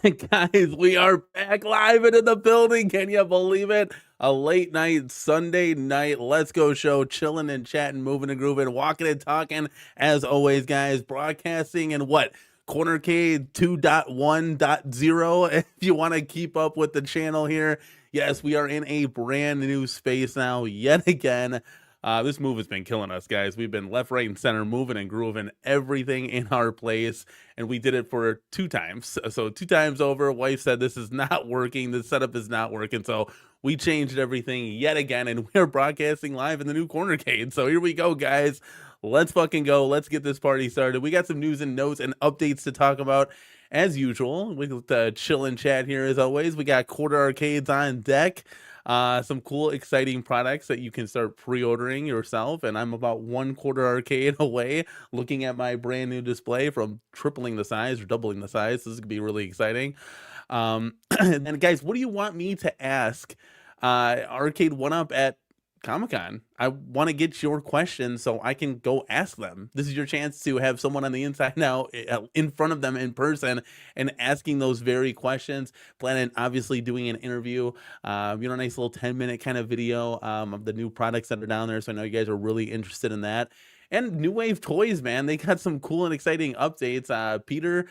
Guys, we are back live and in the building. Can you believe it? A late night Sunday night Let's Go show, chilling and chatting, moving and grooving, walking and talking. As always, guys, broadcasting and what? CornerCade 2.1.0. If you want to keep up with the channel here, yes, we are in a brand new space now, yet again. This move has been killing us, guys. We've been left, right, and center, moving and grooving everything in our place, and we did it for 2 times. So 2 times over, wife said this is not working. The setup is not working. So we changed everything yet again, and we're broadcasting live in the new CornerCade. So here we go, guys. Let's fucking go. Let's get this party started. We got some news and notes and updates to talk about. As usual, we chill and chat here as always. We got quarter arcades on deck. Some cool, exciting products that you can start pre-ordering yourself. And I'm about 1/4 arcade away, looking at my brand new display from tripling the size or doubling the size. This is gonna be really exciting. And guys, what do you want me to ask Arcade1up at Comic-Con? I want to get your questions so I can go ask them. This is your chance to have someone on the inside now in front of them in person and asking those very questions. Planning obviously doing an interview, a nice little 10-minute kind of video of the new products that are down there. So I know you guys are really interested in that. And New Wave Toys, man, they got some cool and exciting updates. Peter,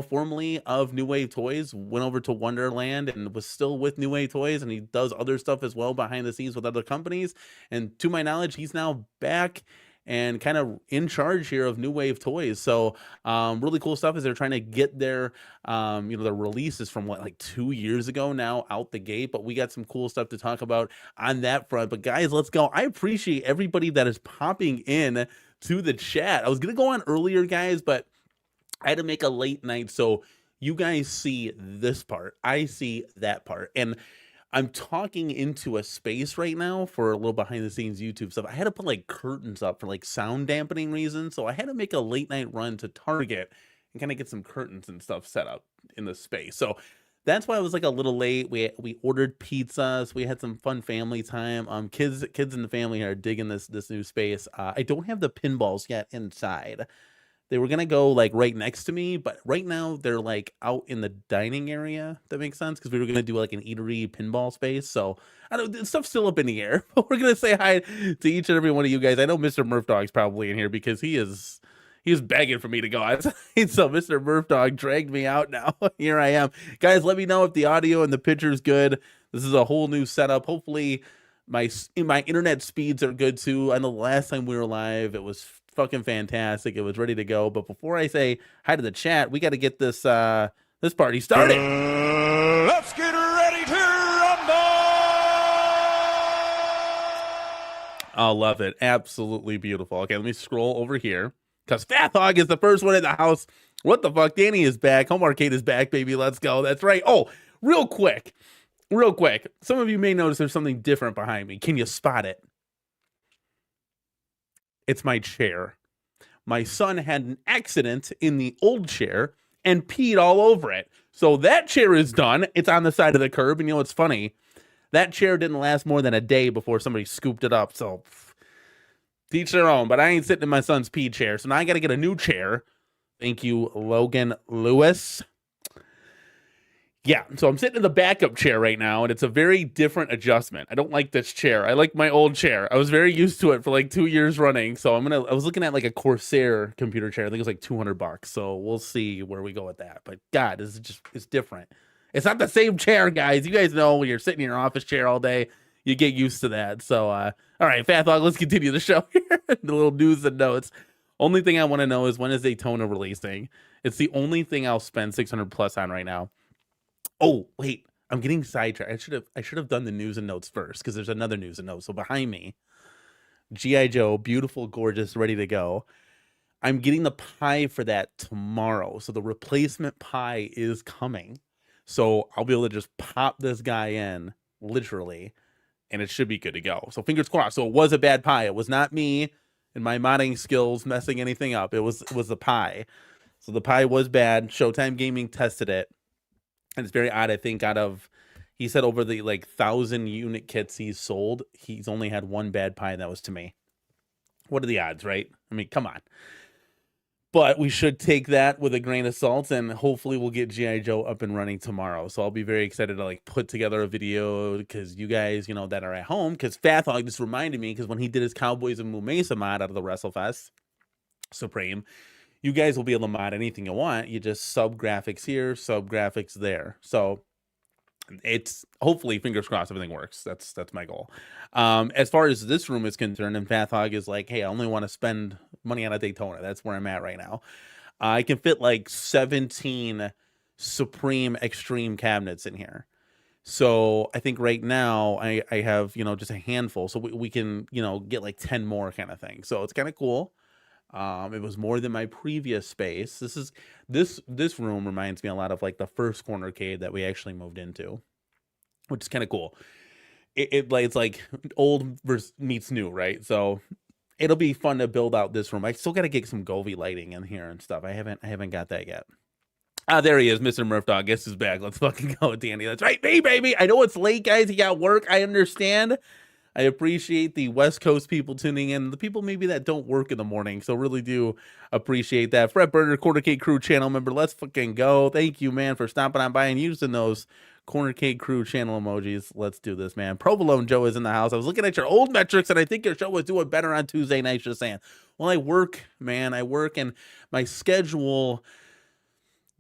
formerly of New Wave Toys, went over to Wonderland and was still with New Wave Toys, and he does other stuff as well behind the scenes with other companies. And to my knowledge, he's now back and kind of in charge here of New Wave Toys. So really cool stuff as they're trying to get their their releases from like 2 years ago now out the gate. But we got some cool stuff to talk about on that front. But guys, let's go. I appreciate everybody that is popping in to the chat. I was gonna go on earlier, guys, but I had to make a late night, so you guys see this part, I see that part, and I'm talking into a space right now for a little behind the scenes YouTube stuff. I had to put like curtains up for like sound dampening reasons, so I had to make a late night run to Target and kind of get some curtains and stuff set up in the space. So that's why I was like a little late. We ordered pizzas. We had some fun family time. Kids in the family are digging this new space. I don't have the pinballs yet inside. They were gonna go like right next to me, but right now they're like out in the dining area. If that makes sense, because we were gonna do like an eatery pinball space. So I don't. Stuff's still up in the air. But we're gonna say hi to each and every one of you guys. I know Mr. Murph Dog's probably in here because he was begging for me to go outside. So Mr. Murph Dog dragged me out now. Here I am. Guys, let me know if the audio and the picture is good. This is a whole new setup. Hopefully my internet speeds are good too. I know the last time we were live, it was fucking fantastic. It was ready to go. But before I say hi to the chat, we got to get this this party started. Let's get ready to rumble! I love it. Absolutely beautiful. Okay, let me scroll over here. Because Fat Hog is the first one in the house. What the fuck? Danny is back. Home Arcade is back, baby. Let's go. That's right. Oh, real quick. Some of you may notice there's something different behind me. Can you spot it? It's my chair. My son had an accident in the old chair and peed all over it. So that chair is done. It's on the side of the curb. And you know what's funny? That chair didn't last more than a day before somebody scooped it up. So teach their own, but I ain't sitting in my son's pee chair, so now I got to get a new chair. Thank you, Logan Lewis. Yeah, so I'm sitting in the backup chair right now, and it's a very different adjustment. I don't like this chair. I like my old chair. I was very used to it for like 2 years running, so I was looking at like a Corsair computer chair. I think it was like $200, so we'll see where we go with that. But God, it's different. It's not the same chair, guys. You guys know when you're sitting in your office chair all day, you get used to that. So, all right, Fat Dog, let's continue the show here. The little news and notes. Only thing I want to know is when is Daytona releasing? It's the only thing I'll spend 600 plus on right now. Oh, wait, I'm getting sidetracked. I should have done the news and notes first because there's another news and notes. So behind me, G.I. Joe, beautiful, gorgeous, ready to go. I'm getting the pie for that tomorrow. So the replacement pie is coming. So I'll be able to just pop this guy in, literally, and it should be good to go. So fingers crossed. So it was a bad pie. It was not me and my modding skills messing anything up. It was the pie. So the pie was bad. Showtime Gaming tested it. And it's very odd, I think, he said over the like 1,000 unit kits he's sold, he's only had one bad pie, and that was to me. What are the odds, right? I mean, come on. But we should take that with a grain of salt, and hopefully we'll get G.I. Joe up and running tomorrow. So I'll be very excited to like put together a video, because you guys, you know, that are at home, because Fathog just reminded me, because when he did his Cowboys and Moo Mesa mod out of the WrestleFest Supreme, you guys will be able to mod anything you want. You just sub graphics here, sub graphics there. So it's hopefully, fingers crossed, everything works. That's my goal. As far as this room is concerned, and Fathog is like, hey, I only want to spend money on a Daytona. That's where I'm at right now. I can fit like 17 Supreme Extreme cabinets in here. So I think right now I have, you know, just a handful. So we can, you know, get like 10 more kind of thing. So it's kind of cool. It was more than my previous space. This room reminds me a lot of like the first CornerCade that we actually moved into, which is kind of cool. It's like old versus meets new, right? So it'll be fun to build out this room. I still got to get some Govee lighting in here and stuff. I haven't got that yet. There he is, Mr. Murph Dog. Guess who's back. Let's fucking go, Danny. That's right, me, baby. I know it's late, guys. You got work. I understand. I appreciate the West Coast people tuning in, the people maybe that don't work in the morning. So really do appreciate that. Fred Burner, CornerCade Crew channel member. Let's fucking go. Thank you, man, for stopping on by and using those CornerCade Crew channel emojis. Let's do this, man. Provolone Joe is in the house. I was looking at your old metrics, and I think your show was doing better on Tuesday nights. Just saying. Well, I work, man. I work, and my schedule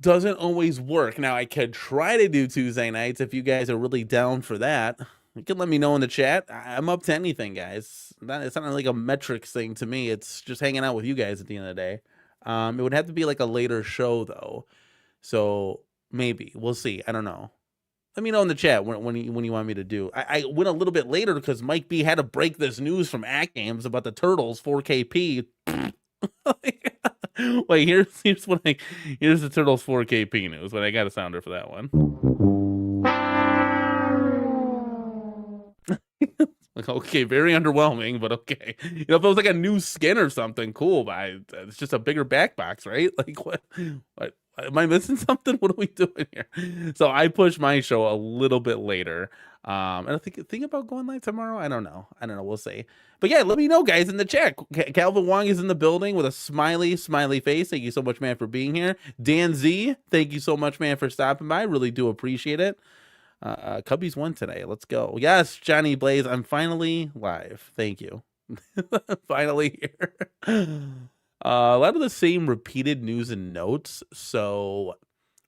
doesn't always work. Now, I could try to do Tuesday nights if you guys are really down for that. You can let me know in the chat. I'm up to anything, guys. It's not like a metrics thing to me. It's just hanging out with you guys at the end of the day. It would have to be like a later show, though. So maybe. We'll see. I don't know. Let me know in the chat when you want me to do. I went a little bit later because Mike B had to break this news from Act Games about the Turtles 4KP. Wait, here's the Turtles 4KP news, but I got a sounder for that one. Like, okay, very underwhelming, but okay. You know, if it was like a new skin or something, cool. But it's just a bigger back box, right? Like, what? Am I missing something? What are we doing here? So I pushed my show a little bit later. And I think about going live tomorrow. I don't know. We'll see. But yeah, let me know, guys, in the chat. Calvin Wong is in the building with a smiley face. Thank you so much, man, for being here. Dan Z, thank you so much, man, for stopping by. I really do appreciate it. Cubbies won today. Let's go. Yes, Johnny Blaze, I'm finally live. Thank you. Finally here. A lot of the same repeated news and notes. So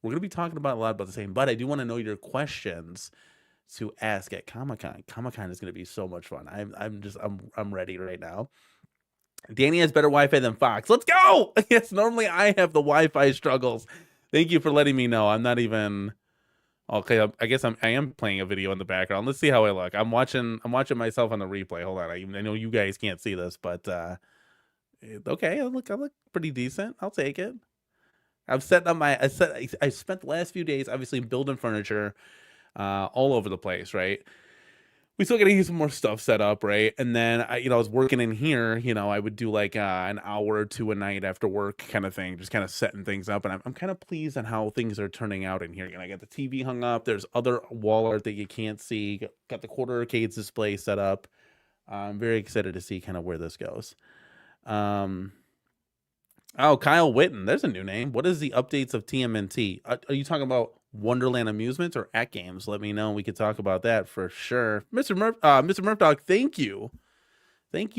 we're gonna be talking about a lot about the same, but I do want to know your questions to ask at Comic-Con. Comic-Con is gonna be so much fun. I'm ready right now. Danny has better Wi-Fi than Fox. Let's go. Yes, normally I have the Wi-Fi struggles. Thank you for letting me know. I'm not even okay. I guess I am playing a video in the background. Let's see how I look. I'm watching myself on the replay. Hold on. I know you guys can't see this, but okay, I look pretty decent. I'll take it. I've set up I spent the last few days obviously building furniture all over the place, right? We still got to get some more stuff set up, right? And then I was working in here. I would do like an hour or two a night after work, kind of thing, just kind of setting things up. And I'm kind of pleased on how things are turning out in here. I got the TV hung up. There's other wall art that you can't see. Got the quarter arcades display set up. I'm very excited to see kind of where this goes. Oh, Kyle Witten, there's a new name. What is the updates of TMNT? Are you talking about Wonderland Amusements or Act Games? Let me know. We could talk about that for sure. Mr. Murphdog, thank you,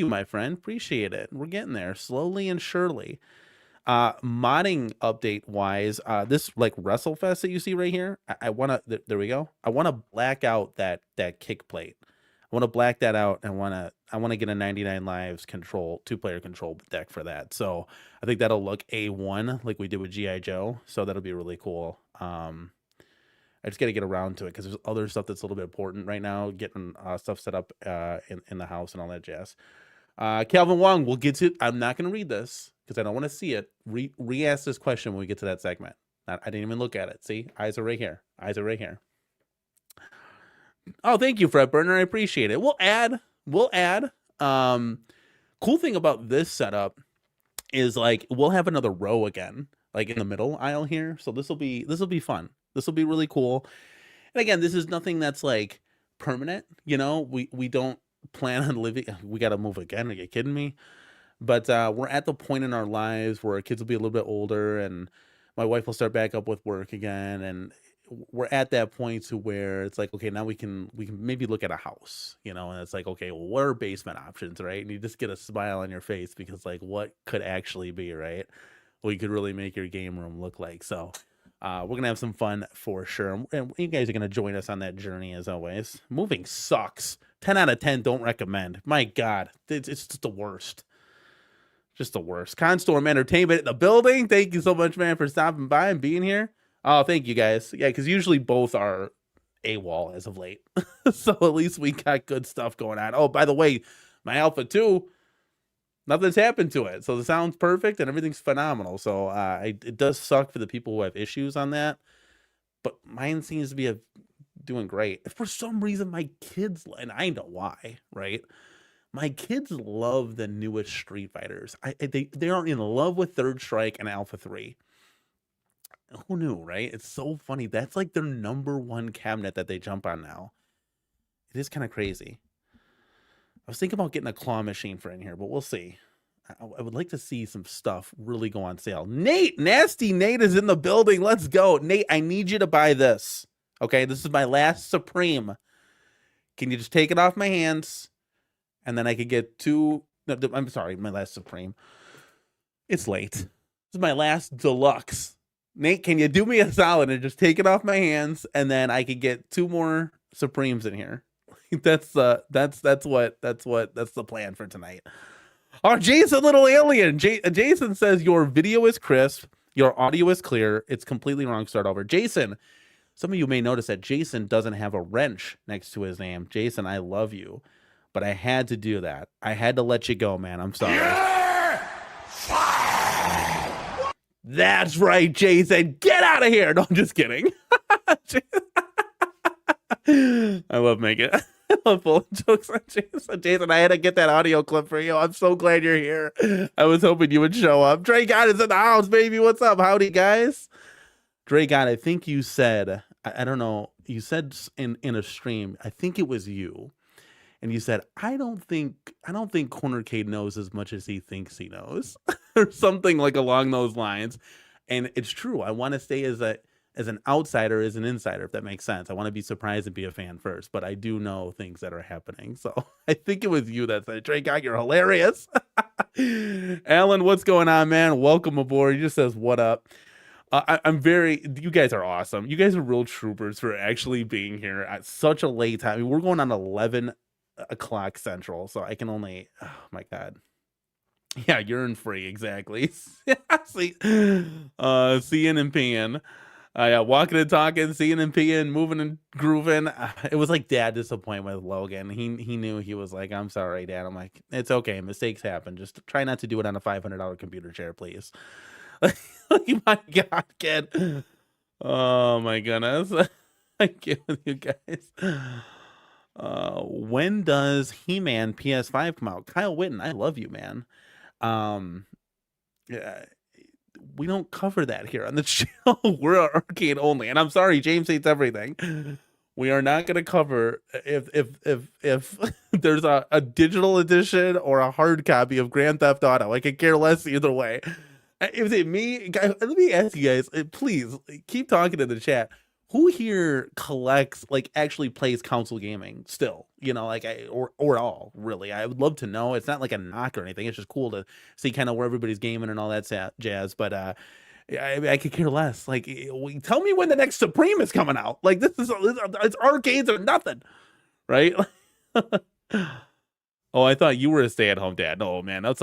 my friend. Appreciate it. We're getting there slowly and surely. Modding update wise, this like WrestleFest that you see right here, I want to. There we go. I want to black out that kick plate. I want to black that out. I want to get a 99 lives two-player control deck for that. So I think that'll look A1 like we did with G.I. Joe. So that'll be really cool. I just got to get around to it because there's other stuff that's a little bit important right now, getting stuff set up in the house and all that jazz. Calvin Wong, we'll get to. I'm not going to read this because I don't want to see it. Re-ask this question when we get to that segment. I didn't even look at it. See, eyes are right here. Oh, thank you, Fred Burner. I appreciate it. We'll add. Cool thing about this setup is like we'll have another row again, like in the middle aisle here. So this will be fun. This will be really cool. And again, this is nothing that's like permanent. We don't plan on living. We got to move again. Are you kidding me? But we're at the point in our lives where our kids will be a little bit older, and my wife will start back up with work again, and we're at that point to where it's like, okay, now we can maybe look at a house, you know, and it's like, okay, well, what are basement options, right? And you just get a smile on your face because like, what could actually be, right? Well, you could really make your game room look like. So we're gonna have some fun for sure, and you guys are gonna join us on that journey as always. Moving sucks. 10 out of 10 don't recommend. My God, it's just the worst. Just the worst. Constorm Entertainment in the building. Thank you so much, man, for stopping by and being here. Oh, thank you guys. Yeah, because usually both are AWOL as of late. So at least we got good stuff going on. Oh, by the way, my Alpha 2, nothing's happened to it. So the sound's perfect and everything's phenomenal. So it does suck for the people who have issues on that. But mine seems to be doing great. For some reason, my kids, and I know why, right? My kids love the newest Street Fighters. They are in love with Third Strike and Alpha 3. Who knew, right? It's so funny. That's like their #1 cabinet that they jump on now. It is kind of crazy. I was thinking about getting a claw machine for in here, but we'll see. I would like to see some stuff really go on sale. Nate, Nasty Nate is in the building. Let's go. Nate, I need you to buy this. Okay, this is my last Supreme. Can you just take it off my hands? And then I could get 2. No, I'm sorry, my last Supreme. It's late. This is my last Deluxe. Nate, can you do me a solid and just take it off my hands, and then I could get 2 more Supremes in here? That's the plan for tonight. Oh, Jason, little alien. Jason says your video is crisp, your audio is clear. It's completely wrong. Start over. Jason, some of you may notice that Jason doesn't have a wrench next to his name. Jason, I love you, but I had to do that. I had to let you go, man. I'm sorry. That's right, Jason. Get out of here. No, I'm just kidding. I love making it. I love full jokes on Jason. Jason, I had to get that audio clip for you. I'm so glad you're here. I was hoping you would show up. Dre God is in the house, baby. What's up? Howdy, guys. Dre God, I think you said, I don't know, you said in a stream, I think it was you. And you said, I don't think CornerCade knows as much as he thinks he knows, or something like along those lines. And it's true. I want to stay as an outsider, as an insider, if that makes sense. I want to be surprised and be a fan first, but I do know things that are happening. So I think it was you that said, Trey God, you're hilarious. Alan, what's going on, man? Welcome aboard. He just says, what up? You guys are awesome. You guys are real troopers for actually being here at such a late time. I mean, we're going on 11 o'clock Central, so I can only, oh my God. Yeah, urine free, exactly. See, seeing and peeing. Yeah, walking and talking, seeing and peeing, moving and grooving. It was like dad disappointment with Logan. He knew. He was like, I'm sorry, Dad. I'm like, it's okay. Mistakes happen. Just try not to do it on a $500 computer chair, please. Like, my God, kid. Oh my goodness. I get with you guys. When does He-Man PS5 come out? Kyle Witten, I love you, man. Yeah, we don't cover that here on the show. We're arcade only, and I'm sorry, James hates everything. We are not going to cover if there's a digital edition or a hard copy of Grand Theft Auto. I could care less either way. Is it me? Guys, let me ask you guys, please keep talking in the chat. Who here collects, like, actually plays console gaming still? You know, like, or at all, really? I would love to know. It's not like a knock or anything. It's just cool to see kind of where everybody's gaming and all that jazz. But I could care less. Like, tell me when the next Supreme is coming out. Like, it's arcades or nothing, right? Oh, I thought you were a stay-at-home dad. No, man, that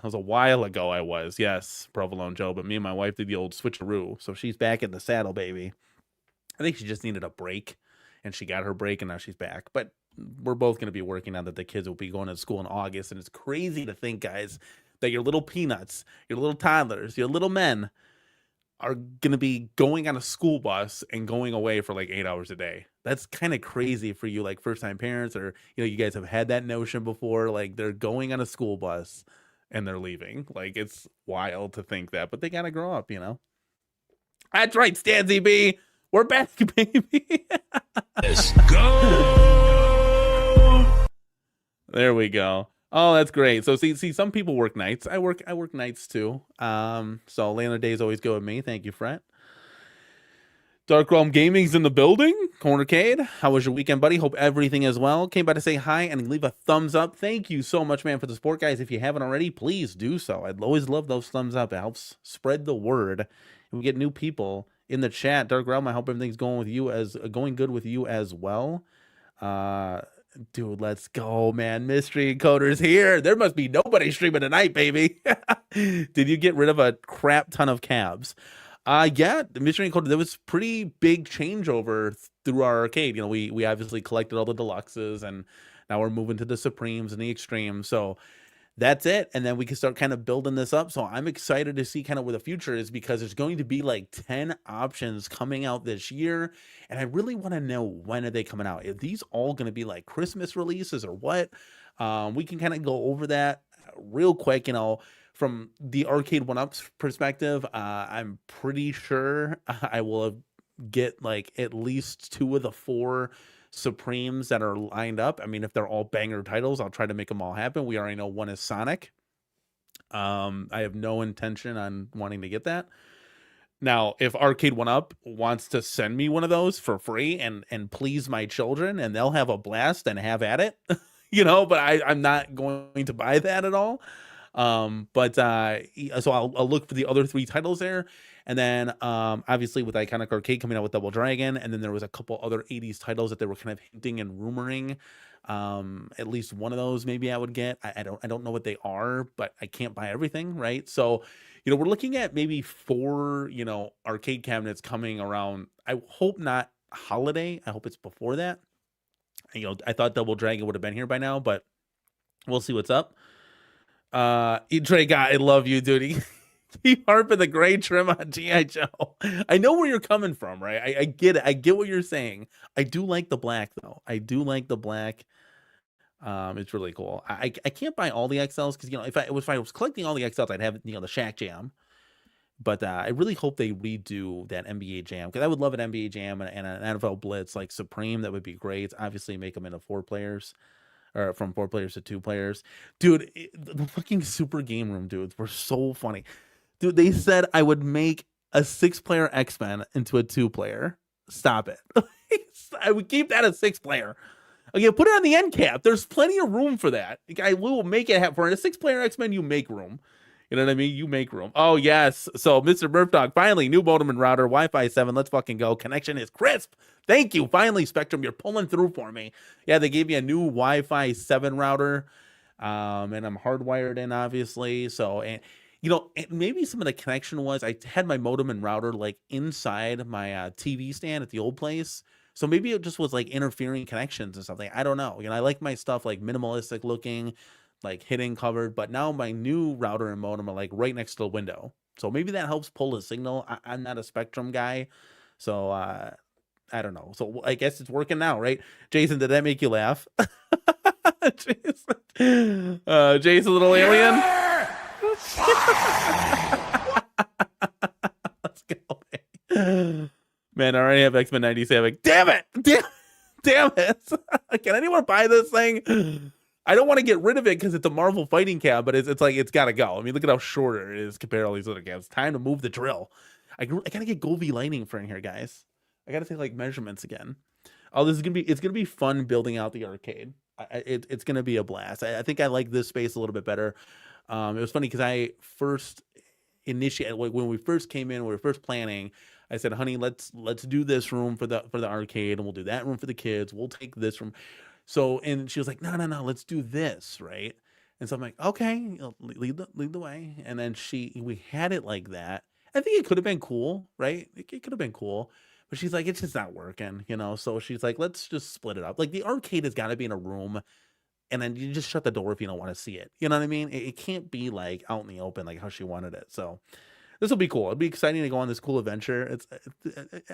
was a while ago. I was, yes, Provolone Joe. But me and my wife did the old switcheroo, so she's back in the saddle, baby. I think she just needed a break, and she got her break, and now she's back. But we're both going to be working on that. The kids will be going to school in August, and it's crazy to think, guys, that your little peanuts, your little toddlers, your little men are going to be going on a school bus and going away for like 8 hours a day. That's kind of crazy for you, like first-time parents, or, you know, you guys have had that notion before. Like, they're going on a school bus and they're leaving. Like, it's wild to think that, but they got to grow up, you know? That's right, Stanzy B. We're back, baby. Let's go. There we go. Oh, that's great. So see, some people work nights. I work nights too. So Atlanta days always go with me. Thank you, Fred. Dark Realm Gaming's in the building. Cornercade, how was your weekend, buddy? Hope everything is well. Came by to say hi and leave a thumbs up. Thank you so much, man, for the support, guys. If you haven't already, please do so. I'd always love those thumbs up. It helps spread the word, and we get new people in the chat. Dark Realm, I hope everything's going good with you as well. Dude, let's go, man. Mystery Encoder's here. There must be nobody streaming tonight, baby. Did you get rid of a crap ton of cabs? Yeah, the Mystery Encoder, there was pretty big changeover through our arcade. You know, we obviously collected all the deluxes, and now we're moving to the Supremes and the Extremes. So that's it. And then we can start kind of building this up. So I'm excited to see kind of where the future is, because there's going to be like 10 options coming out this year. And I really want to know, when are they coming out? Are these all going to be like Christmas releases or what? We can kind of go over that real quick. You know, from the Arcade1up's perspective, I'm pretty sure I will get like at least 2 of the 4 Supremes that are lined up. I mean, if they're all banger titles, I'll try to make them all happen. We already know one is Sonic. I have no intention on wanting to get that. Now, if Arcade1up wants to send me one of those for free and please my children, and they'll have a blast and have at it, you know, but I'm not going to buy that at all. So I'll look for the other 3 titles there. And then obviously with Iconic Arcade coming out with Double Dragon, and then there was a couple other 80s titles that they were kind of hinting and rumoring. At least one of those maybe I would get. I don't know what they are, but I can't buy everything, right? So, you know, we're looking at maybe 4, you know, arcade cabinets coming around. I hope not holiday. I hope it's before that. You know, I thought Double Dragon would have been here by now, but we'll see what's up. Trey guy, I love you, dude. Keep harping the gray trim on G.I. Joe. I know where you're coming from, right? I get it. I get what you're saying. I do like the black, though. I do like the black. It's really cool. I can't buy all the XLs because, you know, if I was collecting all the XLs, I'd have, you know, the Shaq Jam. But I really hope they redo that NBA Jam, because I would love an NBA Jam and an NFL Blitz like Supreme. That would be great. Obviously, make them into 4 players. Or from 4 players to 2 players. Dude, the fucking Super Game Room dudes were so funny. Dude, they said I would make a 6-player X-Men into a 2-player. Stop it. I would keep that a 6-player. Okay, put it on the end cap. There's plenty of room for that. We will make it happen. For a 6-player X-Men, you make room. You know what I mean? You make room. Oh, yes. So, Mr. Murphdog, finally, new modem and router, Wi-Fi 7. Let's fucking go. Connection is crisp. Thank you. Finally, Spectrum, you're pulling through for me. Yeah, they gave me a new Wi-Fi 7 router, and I'm hardwired in, obviously. So, and you know, maybe some of the connection was I had my modem and router like inside my TV stand at the old place. So maybe it just was like interfering connections or something. I don't know. You know, I like my stuff like minimalistic looking, like hidden covered, but now my new router and modem are like right next to the window. So maybe that helps pull a signal. I'm not a Spectrum guy. So, I don't know. So I guess it's working now, right? Jason, did that make you laugh? Jason, little alien. Let's go. Man, I already have X-Men 97. Damn it! Damn it! Can anyone buy this thing? I don't want to get rid of it because it's a Marvel fighting cab, but it's like it's got to go. I mean, look at how short it is compared to all these other cabs. Time to move the drill. I gotta get Govee lighting for in here, guys. I gotta take like measurements again. Oh, it's gonna be fun building out the arcade. It's gonna be a blast. I think I like this space a little bit better. It was funny because I first initiated, like when we first came in, we were first planning. I said, honey, let's do this room for the arcade, and we'll do that room for the kids. We'll take this room. So, and she was like, no, let's do this, right? And so I'm like, okay, lead the way. And then we had it like that. I think it could have been cool, right? It could have been cool. But she's like, it's just not working, you know? So she's like, let's just split it up. Like the arcade has got to be in a room, and then you just shut the door if you don't want to see it. You know what I mean? It can't be like out in the open, like how she wanted it. So this will be cool. It'll be exciting to go on this cool adventure.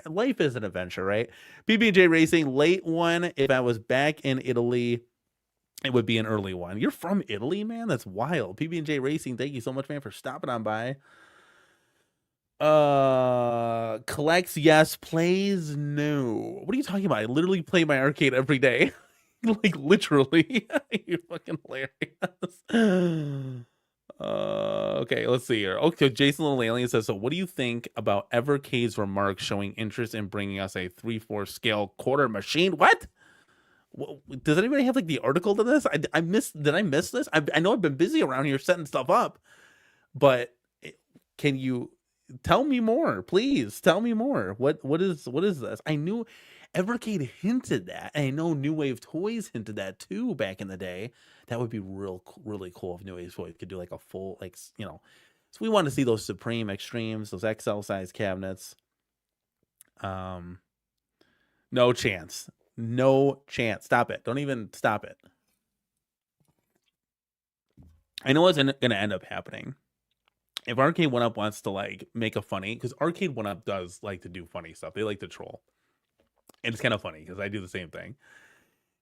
Life is an adventure, right? PB&J Racing, late one. If I was back in Italy, it would be an early one. You're from Italy, man? That's wild. PB&J Racing, thank you so much, man, for stopping on by. Collects, yes. Plays, no. What are you talking about? I literally play my arcade every day. Like literally. You're fucking hilarious. Okay, let's see here. Okay, Jason Little Alien says, so what do you think about Evercade's remarks showing interest in bringing us a 3/4 scale quarter machine? What? Does anybody have like the article to this? I missed. Did I miss this? I know I've been busy around here setting stuff up, but can you tell me more, please? Tell me more. What is this? I knew Evercade hinted that, and I know New Wave Toys hinted that too back in the day. That would be really cool if New Wave Toys could do like a full, like, you know. So we want to see those Supreme Extremes, those XL size cabinets. No chance. No chance. Stop it. Don't even stop it. I know what's going to end up happening. If Arcade1up wants to like make a funny, because Arcade1up does like to do funny stuff. They like to troll. And it's kind of funny because I do the same thing.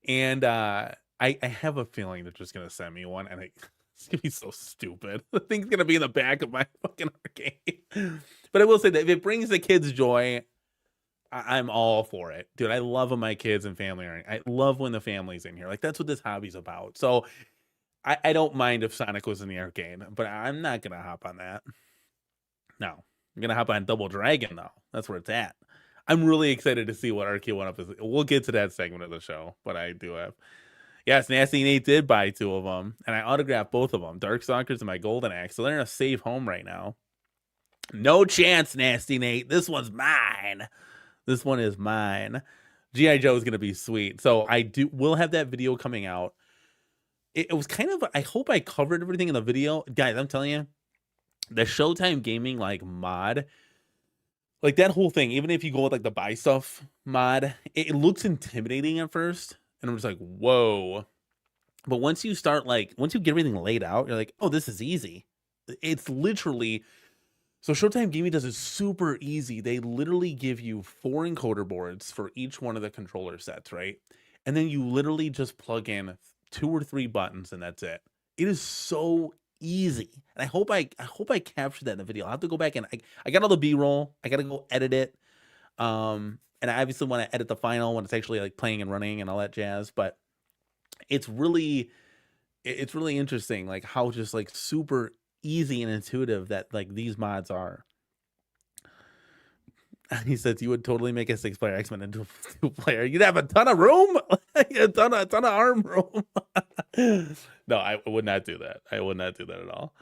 And I have a feeling they're just going to send me one. And it's going to be so stupid. The thing's going to be in the back of my fucking arcade. But I will say that if it brings the kids joy, I'm all for it. Dude, I love when my kids and family are in. I love when the family's in here. Like, that's what this hobby's about. So I don't mind if Sonic was in the arcade. But I'm not going to hop on that. No. I'm going to hop on Double Dragon, though. That's where it's at. I'm really excited to see what Arcade1up is. We'll get to that segment of the show, but I do have. Yes, Nasty Nate did buy 2 of them, and I autographed both of them. Darkstalkers and my Golden Axe, so they're in a safe home right now. No chance, Nasty Nate. This one's mine. This one is mine. G.I. Joe is going to be sweet. So we'll have that video coming out. It was kind of, I hope I covered everything in the video. Guys, I'm telling you, the Showtime Gaming like mod, like that whole thing, even if you go with like the buy stuff mod, it looks intimidating at first. And I'm just like, whoa. But once you start once you get everything laid out, you're like, oh, this is easy. It's literally, so Showtime Gaming does it super easy. They literally give you 4 encoder boards for each one of the controller sets, right? And then you literally just plug in 2 or 3 buttons and that's it. It is so easy. And I hope I captured that in the video. I'll have to go back and I got all the B-roll. I got to go edit it. And I obviously want to edit the final when it's actually like playing and running and all that jazz, but it's really interesting like how just like super easy and intuitive that like these mods are. He says you would totally make a 6-player X-Men into a 2-player. You'd have a ton of room, a ton of arm room. No, I would not do that. I would not do that at all.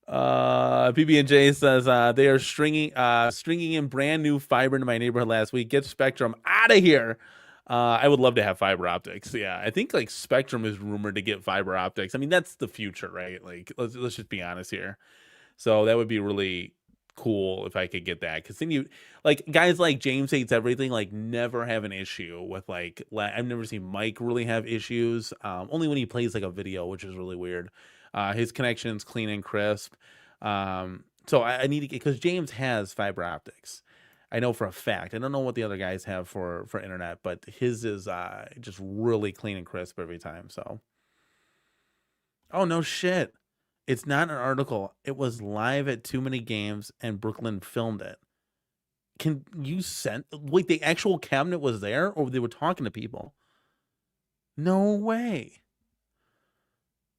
PB&J says they are stringing in brand new fiber into my neighborhood last week. Get Spectrum out of here. I would love to have fiber optics. Yeah, I think like Spectrum is rumored to get fiber optics. I mean, that's the future, right? Like, let's just be honest here. So that would be really cool if I could get that, because then you like guys like James Hates Everything like never have an issue with like I've never seen Mike really have issues. Only when he plays like a video, which is really weird. His connection's clean and crisp. So I need to get, because James has fiber optics. I know for a fact. I don't know what the other guys have for internet, but his is just really clean and crisp every time. So, oh no shit, it's not an article. It was live at Too Many Games, and Brooklyn filmed it. Can you send like the actual cabinet was there, or they were talking to people? No way.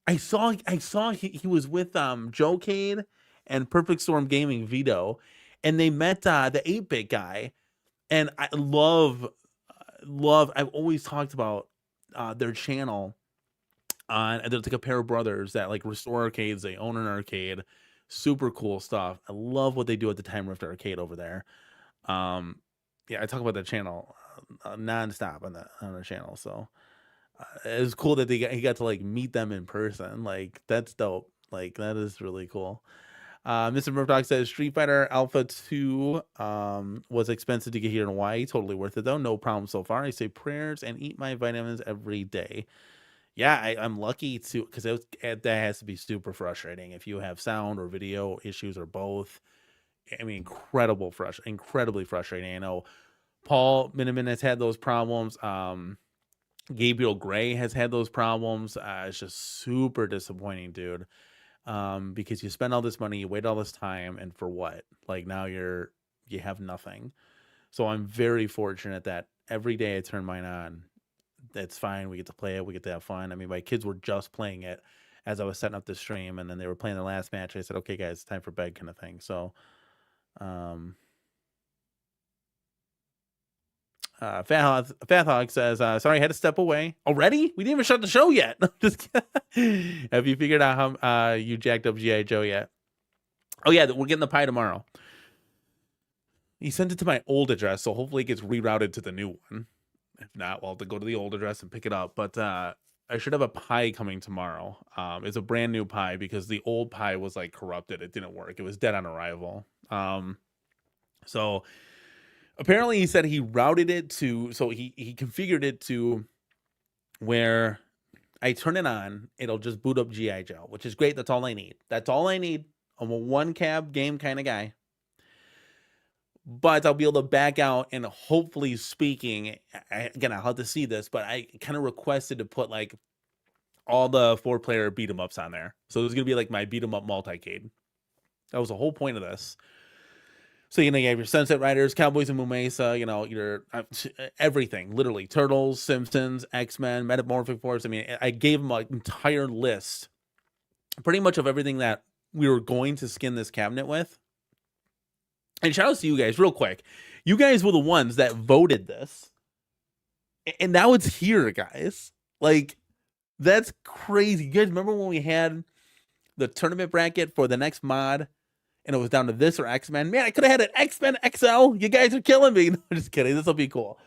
I saw he was with Joecade and Perfect Storm Gaming Vito, and they met the 8-bit guy, and I love I've always talked about their channel on, there's like a pair of brothers that like restore arcades, they own an arcade, super cool stuff. I love what they do at the Time Rift Arcade over there. Yeah, I talk about that channel nonstop on the channel, so it was cool that he got to like meet them in person. Like that's dope. Like that is really cool. Mr. Murdoch says Street Fighter Alpha 2 was expensive to get here in Hawaii. Totally worth it though. No problem so far. I say prayers and eat my vitamins every day. Yeah, I'm lucky to, because that has to be super frustrating if you have sound or video issues or both. I mean, incredibly frustrating. I know Paul Miniman has had those problems. Gabriel Gray has had those problems. It's just super disappointing, dude. Because you spend all this money, you wait all this time, and for what? Like now you have nothing. So I'm very fortunate that every day I turn mine on, it's fine. We get to play it. We get to have fun. I mean, my kids were just playing it as I was setting up the stream, and then they were playing the last match. I said, okay, guys, it's time for bed kind of thing. So, Fat Hog says, sorry, I had to step away. Already? We didn't even shut the show yet. Just have you figured out how you jacked up G.I. Joe yet? Oh, yeah, we're getting the pie tomorrow. He sent it to my old address, so hopefully it gets rerouted to the new one. If not, we'll have to go to the old address and pick it up. But I should have a pie coming tomorrow. It's a brand new pie because the old pie was like corrupted. It didn't work. It was dead on arrival. So apparently he said he routed it to, so he configured it to where I turn it on, it'll just boot up G.I. Joe, which is great. That's all I need. That's all I need. I'm a one cab game kind of guy. But I'll be able to back out and hopefully speaking, again, I'll have to see this, but I kind of requested to put like all the 4-player beat 'em ups on there. So there's going to be like my beat 'em up multicade. That was the whole point of this. So, you know, you have your Sunset Riders, Cowboys and Moo Mesa, you know, your everything, literally Turtles, Simpsons, X-Men, Metamorphic Force. I mean, I gave them an entire list pretty much of everything that we were going to skin this cabinet with. And shout out to you guys real quick. You guys were the ones that voted this. And now it's here, guys. Like, that's crazy. You guys remember when we had the tournament bracket for the next mod and it was down to this or X-Men? Man, I could have had an X-Men XL. You guys are killing me. No, just kidding. This will be cool.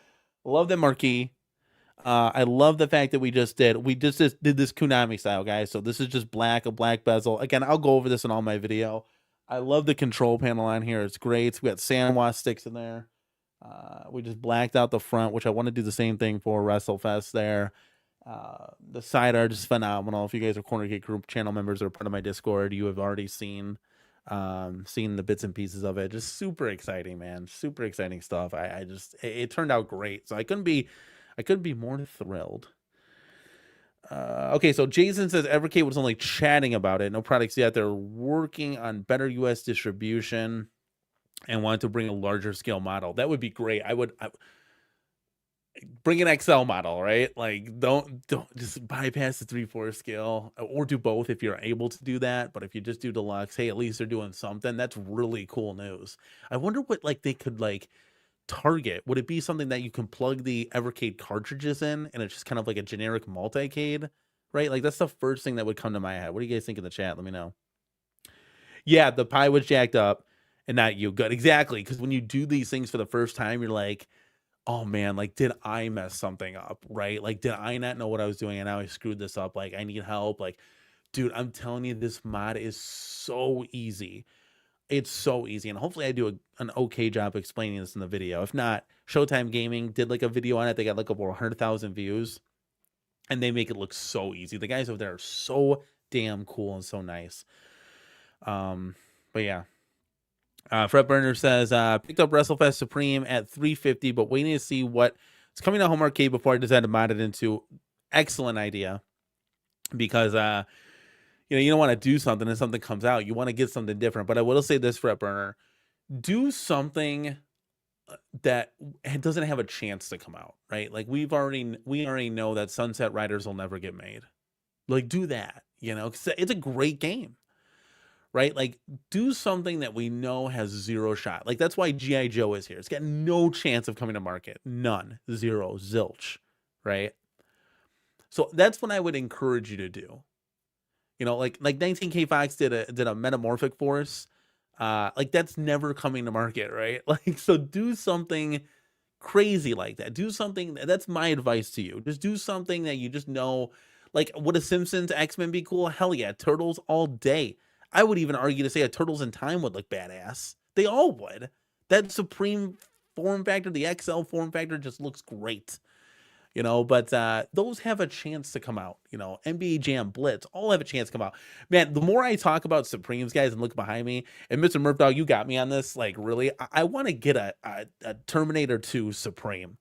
Love the marquee. I love the fact that we just did this Konami style, guys. So this is just black, a black bezel. Again, I'll go over this in all my video. I love the control panel on here. It's great. We got Sanwa sticks in there. We just blacked out the front, which I want to do the same thing for WrestleFest there. The side art is phenomenal. If you guys are CornerCade group channel members or part of my Discord, you have already seen the bits and pieces of it. Just super exciting, man. Super exciting stuff. It turned out great. So I couldn't be more thrilled. Okay, so Jason says Evercade was only chatting about it. No products yet. They're working on better U.S. distribution and want to bring a larger scale model. That would be great. I bring an XL model, right? Like, don't just bypass the 3/4 scale, or do both if you're able to do that. But if you just do deluxe, hey, at least they're doing something. That's really cool news. I wonder what like they could like target. Would it be something that you can plug the Evercade cartridges in and it's just kind of like a generic multicade, right? Like that's the first thing that would come to my head. What do you guys think in the chat? Let me know. Yeah, the pie was jacked up and not you. Good. Exactly. Because when you do these things for the first time, you're like, oh man, like did I mess something up, right? Like did I not know what I was doing and now I screwed this up? Like I need help. Like, dude, I'm telling you, this mod is so easy. It's so easy, and hopefully I do an okay job explaining this in the video. If not, Showtime Gaming did like a video on it. They got like over 100,000 views, and they make it look so easy. The guys over there are so damn cool and so nice. But yeah. Fred Burner says, picked up WrestleFest Supreme at $350, but waiting to see what it's coming to Home Arcade before I decide to mod it into. Excellent idea, because you don't want to do something and something comes out. You want to get something different. But I will say this, Fret Burner, do something that doesn't have a chance to come out, right? Like we already know that Sunset Riders will never get made. Like do that, because it's a great game, right? Like do something that we know has zero shot. Like that's why G.I. Joe is here. It's got no chance of coming to market. None. Zero. Zilch, right? So that's what I would encourage you to do. Like 19K Fox did a Metamorphic Force. Like that's never coming to market, right? Like, so do something crazy like that. Do something, that's my advice to you. Just do something that you just know, like would a Simpsons X-Men be cool? Hell yeah. Turtles all day. I would even argue to say a Turtles in Time would look badass. They all would. That Supreme form factor, the XL form factor just looks great. But those have a chance to come out. NBA Jam, Blitz, all have a chance to come out. Man, the more I talk about Supremes, guys, and look behind me, and Mr. Murphdog, you got me on this. Like, really, I want to get a Terminator 2 Supreme.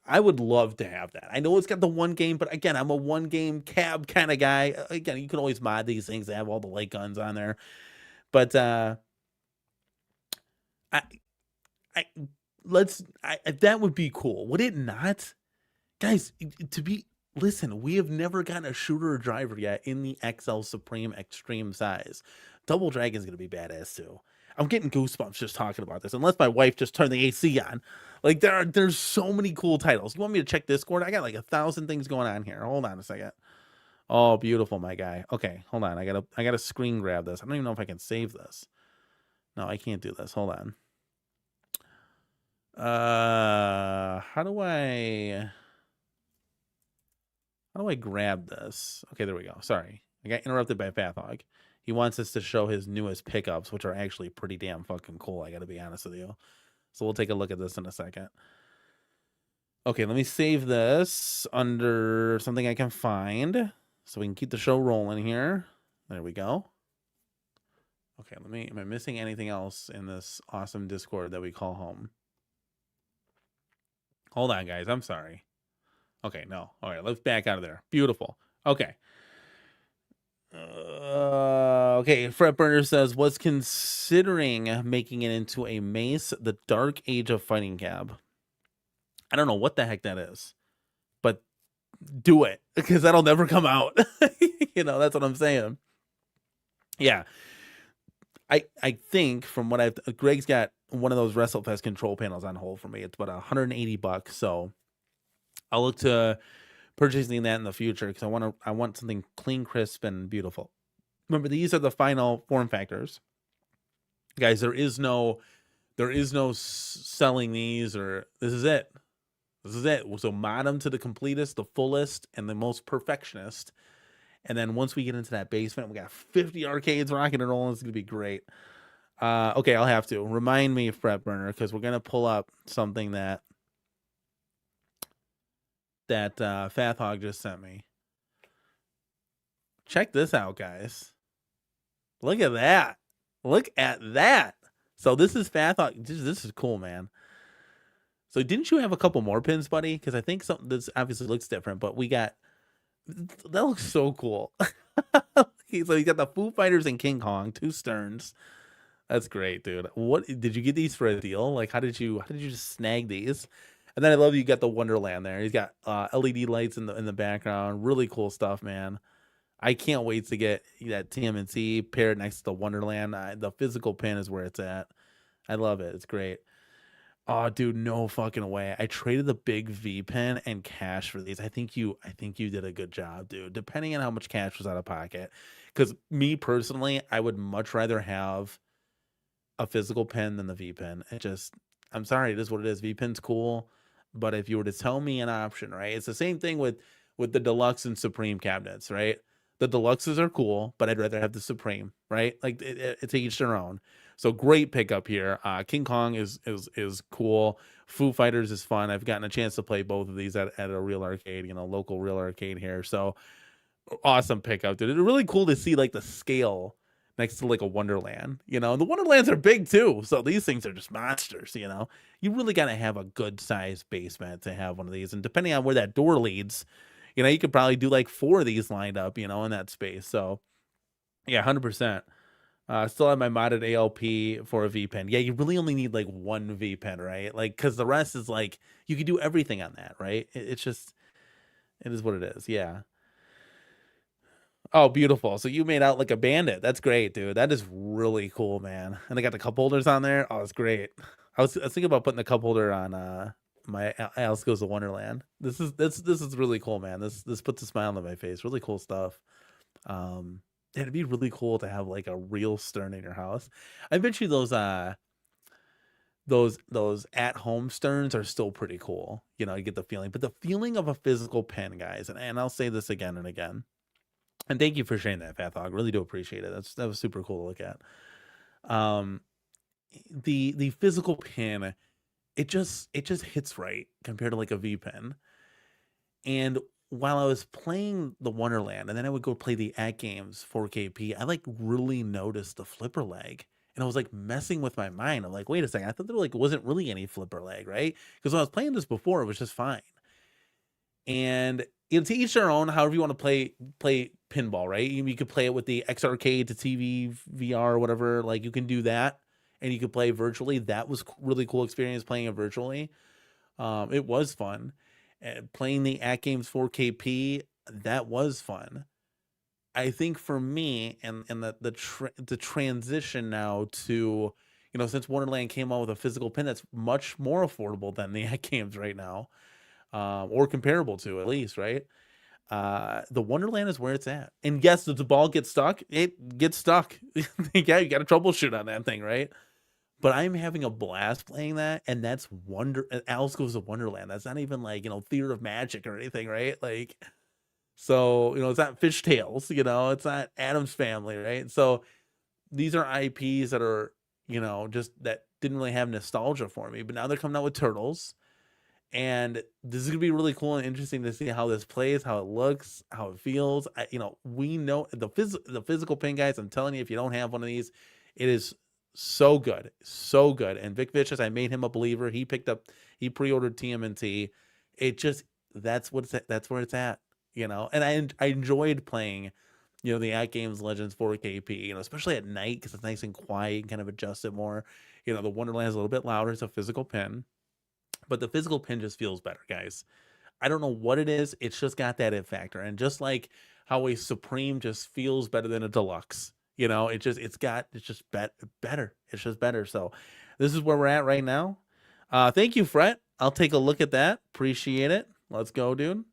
I would love to have that. I know it's got the one game, but again, I'm a one game cab kind of guy. Again, you can always mod these things to have all the light guns on there. But that would be cool. Would it not? Guys, listen, we have never gotten a shooter or driver yet in the XL Supreme Extreme size. Double Dragon's gonna be badass too. I'm getting goosebumps just talking about this. Unless my wife just turned the AC on. Like there's so many cool titles. You want me to check Discord? I got like 1,000 things going on here. Hold on a second. Oh, beautiful, my guy. Okay, hold on. I gotta screen grab this. I don't even know if I can save this. No, I can't do this. Hold on. How do I grab this? Okay, there we go. Sorry. I got interrupted by Fathog. He wants us to show his newest pickups, which are actually pretty damn fucking cool, I gotta be honest with you. So we'll take a look at this in a second. Okay, let me save this under something I can find so we can keep the show rolling here. There we go. Okay, am I missing anything else in this awesome Discord that we call home? Hold on, guys. I'm sorry. Okay, no. All right, let's back out of there. Beautiful. Okay. Okay, Fred Burner says, was considering making it into a Mace, the Dark Age of Fighting Cab. I don't know what the heck that is, but do it, because that'll never come out. You know, that's what I'm saying. Yeah. I think from what Greg's got one of those WrestleFest control panels on hold for me. It's about $180, so I'll look to purchasing that in the future because I want something clean, crisp, and beautiful. Remember, these are the final form factors, guys. There is no selling these, or this is it. This is it. So mod them to the completest, the fullest, and the most perfectionist. And then once we get into that basement, we got 50 arcades rocking and rolling. It's going to be great. Okay, I'll have to. Remind me, Fret Burner, because we're going to pull up something that Fathog just sent me. Check this out, guys. Look at that. Look at that. So this is Fathog. This is cool, man. So didn't you have a couple more pins, buddy? Because I think something this obviously looks different, but we got... That looks so cool. So you got the Foo Fighters and King Kong, 2 Sterns. That's great, dude. What did you get these for a deal? Like, how did you just snag these? And then I love you got the Wonderland there. He's got LED lights in the background. Really cool stuff, man. I can't wait to get that TMNT paired next to the Wonderland. The physical pin is where it's at. I love it. It's great. Oh, dude, no fucking way. I traded the big V pen and cash for these. I think you did a good job, dude. Depending on how much cash was out of pocket. Because me personally, I would much rather have a physical pen than the V pen. I'm sorry, it is what it is. V pen's cool. But if you were to tell me an option, right? It's the same thing with the Deluxe and Supreme cabinets, right? The Deluxes are cool, but I'd rather have the Supreme, right? Like it's each their own. So great pickup here. King Kong is cool. Foo Fighters is fun. I've gotten a chance to play both of these at a real arcade, local real arcade here. So awesome pickup, dude. It's really cool to see like the scale next to like a Wonderland, and the Wonderlands are big too. So these things are just monsters, You really got to have a good sized basement to have one of these. And depending on where that door leads, you could probably do like 4 of these lined up, in that space. So yeah, 100%. Still have my modded ALP for a V pen. Yeah, you really only need like 1 V pen, right? Like, because the rest is like, you can do everything on that, right? It is what it is. Yeah. Oh, beautiful. So you made out like a bandit. That's great, dude. That is really cool, man. And they got the cup holders on there. Oh, it's great. I was thinking about putting the cup holder on my Alice Goes to Wonderland. This is really cool, man. This puts a smile on my face. Really cool stuff. It'd be really cool to have like a real Stern in your house. I bet you those at-home Sterns are still pretty cool. You get the feeling, but the feeling of a physical pen, guys. And I'll say this again and again. And thank you for sharing that, Fathog. Really do appreciate it. That was super cool to look at. The physical pen, it just hits right compared to like a V pen. And while I was playing the Wonderland, and then I would go play the at games 4KP, I like really noticed the flipper lag. And I was like messing with my mind. I'm like, wait a second, I thought there like wasn't really any flipper lag, right? Because when I was playing this before, it was just fine. And to each their own, however you want to play pinball, right? You could play it with the X Arcade to TV, VR, or whatever. Like you can do that, and you could play virtually. That was really cool experience playing it virtually. It was fun. Playing the At Games 4KP, that was fun. I think for me, and the transition now to, since Wonderland came out with a physical pin that's much more affordable than the At Games right now, or comparable to, at least, right? The Wonderland is where it's at. And yes, if the ball gets stuck, it gets stuck. Yeah, you got to troubleshoot on that thing, right? But I'm having a blast playing that, and that's Alice Goes to Wonderland. That's not even like, Theater of Magic or anything, right? Like, so, it's not Fishtails, it's not Adam's Family, right? So these are IPs that are, just that didn't really have nostalgia for me, but now they're coming out with Turtles. And this is gonna be really cool and interesting to see how this plays, how it looks, how it feels. We know the physical pin, guys. I'm telling you, if you don't have one of these, it is so good, so good. And Vic Vicious, I made him a believer. He pre-ordered TMNT. That's where it's at. And I enjoyed playing, the At Games Legends 4KP. Especially at night because it's nice and quiet and kind of adjust it more. The Wonderland is a little bit louder. It's a physical pin. But the physical pin just feels better, guys. I don't know what it is. It's just got that it factor. And just like how a Supreme just feels better than a Deluxe, it's just better. It's just better. So this is where we're at right now. Thank you, Fret. I'll take a look at that. Appreciate it. Let's go, dude.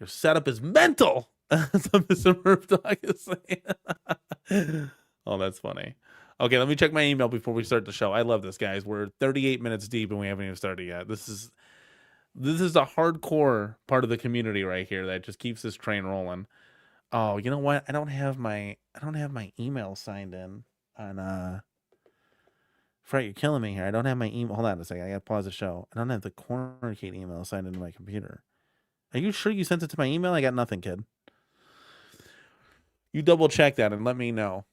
Your setup is mental. Mr. Murph Dog is saying. Oh, that's funny. Okay, let me check my email before we start the show. I love this, guys. We're 38 minutes deep and we haven't even started yet. This is the hardcore part of the community right here that just keeps this train rolling. Oh, you know what? I don't have my email signed in on Fred, you're killing me here. I don't have my email. Hold on a second. I gotta pause the show. I don't have the CornerCade email signed into my computer. Are you sure you sent it to my email? I got nothing, kid. You double check that and let me know.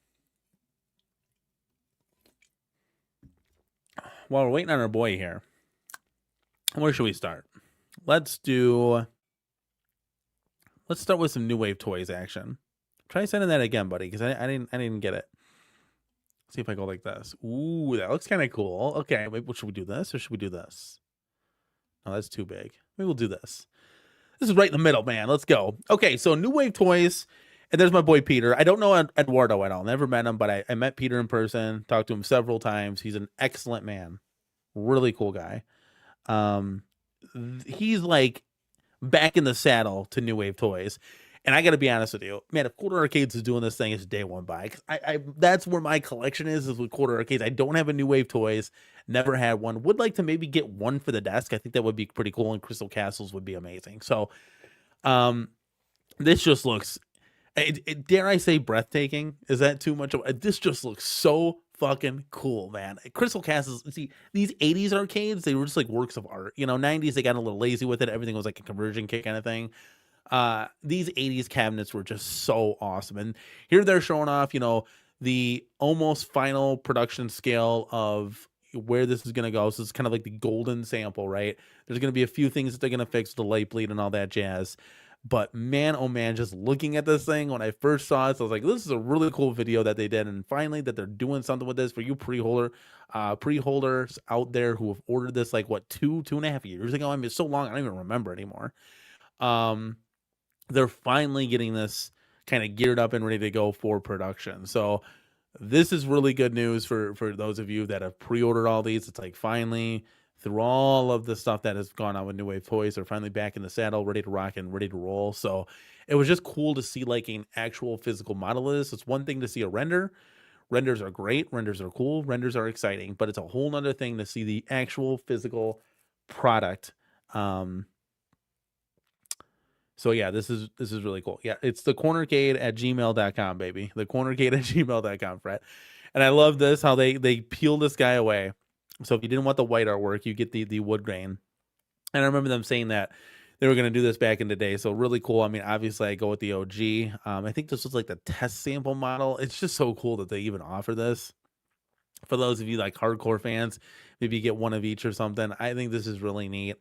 While we're waiting on our boy here, where should we start? Let's start with some New Wave Toys action. Try sending that again, buddy, because I didn't get it. Let's see if I go like this. Ooh, that looks kind of cool. Okay, wait, should we do this or should we do this? Oh, that's too big. Maybe we'll do this. This is right in the middle, man. Let's go. Okay, so New Wave Toys. And there's my boy Peter. I don't know Eduardo at all. Never met him, but I met Peter in person. Talked to him several times. He's an excellent man. Really cool guy. He's like back in the saddle to New Wave Toys. And I got to be honest with you, man, if Quarter Arcades is doing this thing, it's day one buy. That's where my collection is with Quarter Arcades. I don't have a New Wave Toys. Never had one. Would like to maybe get one for the desk. I think that would be pretty cool. And Crystal Castles would be amazing. So this just looks... dare I say breathtaking? Is that too much? This just looks so fucking cool, man. Crystal Castles, see, these 80s arcades, they were just like works of art. 90s, they got a little lazy with it. Everything was like a conversion kit kind of thing. These 80s cabinets were just so awesome. And here they're showing off, the almost final production scale of where this is going to go. So it's kind of like the golden sample, right? There's going to be a few things that they're going to fix, the light bleed and all that jazz. But man, oh man, just looking at this thing, when I first saw it, I was like, this is a really cool video that they did. And finally that they're doing something with this for you pre-holders out there who have ordered this like, what, 2.5 years ago? I mean, it's so long, I don't even remember anymore. They're finally getting this kind of geared up and ready to go for production. So this is really good news for those of you that have pre-ordered all these. It's like finally... through all of the stuff that has gone on with New Wave Toys, they're finally back in the saddle, ready to rock and ready to roll. So it was just cool to see like an actual physical model of this. It's one thing to see a render. Renders are great. Renders are cool. Renders are exciting. But it's a whole nother thing to see the actual physical product. So yeah, this is really cool. Yeah, it's the cornercade@gmail.com, baby. The cornercade@gmail.com, Fred. And I love this, how they peel this guy away. So if you didn't want the white artwork, you get the wood grain. And I remember them saying that they were going to do this back in the day. So really cool. I mean, obviously I go with the OG. I think this was like the test sample model. It's just so cool that they even offer this. For those of you like hardcore fans, maybe you get one of each or something. I think this is really neat.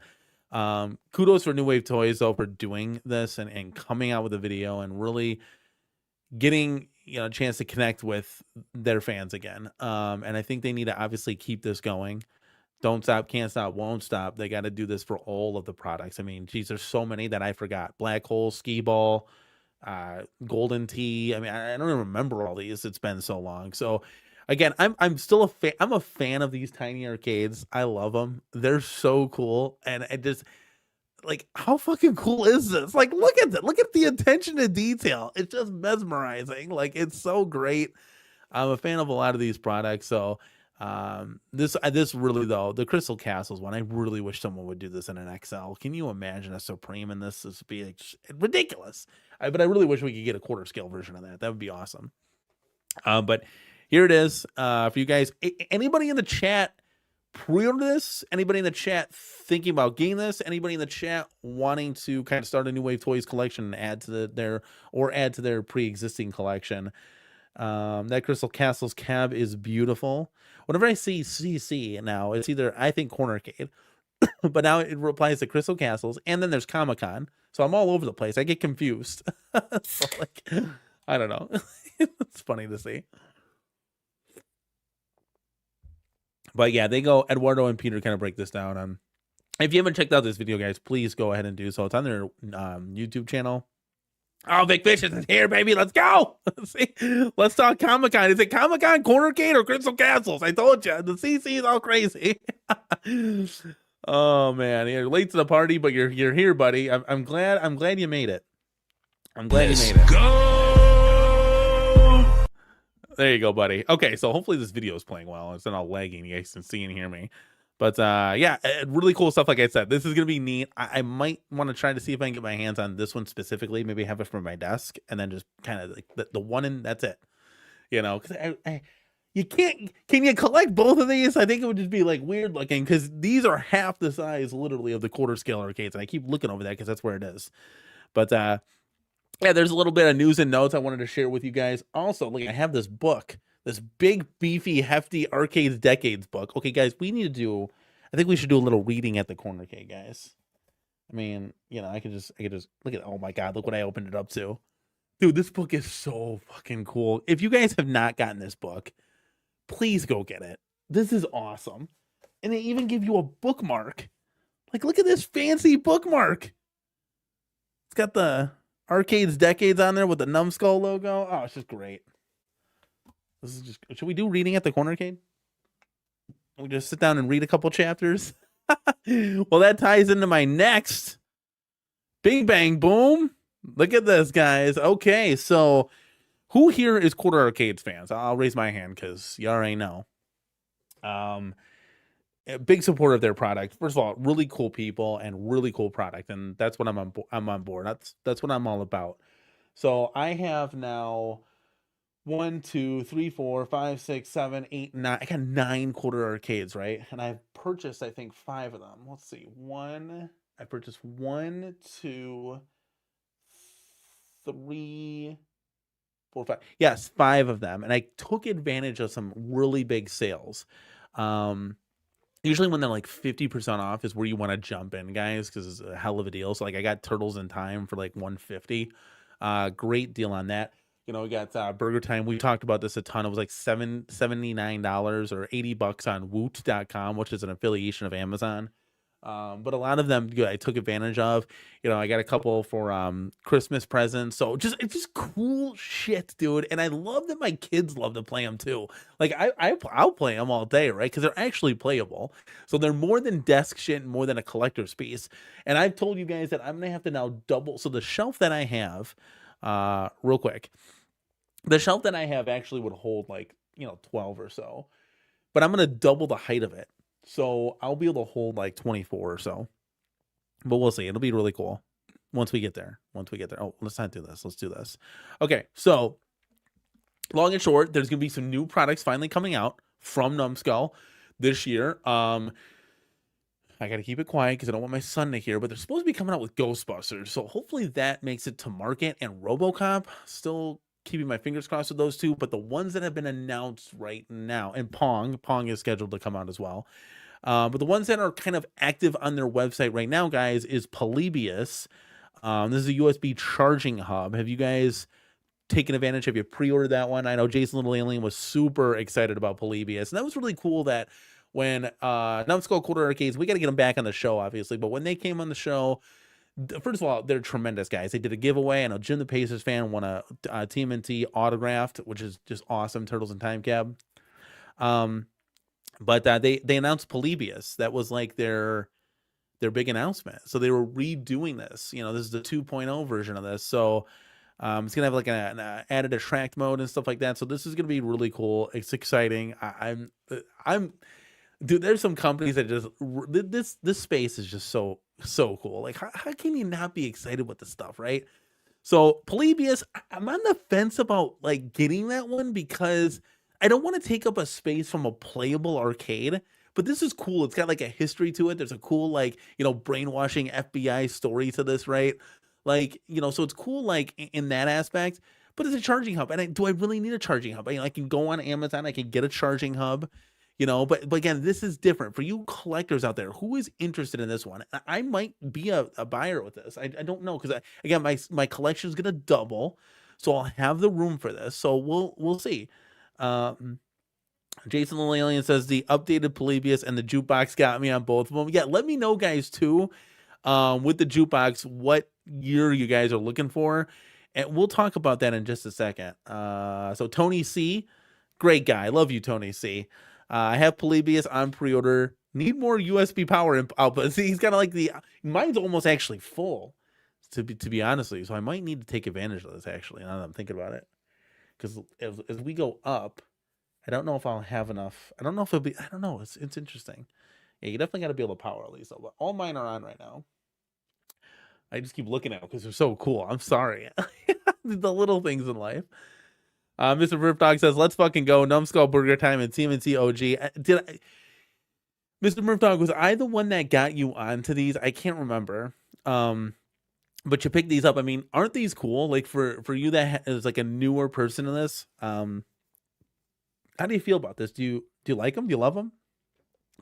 Kudos for New Wave Toys though for doing this and coming out with a video and really getting a chance to connect with their fans again. And I think they need to obviously keep this going. Don't stop, can't stop, won't stop. They got to do this for all of the products. I mean, geez, there's so many that I forgot. Black Hole, Skee Ball, Golden Tee. I mean, I don't even remember all these. It's been so long. So again, I'm still a fan. I'm a fan of these tiny arcades. I love them. They're so cool. And it just, like, how fucking cool is this? Like, look at that. Look at the attention to detail. It's just mesmerizing. Like, it's so great. I'm a fan of a lot of these products. So this really, though, the Crystal Castles one, I really wish someone would do this in an XL. Can you imagine a Supreme in this? This would be like, ridiculous. But I really wish we could get a quarter scale version of that. That would be awesome. But here it is for you guys. Anybody in the chat pre-order this? Anybody in the chat thinking about getting this? Anybody in the chat wanting to kind of start a New Wave Toys collection and add to their pre-existing collection? That Crystal Castles cab is beautiful. Whenever I see CC now, it's either, I think, CornerCade, but now it replies to Crystal Castles, and then there's Comic-Con. So I'm all over the place. I get confused. So, like, I don't know. It's funny to see. But yeah, they go, Eduardo and Peter kind of break this down. If you haven't checked out this video, guys, please go ahead and do so. It's on their YouTube channel. Oh, Vic Vicious is here, baby. Let's go. See? Let's talk Comic-Con. Is it Comic-Con, CornerCade, or Crystal Castles? I told you. The CC is all crazy. Oh, man. You're late to the party, but you're here, buddy. I'm glad you made it. I'm glad you made it. Go! There you go, buddy. Okay, so hopefully this video is playing well. It's not all lagging. You guys can see and hear me. But yeah, really cool stuff. Like I said, this is going to be neat. I might want to try to see if I can get my hands on this one specifically. Maybe have it for my desk and then just kind of like the one in, that's it. You know, because you can't, can you collect both of these? I think it would just be like weird looking because these are half the size literally of the quarter scale arcades. And I keep looking over that because that's where it is. But yeah, there's a little bit of news and notes I wanted to share with you guys. Also, look, I have this book. This big, beefy, hefty Arcades Decades book. Okay, guys, we need to do, I think we should do a little reading at the CornerCade, guys. I mean, you know, I could just look at, oh my God, look what I opened it up to. Dude, this book is so fucking cool. If you guys have not gotten this book, please go get it. This is awesome. And they even give you a bookmark. Like, look at this fancy bookmark. It's got the Arcades Decades on there with the Numbskull logo. Oh, it's just great. This is just, should we do reading at the CornerCade? We just sit down and read a couple chapters. Well, that ties into my next bing bang boom. Look at this, guys. Okay, so who here is Quarter Arcades fans? I'll raise my hand because you already know. A big supporter of their product. First of all, really cool people and really cool product, and that's what I'm on board. That's what I'm all about. So I have now 1, 2, 3, 4, 5, 6, 7, 8, 9. I got 9 quarter arcades, right? And I've purchased, I think, 5 of them. Let's see. I purchased 1, 2, 3, 4, 5. Yes, 5 of them. And I took advantage of some really big sales. Usually when they're like 50% off is where you want to jump in, guys, because it's a hell of a deal. So like I got Turtles in Time for like $150. Great deal on that. You know, we got Burger Time. We talked about this a ton. It was like $79 or $80 on Woot.com, which is an affiliation of Amazon. But a lot of them I took advantage of. You know, I got a couple for Christmas presents. So it's just cool shit, dude. And I love that my kids love to play them too. Like I'll play them all day, right? Because they're actually playable. So they're more than desk shit and more than a collector's piece. And I've told you guys that I'm gonna have to now double. So the shelf that I have, real quick, the shelf that I have actually would hold like, you know, 12 or so. But I'm gonna double the height of it. So I'll be able to hold like 24 or so, but we'll see. It'll be really cool once we get there. Oh, let's not do this. Let's do this. Okay. So long and short, there's going to be some new products finally coming out from Numbskull this year. I got to keep it quiet because I don't want my son to hear, but they're supposed to be coming out with Ghostbusters. So hopefully that makes it to market, and RoboCop, still keeping my fingers crossed with those two, but the ones that have been announced right now, and Pong is scheduled to come out as well. But the ones that are kind of active on their website right now, guys, is Polybius. This is a USB charging hub. Have you guys taken advantage? Have you pre-ordered that one? I know Jason Little Alien was super excited about Polybius, and that was really cool that when Numbskull Quarter Arcades, we got to get them back on the show, obviously. But when they came on the show, first of all, they're tremendous guys. They did a giveaway. I know Jim the Pacers fan won a TMNT autographed, which is just awesome. Turtles and Time Cab. But they announced Polybius. That was like their big announcement. So they were redoing this. You know, this is the 2.0 version of this. So it's gonna have like an added attract mode and stuff like that. So this is gonna be really cool. It's exciting. I'm dude. There's some companies that just this space is just so cool. Like how can you not be excited with this stuff, right? So Polybius, I'm on the fence about like getting that one because I don't want to take up a space from a playable arcade. But this is cool. It's got like a history to it. There's a cool like, you know, brainwashing FBI story to this, right? Like, you know, so it's cool like in that aspect. But it's a charging hub. And do I really need a charging hub? I can go on Amazon, I can get a charging hub, you know, but again, this is different for you collectors out there. Who is interested in this one? I might be a buyer with this. I don't know, because again, my collection is gonna double, so I'll have the room for this. So we'll see. Jason the Alien says the updated Polybius and the jukebox got me on both of them. Yeah, let me know, guys, too, with the jukebox, what year you guys are looking for, and we'll talk about that in just a second. So Tony C, great guy, love you, Tony C. I have Polybius on pre-order. Need more USB power output. See, he's kind of like mine's almost actually full, to be honest with you. So I might need to take advantage of this actually. Now that I'm thinking about it, because as we go up, I don't know if I'll have enough. I don't know if it'll be. I don't know. It's interesting. Yeah, you definitely got to be able to power at least. But all mine are on right now. I just keep looking at them because they're so cool. I'm sorry. The little things in life. Mr. Murphdog says, "Let's fucking go." Numbskull Burger Time and TMNT OG. Mr. Murphdog, was I the one that got you onto these? I can't remember. But you picked these up. I mean, aren't these cool? Like for you that is like a newer person in this. How do you feel about this? Do you like them? Do you love them?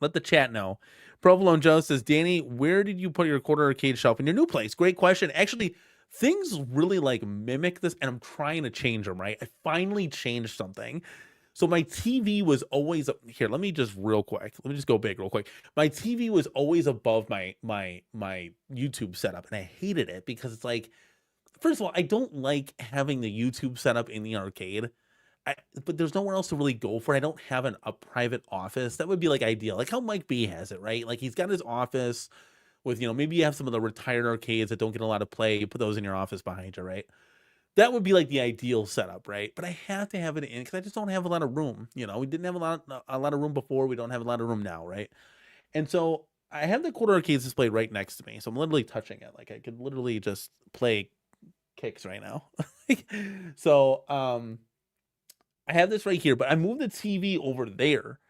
Let the chat know. Provolone Joe says, Danny, where did you put your quarter arcade shelf in your new place? Great question. Actually, things really like mimic this, and I'm trying to change them, right? I finally changed something. So my TV was always up here. Let me just real quick. Let me just go big real quick. My TV was always above my YouTube setup, and I hated it because it's like, first of all, I don't like having the YouTube setup in the arcade. But there's nowhere else to really go for it. I don't have a private office. That would be like ideal, like how Mike B has it, right? Like he's got his office with, you know, maybe you have some of the retired arcades that don't get a lot of play. You put those in your office behind you, right? That would be like the ideal setup, right? But I have to have it in because I just don't have a lot of room. You know, we didn't have a lot of room before. We don't have a lot of room now, right? And so I have the quarter arcades displayed right next to me, so I'm literally touching it. Like I could literally just play kicks right now. So I have this right here, but I moved the TV over there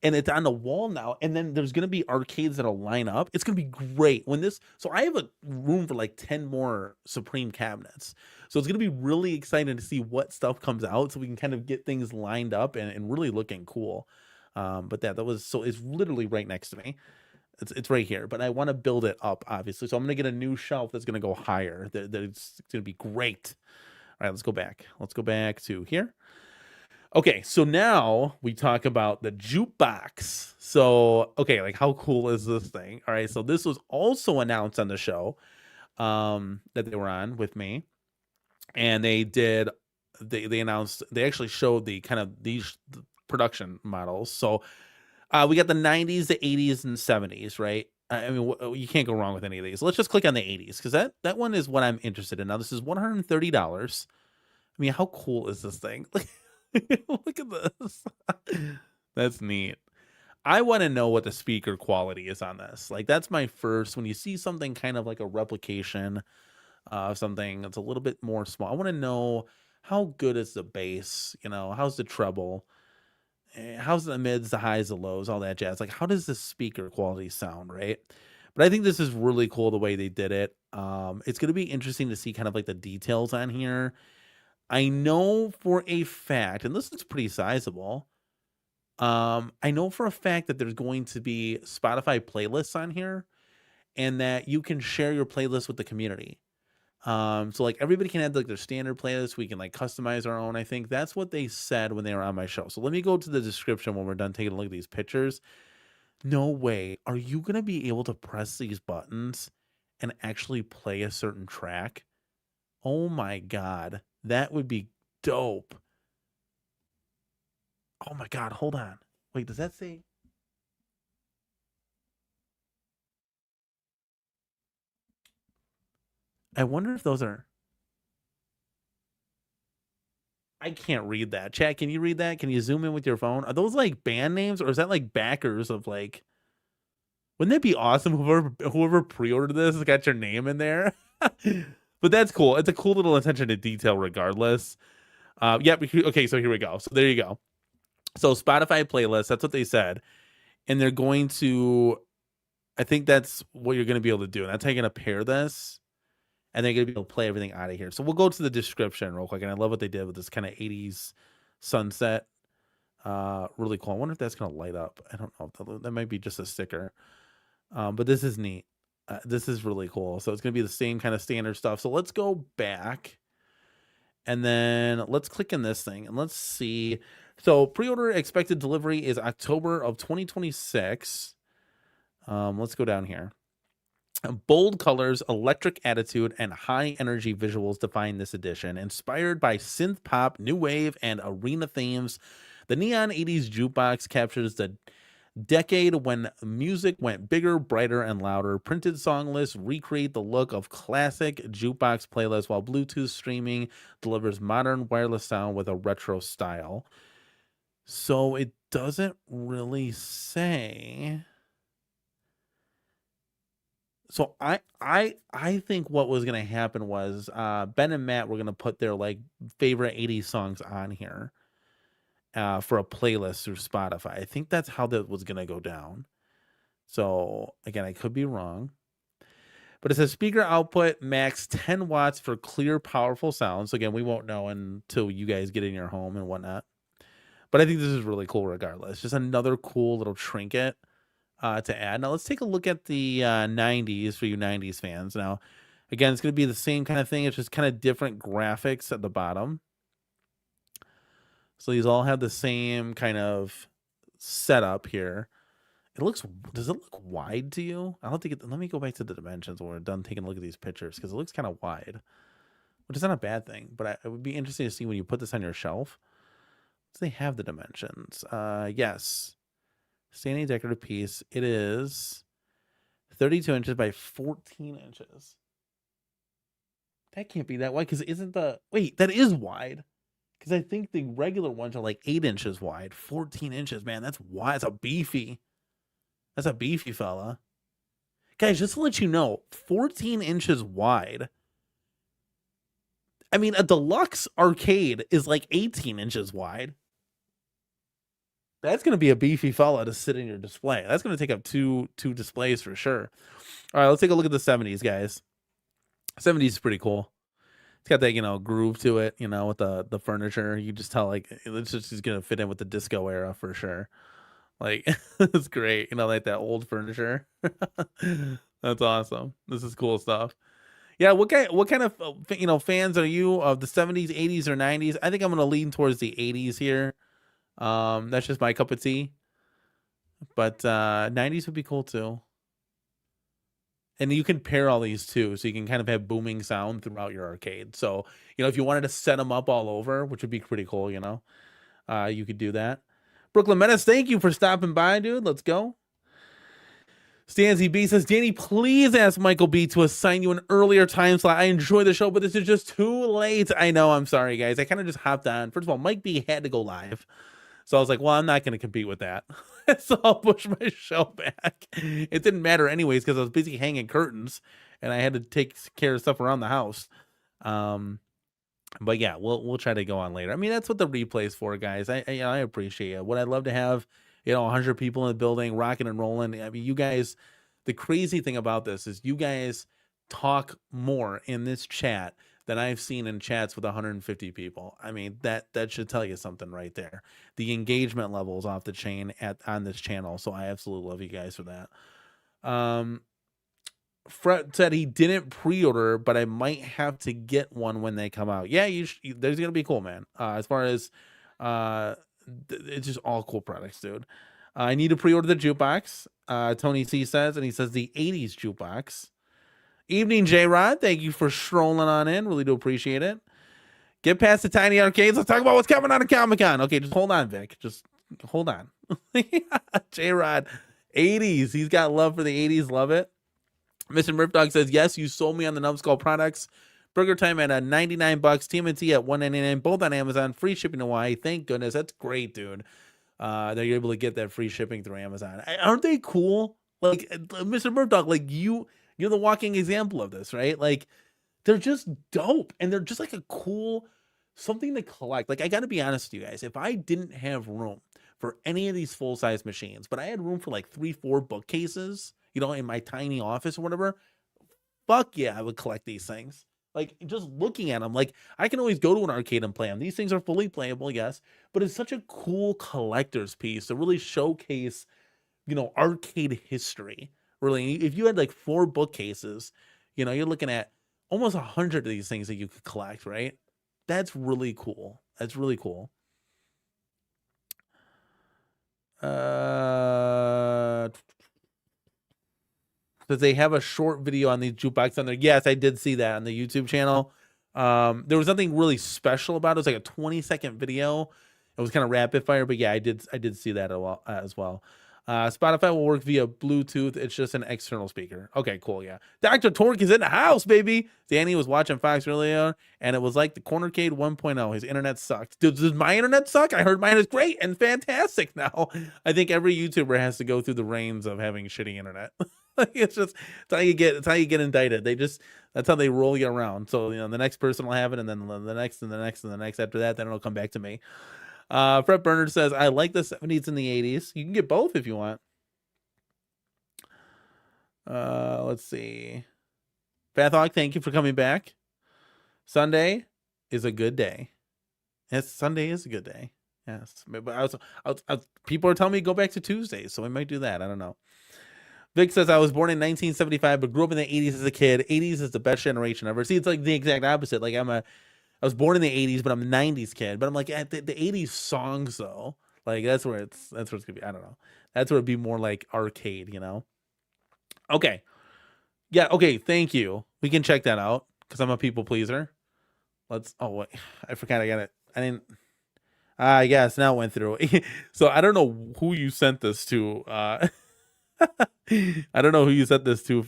and it's on the wall now. And then there's going to be arcades that'll line up. It's going to be great when this. So I have a room for like 10 more Supreme cabinets. So it's going to be really exciting to see what stuff comes out so we can kind of get things lined up and really looking cool. But that was, so it's literally right next to me. It's right here, but I want to build it up, obviously. So I'm going to get a new shelf that's going to go higher. It's going to be great. All right, let's go back. Let's go back to here. Okay, so now we talk about the jukebox. So, okay, like how cool is this thing? All right, so this was also announced on the show that they were on with me. And they announced, they actually showed the kind of these production models. So we got the 90s, the 80s, and 70s, right? I mean, you can't go wrong with any of these. Let's just click on the 80s because that one is what I'm interested in. Now, this is $130. I mean, how cool is this thing? Look at this. That's neat. I want to know what the speaker quality is on this. Like, that's my first, when you see something kind of like a replication of something that's a little bit more small, I want to know how good is the bass, you know, how's the treble, how's the mids, the highs, the lows, all that jazz. Like, how does the speaker quality sound, right? But I think this is really cool the way they did it. It's going to be interesting to see kind of like the details on here. I know for a fact, and this is pretty sizable, I know for a fact that there's going to be Spotify playlists on here and that you can share your playlist with the community. So like everybody can have like their standard playlist. We can like customize our own. I think that's what they said when they were on my show. So let me go to the description when we're done taking a look at these pictures. No way. Are you going to be able to press these buttons and actually play a certain track? Oh my God. That would be dope. Oh my God. Hold on. Wait, does that say? I wonder if those are. I can't read that. Chat, can you read that? Can you zoom in with your phone? Are those like band names or is that like backers of like. Wouldn't that be awesome? Whoever pre-ordered this has got your name in there. But that's cool. It's a cool little attention to detail, regardless. Yeah. Okay. So here we go. So there you go. So Spotify playlist. That's what they said, and they're going to. I think that's what you're going to be able to do. And that's how you're going to pair this, and they're going to be able to play everything out of here. So we'll go to the description real quick, and I love what they did with this kind of 80s sunset. Really cool. I wonder if that's going to light up. I don't know. That might be just a sticker. But this is neat. This is really cool. So it's going to be the same kind of standard stuff. So let's go back and then let's click in this thing and let's see. So pre-order expected delivery is October of 2026. Let's go down here. Bold colors, electric attitude, and high energy visuals define this edition. Inspired by synth pop, new wave, and arena themes, the Neon 80s Jukebox captures the decade when music went bigger, brighter, and louder. Printed song lists recreate the look of classic jukebox playlists, while Bluetooth streaming delivers modern wireless sound with a retro style. So it doesn't really say. So I think what was gonna happen was Ben and Matt were gonna put their like favorite 80s songs on here. For a playlist through Spotify. I think that's how that was going to go down. So, again, I could be wrong. But it says speaker output max 10 watts for clear, powerful sounds. So again, we won't know until you guys get in your home and whatnot. But I think this is really cool regardless. Just another cool little trinket to add. Now, let's take a look at the 90s for you 90s fans. Now, again, it's going to be the same kind of thing. It's just kind of different graphics at the bottom. So these all have the same kind of setup here. Does it look wide to you? I'll have to let me go back to the dimensions when we're done taking a look at these pictures because it looks kind of wide, which is not a bad thing, but it would be interesting to see when you put this on your shelf. So they have the dimensions. Yes. Standing decorative piece. It is 32 inches by 14 inches. That can't be that wide because wait, that is wide. Because I think the regular ones are like 8 inches wide. 14 inches, man. That's wide. That's a beefy fella. Guys, just to let you know, 14 inches wide. I mean, a deluxe arcade is like 18 inches wide. That's going to be a beefy fella to sit in your display. That's going to take up two displays for sure. All right, let's take a look at the 70s, guys. 70s is pretty cool. It's got that, groove to it, with the furniture. You just tell, like, it's just going to fit in with the disco era for sure. Like, it's great. Like that old furniture. That's awesome. This is cool stuff. Yeah, what kind of, fans are you of the 70s, 80s, or 90s? I think I'm going to lean towards the 80s here. That's just my cup of tea. But 90s would be cool too. And you can pair all these too, so you can kind of have booming sound throughout your arcade. So, if you wanted to set them up all over, which would be pretty cool, you could do that. Brooklyn Menace, thank you for stopping by, dude. Let's go. Stanzy B says, Danny, please ask Michael B to assign you an earlier time slot. I enjoy the show, but this is just too late. I know. I'm sorry, guys. I kind of just hopped on. First of all, Mike B had to go live. So I was like, well, I'm not going to compete with that. So I'll push my show back. It didn't matter anyways because I was busy hanging curtains and I had to take care of stuff around the house. But yeah, we'll try to go on later. I mean, that's what the replay is for, guys. I appreciate it. Would I love to have 100 people in the building rocking and rolling? I mean, you guys. The crazy thing about this is you guys talk more in this chat than I've seen in chats with 150 people. I mean, that should tell you something right there. The engagement levels off the chain on this channel. So I absolutely love you guys for that. Fred said he didn't pre-order, but I might have to get one when they come out. Yeah, there's gonna be cool, man. As far as it's just all cool products, dude. I need to pre-order the jukebox. Tony C says, and he says the 80s jukebox. Evening, J-Rod. Thank you for strolling on in. Really do appreciate it. Get past the tiny arcades. Let's talk about what's coming on at Comic-Con. Okay, just hold on, Vic. Just hold on. J-Rod, 80s. He's got love for the 80s. Love it. Mr. Murphdog says, yes, you sold me on the Numbskull products. Burger Time at $99. TMNT at $199. Both on Amazon. Free shipping to Hawaii. Thank goodness. That's great, dude. That you're able to get that free shipping through Amazon. Aren't they cool? Like, Mr. Murphdog, like you're the walking example of this, right? Like, they're just dope, and they're just like a cool something to collect. Like, I got to be honest with you guys. If I didn't have room for any of these full-size machines, but I had room for like 3-4 bookcases, you know, in my tiny office or whatever, fuck yeah, I would collect these things. Like, just looking at them, like, I can always go to an arcade and play them. These things are fully playable, yes, but it's such a cool collector's piece to really showcase, you know, arcade history. Really, if you had like 4 bookcases, you know, you're looking at almost 100 of these things that you could collect, right? That's really cool. That's really cool. Does they have a short video on these jukebox on there? Yes, I did see that on the YouTube channel. There was nothing really special about it. It was like a 20-second video. It was kind of rapid fire, but yeah, I did see that as well. Spotify will work via Bluetooth. It's just an external speaker. Okay, cool. Yeah. Dr. Torque is in the house, baby. Danny was watching Fox earlier, and it was like the CornerCade 1.0. His internet sucked. Does my internet suck? I heard mine is great and fantastic now. I think every YouTuber has to go through the reins of having shitty internet. It's how you get indicted. That's how they roll you around. So, you know, the next person will have it, and then the next and the next and the next after that, then it'll come back to me. Fred Bernard says, I like the 70s and the 80s. You can get both if you want. Let's see. Bathhawk, thank you for coming back. Sunday is a good day. Yes, Sunday is a good day. Yes. But people are telling me to go back to Tuesdays, so we might do that. I don't know. Vic says, I was born in 1975, but grew up in the 80s as a kid. 80s is the best generation ever. See, it's like the exact opposite. Like, I was born in the 80s, but I'm a 90s kid. But I'm like, at the 80s songs, though, like, that's where it's going to be. I don't know. That's where it'd be more like arcade, you know? Okay. Yeah, okay, thank you. We can check that out, because I'm a people pleaser. Oh, wait. I forgot I got it. I didn't. Yes, now it went through. So I don't know who you sent this to. I don't know who you sent this to,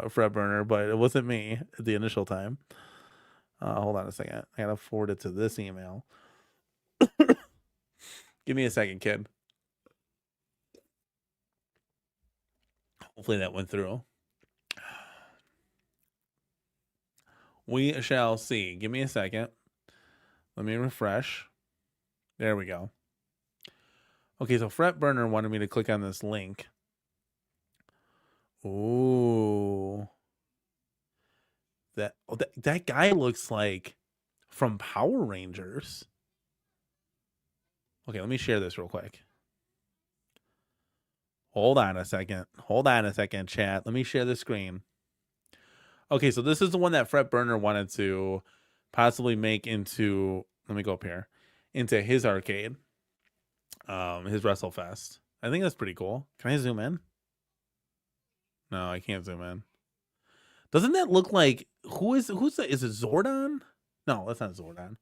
Fred Burner, but it wasn't me at the initial time. Hold on a second. I gotta forward it to this email. Give me a second, kid. Hopefully that went through. We shall see. Give me a second. Let me refresh. There we go. Okay, so Fred Burner wanted me to click on this link. Ooh. That guy looks like from Power Rangers. Okay, let me share this real quick. Hold on a second. Hold on a second, chat. Let me share the screen. Okay, so this is the one that Fred Burner wanted to possibly make into, let me go up here, into his arcade, his WrestleFest. I think that's pretty cool. Can I zoom in? No, I can't zoom in. Doesn't that look like, is it Zordon? No, that's not Zordon.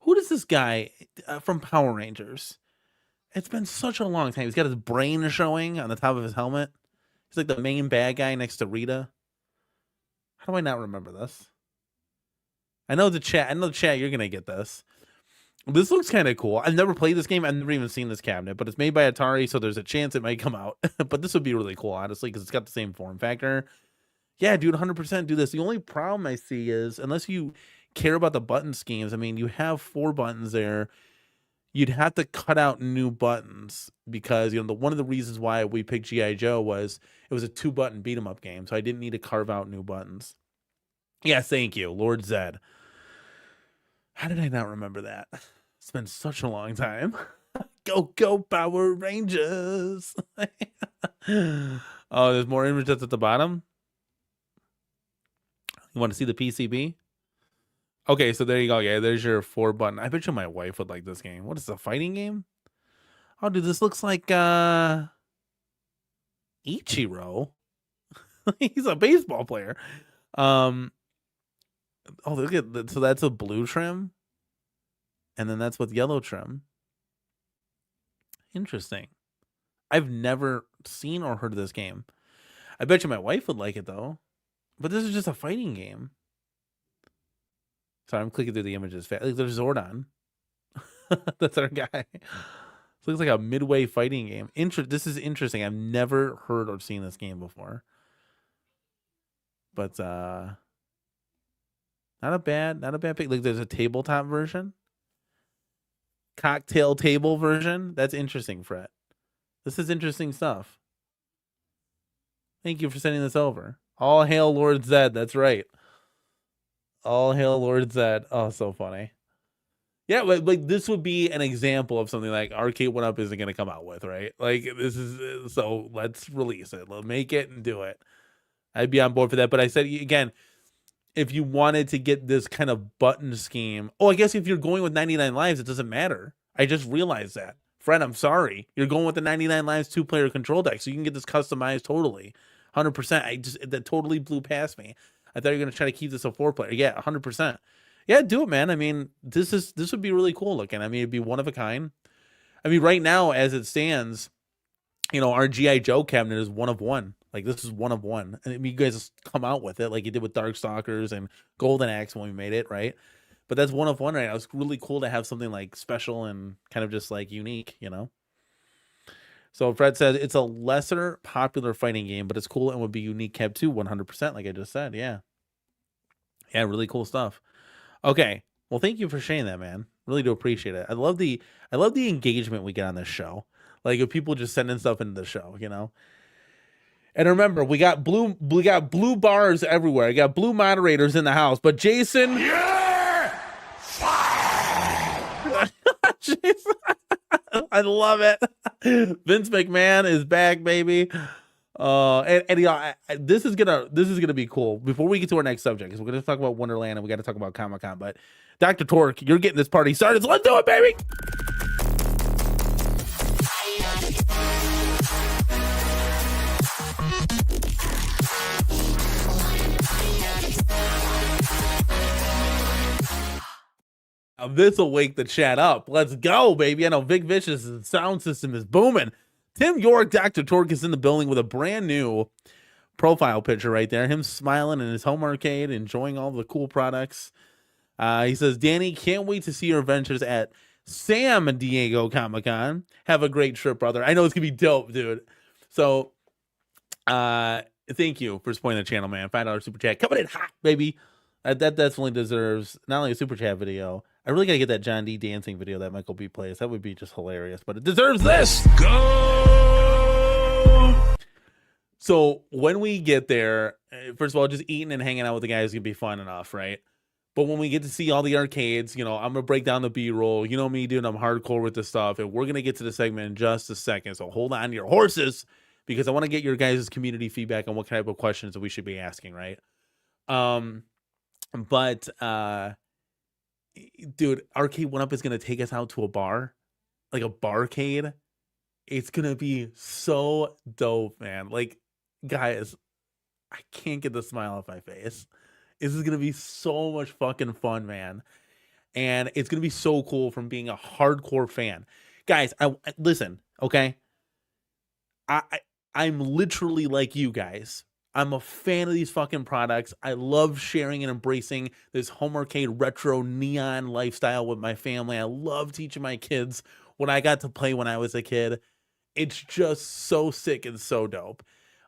Who is this guy from Power Rangers? It's been such a long time. He's got his brain showing on the top of his helmet. He's like the main bad guy next to Rita. How do I not remember this? I know the chat, you're going to get this. This looks kind of cool. I've never played this game. I've never even seen this cabinet, but it's made by Atari, so there's a chance it might come out. But this would be really cool, honestly, because it's got the same form factor. Yeah, dude, 100% do this. The only problem I see is, unless you care about the button schemes, I mean, you have 4 buttons there. You'd have to cut out new buttons because, you know, one of the reasons why we picked G.I. Joe was it was a 2-button beat-em-up game, so I didn't need to carve out new buttons. Yes, thank you, Lord Zed. How did I not remember that? It's been such a long time. Go Power Rangers. Oh, there's more images at the bottom. You want to see the PCB? Okay, so there you go. Yeah, there's your 4-button. I bet you my wife would like this game. What is this, a fighting game? Oh, dude, this looks like Ichiro. He's a baseball player. Oh, look at that. So that's a blue trim, and then that's with yellow trim. Interesting. I've never seen or heard of this game. I bet you my wife would like it though. But this is just a fighting game. Sorry, I'm clicking through the images. Like, there's Zordon. That's our guy. It looks like a midway fighting game. This is interesting. I've never heard or seen this game before. But not a bad pick. Like, there's a tabletop version. Cocktail table version. That's interesting, Fred. This is interesting stuff. Thank you for sending this over. All hail Lord Zed. That's right. All hail Lord Zed. Oh, so funny. Yeah, like this would be an example of something like Arcade1up isn't going to come out with, right? Like, this is, so let's release it. Let's make it and do it. I'd be on board for that. But I said, again, if you wanted to get this kind of button scheme, I guess if you're going with 99 lives, it doesn't matter. I just realized that. Fred, I'm sorry. You're going with the 99 lives 2-player control deck, so you can get this customized totally. 100%. That totally blew past me. I thought you were going to try to keep this a 4-player. Yeah, 100%. Yeah, do it, man. I mean, this would be really cool looking. I mean, it'd be one of a kind. I mean, right now, as it stands, our G.I. Joe cabinet is 1 of 1. Like, this is 1 of 1. And I mean, you guys come out with it like you did with Darkstalkers and Golden Axe when we made it, right? But that's 1 of 1 right now. It's really cool to have something like special and kind of just like unique, So Fred said it's a lesser popular fighting game, but it's cool and would be unique Kev 2, 100%, like I just said. Yeah. Yeah, really cool stuff. Okay. Well, thank you for sharing that, man. Really do appreciate it. I love the engagement we get on this show. Like, if people just sending stuff into the show, And remember, we got blue bars everywhere. We got blue moderators in the house. But Jason, Jason, I love it. Vince McMahon is back, baby. This is gonna be cool. Before we get to our next subject, because we're gonna talk about Wonderland and we got to talk about Comic-Con. But Dr. Torque, you're getting this party started. So let's do it, baby. This will wake the chat up. Let's go, baby. I know Vic Vicious' sound system is booming. Tim York, Dr. Torque is in the building with a brand new profile picture right there. Him smiling in his home arcade, enjoying all the cool products. He says, Danny, can't wait to see your adventures at San Diego Comic-Con. Have a great trip, brother. I know it's going to be dope, dude. So, thank you for supporting the channel, man. $5 super chat. Coming in hot, baby. That definitely deserves not only a super chat video. I really got to get that John D dancing video that Michael B plays. That would be just hilarious, but it deserves this. Go! So when we get there, first of all, just eating and hanging out with the guys is going to be fun enough, right? But when we get to see all the arcades, I'm going to break down the B-roll. You know me, dude. I'm hardcore with this stuff, and we're going to get to the segment in just a second. So hold on to your horses, because I want to get your guys' community feedback on what type of questions that we should be asking, right? But dude, Arcade1up is going to take us out to a bar, like a barcade. It's going to be so dope, man. Like, guys, I can't get the smile off my face. This is going to be so much fucking fun, man. And it's going to be so cool from being a hardcore fan. Guys, listen, okay? I'm literally like you guys. I'm a fan of these fucking products. I love sharing and embracing this home arcade retro neon lifestyle with my family. I love teaching my kids what I got to play when I was a kid. It's just so sick and so dope.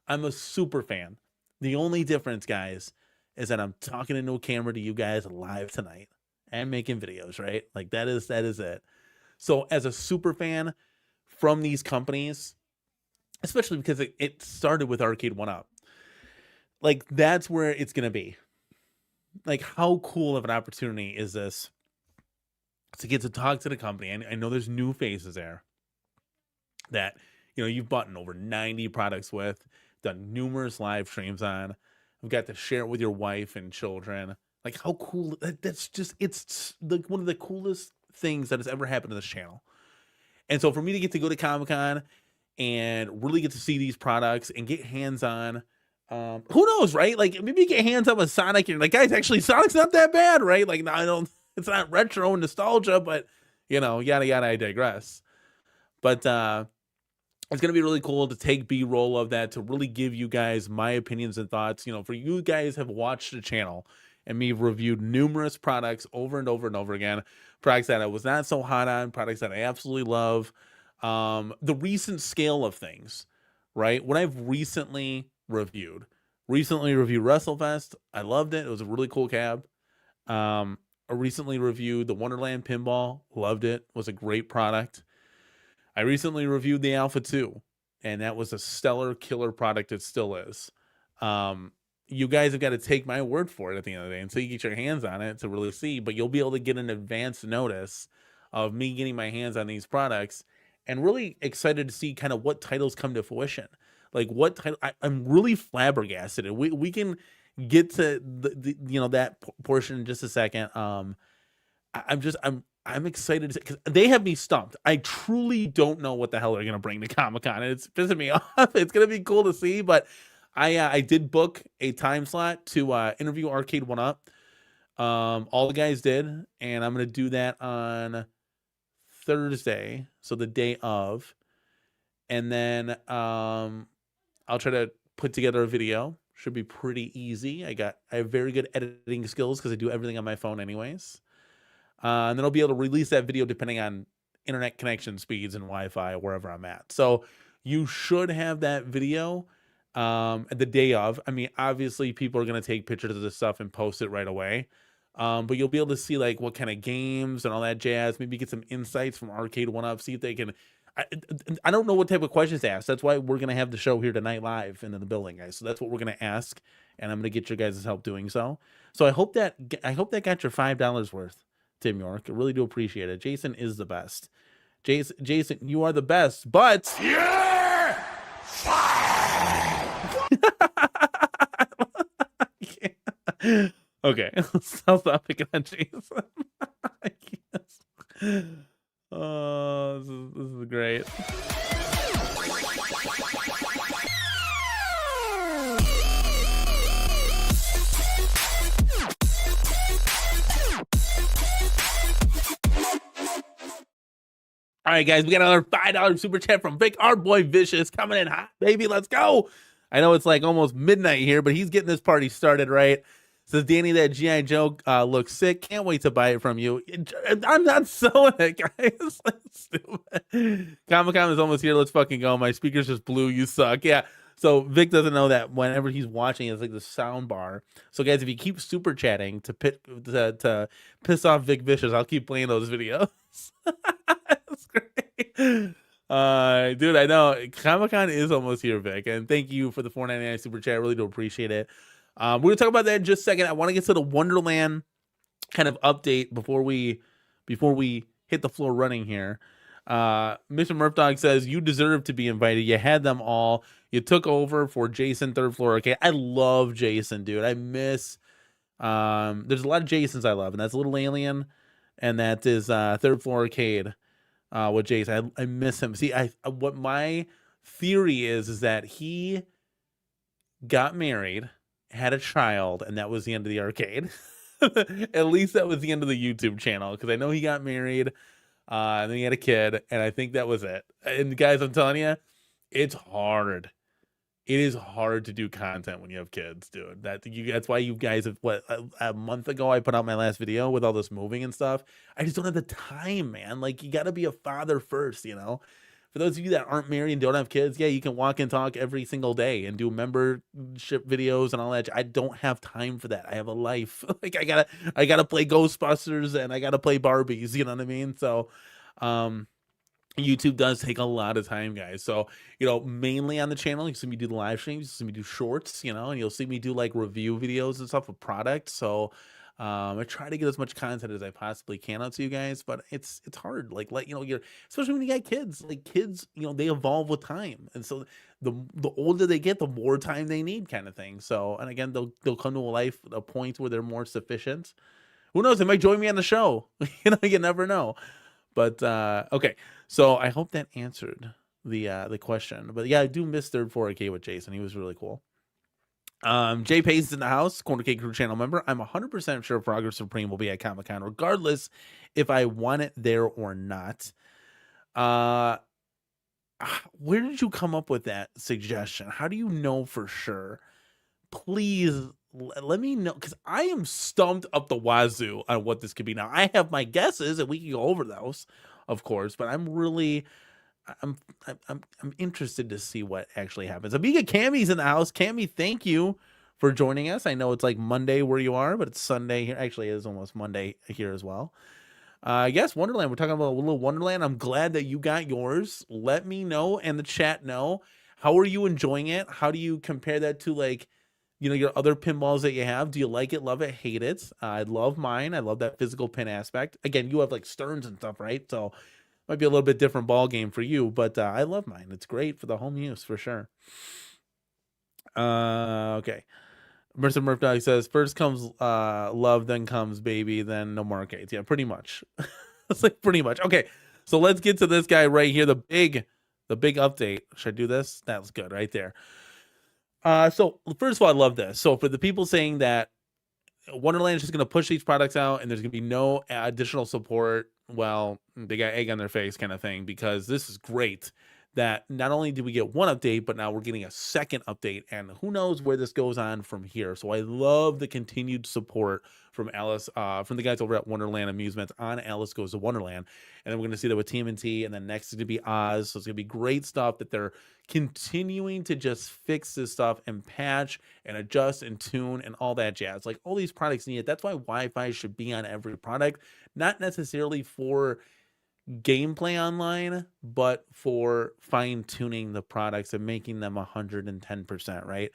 I'm a super fan. The only difference, guys, is that I'm talking into a camera to you guys live tonight and making videos, right? Like, that is it. So as a super fan from these companies, especially because it started with Arcade1up, like, that's where it's going to be. Like, how cool of an opportunity is this to get to talk to the company? And I know there's new faces there that, you've bought over 90 products with, done numerous live streams on. I've got to share it with your wife and children. Like, how cool. That's just, it's like one of the coolest things that has ever happened to this channel. And so for me to get to go to Comic-Con and really get to see these products and get hands on, who knows, right? Like maybe get hands on with Sonic and like, guys, actually Sonic's not that bad, right? Like, no, I don't, it's not retro and nostalgia, but you know, yada yada, I digress. But it's going to be really cool to take B-roll of that, to really give you guys my opinions and thoughts. You know, for you guys have watched the channel and me reviewed numerous products over and over and over again, products that I was not so hot on, products that I absolutely love. The recent scale of things, right? What I've recently reviewed WrestleFest. I loved it. It was a really cool cab. I recently reviewed the Wonderland pinball. Loved it. It was a great product. I recently reviewed the Alpha 2, and that was a stellar killer product. It still is. You guys have got to take my word for it at the end of the day until you get your hands on it to really see, but you'll be able to get an advance notice of me getting my hands on these products, and really excited to see kind of what titles come to fruition. Like what title, I'm really flabbergasted. We can get to the you know, that portion in just a second. I'm excited because they have me stumped. I truly don't know what the hell they're gonna bring to Comic-Con. It's pissing me off. It's gonna be cool to see, but I did book a time slot to interview Arcade1up. All the guys did, and I'm gonna do that on Thursday, so the day of, and then I'll try to put together a video. Should be pretty easy. I have very good editing skills because I do everything on my phone anyways. And then I'll be able to release that video depending on internet connection speeds and Wi-Fi wherever I'm at. So you should have that video the day of. I mean, obviously people are going to take pictures of this stuff and post it right away. But you'll be able to see like what kind of games and all that jazz. Maybe get some insights from Arcade1up. See if they can. I don't know what type of questions to ask. That's why we're going to have the show here tonight live and in the building, guys. So that's what we're going to ask, and I'm going to get your guys' help doing so. So I hope that got your $5 worth, Tim York. I really do appreciate it. Jason is the best. Jason, you are the best, but You're fired! Okay, I'll stop picking on Jason. I guess. Oh, this is great. All right, guys, we got another $5 super chat from Vic. Our boy Vicious coming in hot, baby. Let's go. I know it's like almost midnight here, but he's getting this party started right. Says Danny, that G.I. Joe looks sick. Can't wait to buy it from you. I'm not selling it, guys. Like, stupid. Comic-Con is almost here. Let's fucking go. My speakers just blew. You suck. Yeah. So Vic doesn't know that whenever he's watching, it's like the sound bar. So guys, if you keep super chatting to piss off Vic Vicious, I'll keep playing those videos. That's great. Dude, I know Comic-Con is almost here, Vic, and thank you for the $4.99 super chat. I really do appreciate it. We're gonna talk about that in just a second. I want to get to the Wonderland kind of update before we hit the floor running here. Mr. Murphdog says you deserve to be invited. You had them all. You took over for Jason, third floor. Okay, I love Jason, dude. I miss. There's a lot of Jasons I love, and that's Little Alien, and that is third floor arcade with Jason. I miss him. See, what my theory is that he got married, had a child, and that was the end of the arcade. At least that was the end of the YouTube channel, because I know he got married and then he had a kid, and I think that was it. And guys, I'm telling you, it's hard. It is hard to do content when you have kids, dude. That's why you guys have, a month ago I put out my last video with all this moving and stuff. I just don't have the time, man. Like, you got to be a father first, you know? For those of you that aren't married and don't have kids, yeah, you can walk and talk every single day and do membership videos and all that. I don't have time for that. I have a life. Like, I gotta play Ghostbusters and I gotta play Barbies. You know what I mean? So, YouTube does take a lot of time, guys. So, you know, mainly on the channel, you see me do the live streams, you see me do shorts, you know, and you'll see me do like review videos and stuff of products. So, I try to get as much content as I possibly can out to you guys, but it's hard. Like, you know, especially when you got kids. Like, kids, you know, they evolve with time, and so the older they get, the more time they need, kind of thing. So, and again, they'll come to a point where they're more sufficient. Who knows? They might join me on the show. You know, you never know. But okay, So I hope that answered the question. But yeah, I do miss third 4K with Jason. He was really cool. Jay Payne's in the house, CornerCade crew channel member. I'm 100% sure Frogger Supreme will be at Comic-Con, regardless if I want it there or not. Where did you come up with that suggestion? How do you know for sure? Please let me know, because I am stumped up the wazoo on what this could be. Now I have my guesses and we can go over those, of course, but I'm really I'm I'm interested to see what actually happens. Amiga Cammy's in the house. Cammy, thank you for joining us. I know it's like Monday where you are, but it's Sunday here. Actually, it is almost Monday here as well. Yes, Wonderland. We're talking about a little Wonderland. I'm glad that you got yours. Let me know and the chat know. How are you enjoying it? How do you compare that to, like, you know, your other pinballs that you have? Do you like it, love it, hate it? I love mine. I love that physical pin aspect. Again, you have like Stearns and stuff, right? So might be a little bit different ball game for you, but I love mine. It's great for the home use for sure. Okay. Mercer Murphy says, first comes love, then comes baby, then no more arcades. Yeah, pretty much. It's like pretty much. Okay, so let's get to this guy right here. The big update. Should I do this? That was good right there. So first of all, I love this. So for the people saying that Wonderland is just going to push these products out and there's going to be no additional support, well, they got egg on their face kind of thing, because this is great that not only did we get one update, but now we're getting a second update, and who knows where this goes on from here. So I love the continued support from Alice, from the guys over at Wonderland Amusements on Alice Goes to Wonderland. And then we're going to see that with TMNT, and then next is going to be Oz. So it's going to be great stuff that they're continuing to just fix this stuff and patch and adjust and tune and all that jazz. Like, all these products need it. That's why Wi-Fi should be on every product, not necessarily for gameplay online, but for fine-tuning the products and making them 110%, right?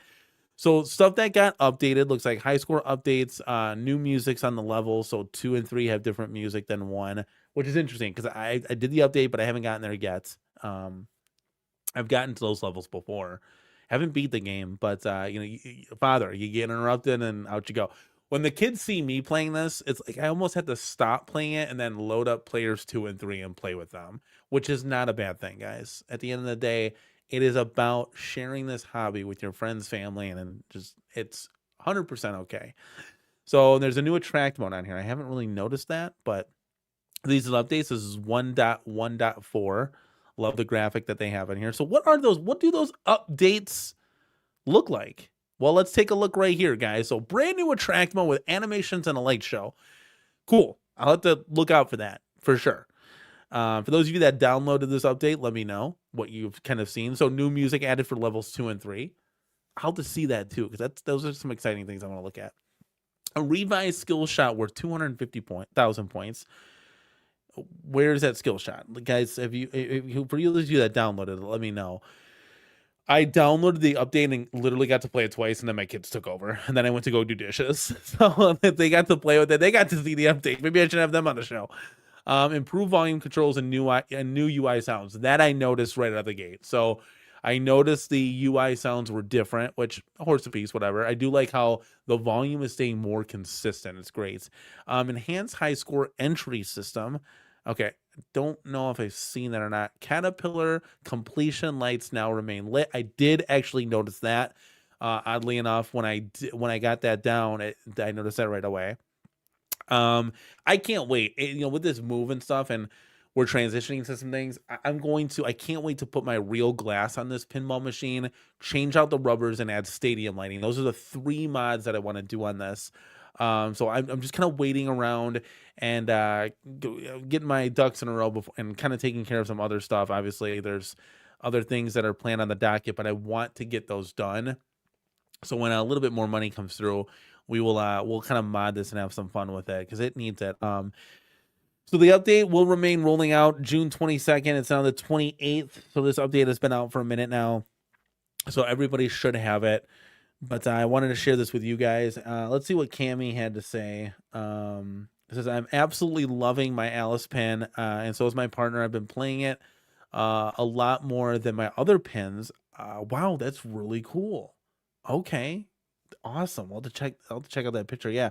So stuff that got updated looks like high score updates, new music's on the level. So 2 and 3 have different music than 1, which is interesting because I did the update, but I haven't gotten there yet. I've gotten to those levels before. Haven't beat the game, but you know, father, you get interrupted and out you go. When the kids see me playing this, it's like I almost had to stop playing it and then load up players 2 and 3 and play with them, which is not a bad thing, guys. At the end of the day, it is about sharing this hobby with your friends, family, and then just, it's 100% okay. So there's a new attract mode on here. I haven't really noticed that, but these are updates. This is 1.1.4. Love the graphic that they have in here. So what are those? What do those updates look like? Well, let's take a look right here, guys. So brand new attract mode with animations and a light show. Cool. I'll have to look out for that for sure. For those of you that downloaded this update, let me know what you've kind of seen. So new music added for levels 2 and 3. I'll have to see that too, because those are some exciting things I want to look at. A revised skill shot worth 250,000 points. Where's that skill shot, guys? For you those of you that downloaded it, let me know. I downloaded the update and literally got to play it twice, and then my kids took over, and then I went to go do dishes. So if they got to play with it, they got to see the update. Maybe I should have them on the show. Improve volume controls and new UI sounds. That I noticed right out of the gate. So I noticed the UI sounds were different, which, horse apiece, whatever. I do like how the volume is staying more consistent. It's great. Enhanced high score entry system. Okay, don't know if I've seen that or not. Caterpillar completion lights now remain lit. I did actually notice that. Oddly enough, when I got that down, I noticed that right away. I can't wait. You know, with this move and stuff, and we're transitioning to some things. I can't wait to put my real glass on this pinball machine, change out the rubbers, and add stadium lighting. Those are the 3 mods that I want to do on this. So I'm just kind of waiting around and getting my ducks in a row before, and kind of taking care of some other stuff. Obviously, there's other things that are planned on the docket, but I want to get those done. So when a little bit more money comes through, we'll kind of mod this and have some fun with it, because it needs it. So the update will remain rolling out June 22nd. It's now the 28th. So this update has been out for a minute now. So everybody should have it. But I wanted to share this with you guys. Let's see what Cammy had to say. It says, I'm absolutely loving my Alice pin, and so is my partner. I've been playing it a lot more than my other pins. Wow, that's really cool. Okay, awesome. I'll have to check out that picture. Yeah.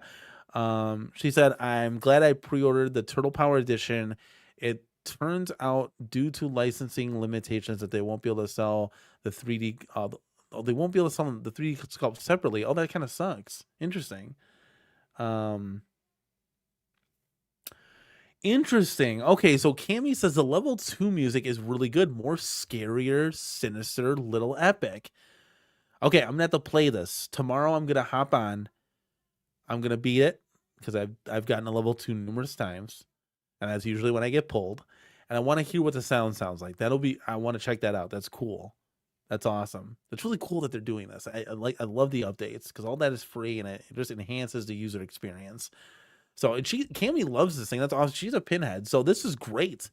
She said, I'm glad I pre-ordered the Turtle Power Edition. It turns out due to licensing limitations that they won't be able to sell the 3D. They won't be able to sell the 3D sculpt separately. Oh, that kind of sucks. Interesting. Interesting. Okay, so Cammy says the level 2 music is really good, more scarier, sinister, little epic. Okay, I'm gonna have to play this tomorrow. I'm gonna hop on. I'm gonna beat it because I've gotten a level 2 numerous times, and that's usually when I get pulled. And I want to hear what the sound sounds like. I want to check that out. That's cool. That's awesome. It's really cool that they're doing this. I love the updates because all that is free and it just enhances the user experience. So Cammy loves this thing. That's awesome. She's a pinhead. So this is great.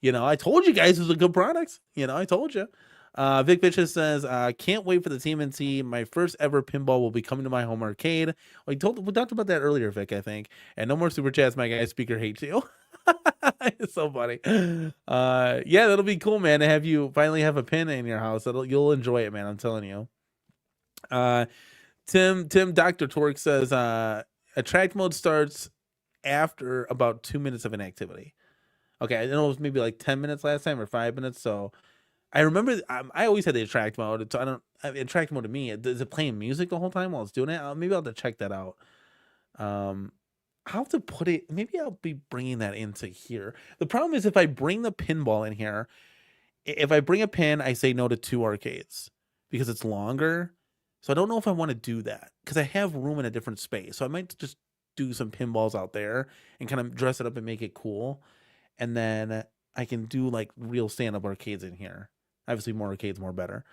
You know, I told you guys it was a good product. You know, I told you. Vic Vicious says, can't wait for the TMNT. My first ever pinball will be coming to my home arcade. We talked about that earlier, Vic, I think. And no more super chats, my guy. Speaker hates you. It's so funny. Yeah, that'll be cool, man, to have you finally have a pin in your house. You'll enjoy it, man. I'm telling you. Tim Dr. Torque says, attract mode starts after about 2 minutes of an activity. Okay, I know it was maybe like 10 minutes last time or 5 minutes. So I remember I always had the attract mode. So attract mode to me. Is it playing music the whole time while it's doing it? Maybe I'll have to check that out. I'll have to put it. Maybe I'll be bringing that into here. The problem is if I bring the pinball in here, if I bring a pin, I say no to 2 arcades because it's longer. So I don't know if I want to do that because I have room in a different space. So I might just do some pinballs out there and kind of dress it up and make it cool. And then I can do like real stand-up arcades in here. Obviously more arcades, more better.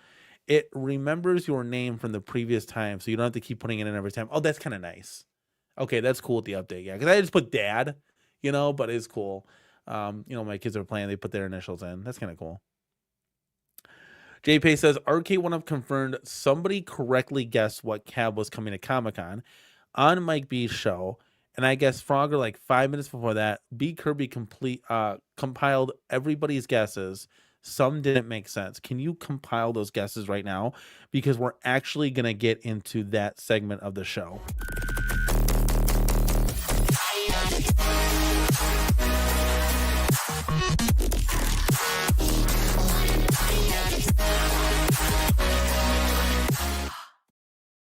It remembers your name from the previous time. So you don't have to keep putting it in every time. Oh, that's kind of nice. Okay, that's cool with the update. Yeah, because I just put dad, you know, but it's cool. You know, my kids are playing. They put their initials in. That's kind of cool. JP says, Arcade1up confirmed somebody correctly guessed what cab was coming to Comic-Con on Mike B's show. And I guess Frogger, like 5 minutes before that, B. Kirby compiled everybody's guesses. Some didn't make sense. Can you compile those guesses right now? Because we're actually going to get into that segment of the show.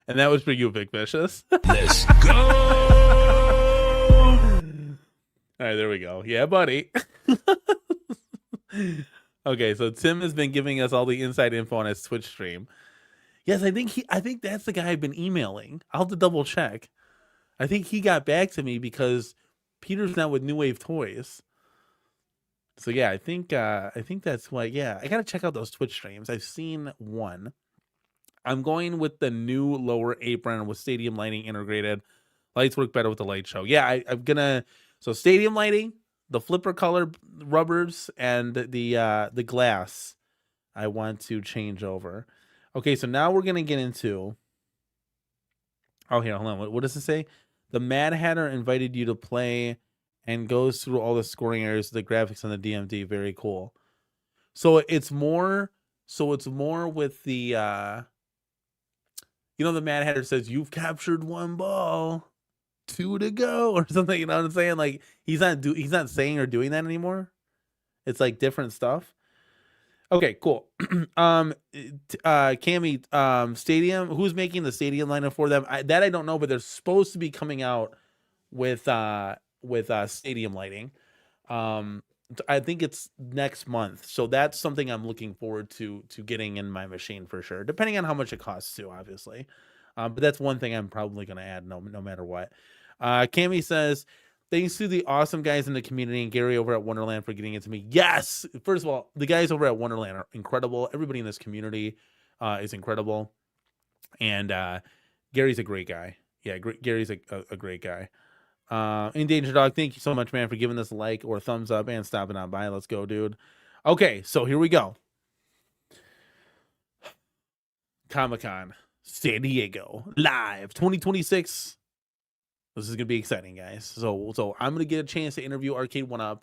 And that was for you, Vic Vicious. Let's go! All right, there we go. Yeah, buddy. Okay, so Tim has been giving us all the inside info on his Twitch stream. Yes, I think that's the guy I've been emailing. I'll have to double check. I think he got back to me because Peter's now with New Wave Toys. So yeah, I think that's why. Yeah, I gotta check out those Twitch streams. I've seen one. I'm going with the new lower apron with stadium lighting integrated. Lights work better with the light show. Yeah, I'm gonna. So stadium lighting, the flipper color rubbers, and the glass. I want to change over. Okay, so now we're gonna get into. Oh, here, hold on. What does it say? The Mad Hatter invited you to play, and goes through all the scoring areas, the graphics on the DMD. Very cool. So it's more. With the. You know, the Mad Hatter says, you've captured 1 ball, 2 to go, or something. You know what I'm saying? Like, he's not saying or doing that anymore. It's like different stuff. Okay, cool. Cammy, Stadium, who's making the Stadium lineup for them? I don't know, but they're supposed to be coming out with Stadium lighting. I think it's next month. So that's something I'm looking forward to getting in my machine for sure, depending on how much it costs too, obviously. But that's one thing I'm probably going to add no matter what. Cammy says, thanks to the awesome guys in the community and Gary over at Wonderland for getting it to me. Yes. First of all, the guys over at Wonderland are incredible. Everybody in this community is incredible. And Gary's a great guy. Yeah, Gary's a great guy. In Danger Dog, thank you so much, man, for giving this a like or a thumbs up and stopping on by. Let's go, dude. Okay, so here we go. Comic-Con San Diego live 2026. This is gonna be exciting, guys. So I'm gonna get a chance to interview Arcade1up,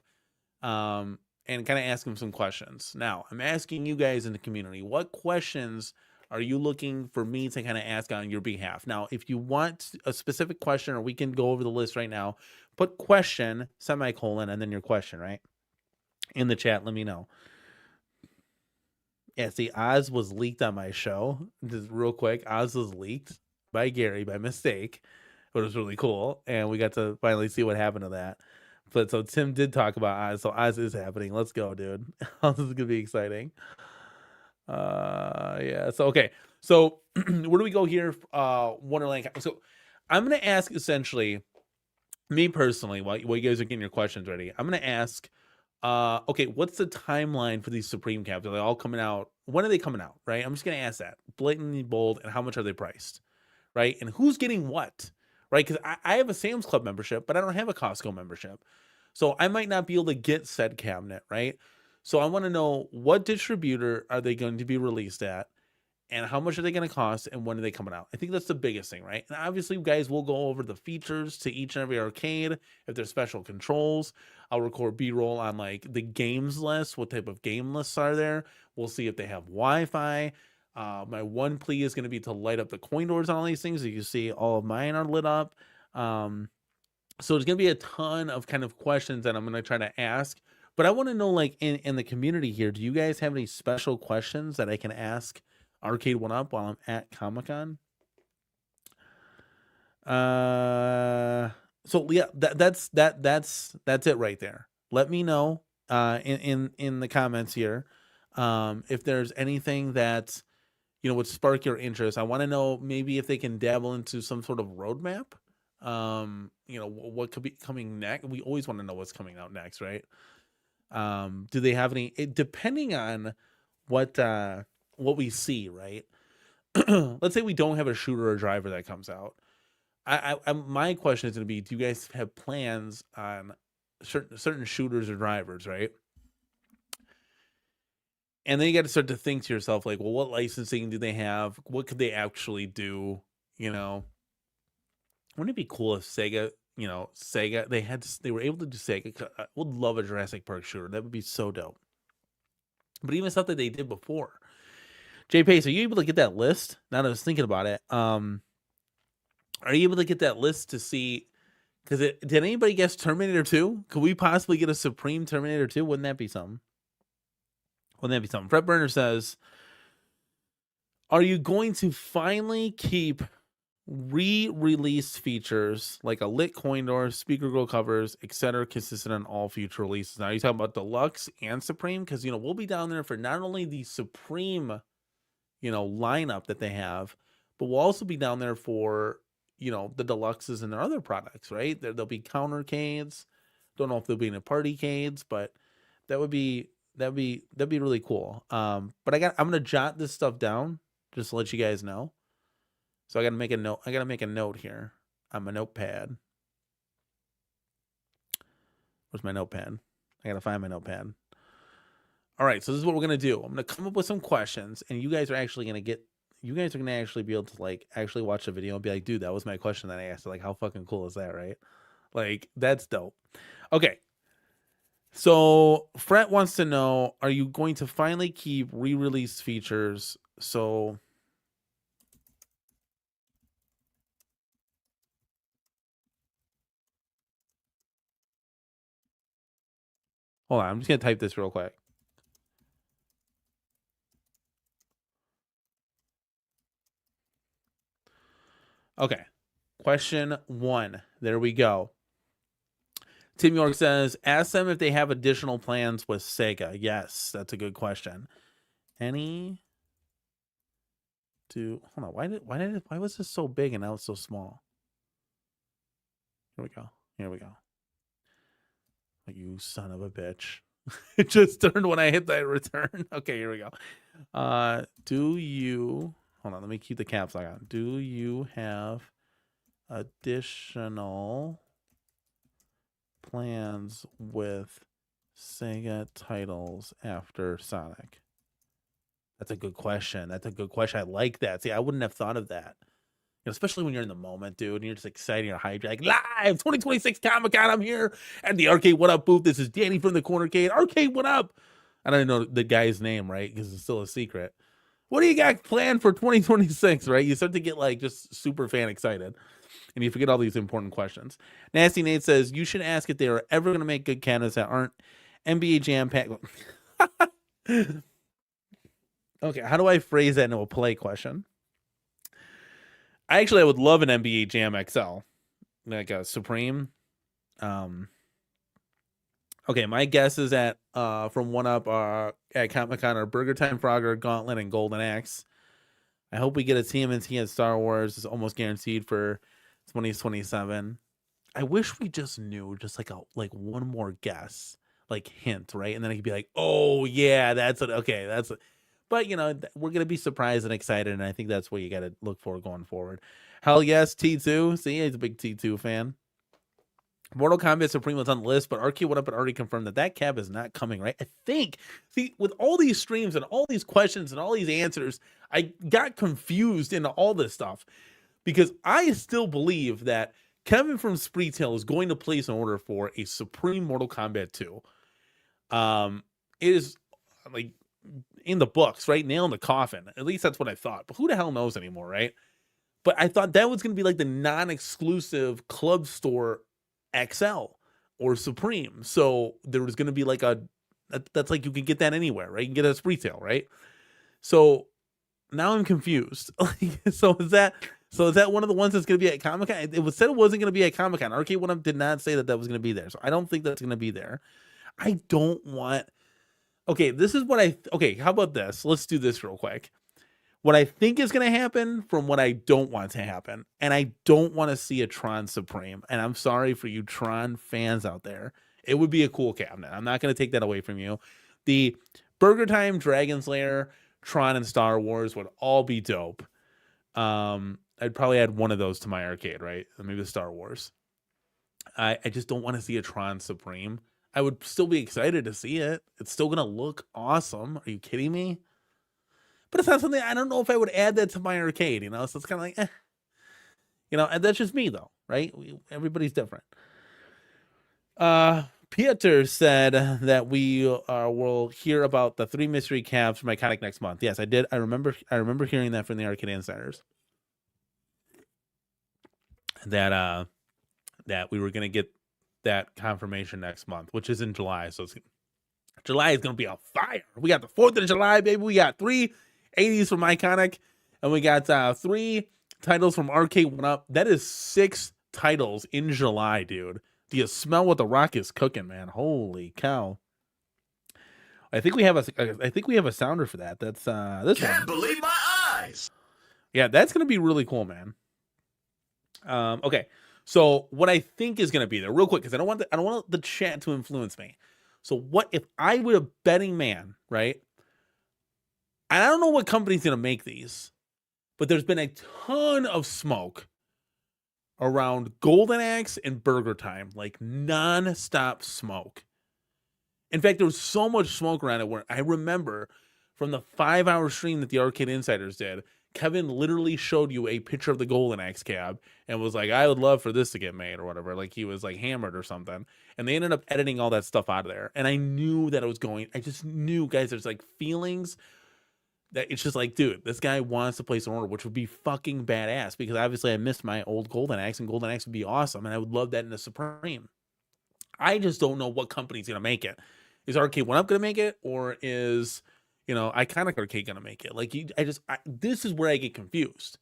and kind of ask him some questions. Now I'm asking you guys in the community, what questions are you looking for me to kind of ask on your behalf? Now, if you want a specific question, or we can go over the list right now, put question, semicolon, and then your question, right? in the chat. Let me know. Yeah, see, Oz was leaked on my show. Just real quick, Oz was leaked by Gary by mistake, but it was really cool, and we got to finally see what happened to that. But so Tim did talk about Oz, so Oz is happening. Let's go, dude. This is gonna be exciting. Yeah. So okay. So where do we go here? Wonderland. So I'm gonna ask essentially, me personally, while you guys are getting your questions ready, I'm gonna ask. Okay, what's the timeline for these Supreme caps? Are they all coming out? When are they coming out? Right. I'm just gonna ask that blatantly bold, and how much are they priced? Right. And who's getting what? Right. Because I have a Sam's Club membership, but I don't have a Costco membership. So I might not be able to get said cabinet. Right. So I want to know, what distributor are they going to be released at, and how much are they going to cost, and when are they coming out? I think that's the biggest thing, right? And obviously, you guys will go over the features to each and every arcade. If there's special controls, I'll record B-roll on like the games list. What type of game lists are there? We'll see if they have Wi-Fi. My one plea is going to be to light up the coin doors on all these things. As you see, all of mine are lit up. So there's going to be a ton of kind of questions that I'm going to try to ask. But I want to know, like, in the community here, do you guys have any special questions that I can ask Arcade1up while I'm at Comic-Con? So yeah, that's it right there. Let me know in the comments here if there's anything that would spark your interest. I want to know maybe if they can dabble into some sort of roadmap. What could be coming next. We always want to know what's coming out next, right? Do they have any, depending on what we see, right? Let's say we don't have a shooter or driver that comes out. My question is going to be, do you guys have plans on certain shooters or drivers, right? And then you got to start to think to yourself, like, well, what licensing do they have? What could they actually do? Wouldn't it be cool if Sega they were able to do Sega? I would love a Jurassic Park shooter. That would be so dope. But even stuff that they did before. Jay Pace, are you able to get that list? Now that I was thinking about it, are you able to get that list to see? Because did anybody guess Terminator 2? Could we possibly get a Supreme Terminator 2? Wouldn't that be something? Fred Burner says, are you going to finally keep re-release features like a lit coin door, speaker grill covers, etc., consistent on all future releases? Now, you're talking about Deluxe and Supreme, because we'll be down there for not only the Supreme lineup that they have, but we'll also be down there for the Deluxes and their other products, right? There'll be CornerCades. Don't know if there'll be any partycades, but that'd be really cool. But I'm gonna jot this stuff down just to let you guys know. So I gotta make a note. I gotta make a note here on my notepad. Where's my notepad? I gotta find my notepad. All right, so this is what we're gonna do. I'm gonna come up with some questions, and you guys are actually gonna be able to actually watch the video and be like, dude, that was my question that I asked. Like, how fucking cool is that, right? Like, that's dope. Okay. So Fred wants to know, are you going to finally keep re-release features? So hold on, I'm just gonna type this real quick. Okay. Question 1. There we go. Tim York says, ask them if they have additional plans with Sega. Yes, that's a good question. Hold on, why was this so big and now it's so small? Here we go. You son of a bitch. It just turned when I hit that return. Okay, here we go. Hold on, let me keep the caps lock on. Do you have additional plans with Sega titles after Sonic? That's a good question. I like that. See, I wouldn't have thought of that. Especially when you're in the moment, dude, and you're just excited, you're hyped. You're like, live 2026 Comic-Con, I'm here at the Arcade1up booth. This is Danny from the Cornercade. Arcade1up. I don't know the guy's name, right? Because it's still a secret. What do you got planned for 2026, right? You start to get just super fan excited. And you forget all these important questions. Nasty Nate says, you should ask if they are ever going to make good candidates that aren't NBA Jam Pack. Okay, how do I phrase that into a play question? I would love an NBA Jam XL, like a Supreme. Okay, my guess is that from 1UP at Comic-Con are Burger Time, Frogger, Gauntlet, and Golden Axe. I hope we get a TMNT at Star Wars. It's almost guaranteed for 2027. I wish we just knew, just like one more guess, like hint, right? And then I could be like, oh yeah, that's it. Okay, that's it. But we're gonna be surprised and excited, and I think that's what you got to look for going forward. Hell yes, T2. See, he's a big T2 fan. Mortal Kombat Supreme was on the list, but Arcade1up had already confirmed that cab is not coming, right? I think, see, with all these streams and all these questions and all these answers, I got confused into all this stuff because I still believe that Kevin from Spreetail is going to place an order for a Supreme Mortal Kombat 2. It is like in the books, right? Nail in the coffin. At least that's what I thought. But who the hell knows anymore, right? But I thought that was going to be like the non-exclusive club store XL or Supreme. So there was going to be like that's like you can get that anywhere, right? You can get it at Spreetail, right? So now I'm confused. So is that one of the ones that's going to be at Comic-Con? It was said it wasn't going to be at Comic-Con. Arcade1up did not say that was going to be there. So I don't think that's going to be there. I don't want... Okay, this is what okay, how about this? Let's do this real quick. What I think is going to happen from what I don't want to happen. And I don't want to see a Tron Supreme. And I'm sorry for you Tron fans out there. It would be a cool cabinet. I'm not going to take that away from you. The Burger Time, Dragon's Lair, Tron, and Star Wars would all be dope. I'd probably add one of those to my arcade, right? Maybe the Star Wars. I just don't want to see a Tron Supreme. I would still be excited to see it. It's still going to look awesome. Are you kidding me? But it's not something, I don't know if I would add that to my arcade, So it's kind of like, and that's just me though, right? Everybody's different. Pieter said that we will hear about the 3 mystery cabs from Iconic next month. Yes, I did. I remember hearing that from the Arcade Insiders. That we were going to get that confirmation next month, which is in July. So July is going to be on fire. We got the 4th of July, baby. We got 3 80s from Iconic, and we got 3 titles from Arcade1up. That is 6 titles in July, dude. Do you smell what the Rock is cooking, man? Holy cow! I think we have a sounder for that. That's this Can't one. believe my eyes. Yeah, that's gonna be really cool, man. Okay, so what I think is gonna be there, real quick, because I don't want the chat to influence me. So what if I were a betting man, right? And I don't know what company's going to make these, but there's been a ton of smoke around Golden Axe and Burger Time, like non-stop smoke. In fact, there was so much smoke around it where I remember from the 5-hour stream that the Arcade Insiders did, Kevin literally showed you a picture of the Golden Axe cab and was like, I would love for this to get made or whatever. Like he was like hammered or something. And they ended up editing all that stuff out of there. And I knew that it was going, I just knew, guys, there's like feelings that it's just like, dude, this guy wants to place an order, which would be fucking badass because obviously I missed my old Golden Axe and Golden Axe would be awesome. And I would love that in the Supreme. I just don't know what company's going to make it. Is Arcade1up going to make it, or is, Iconic Arcade going to make it? Like, this is where I get confused,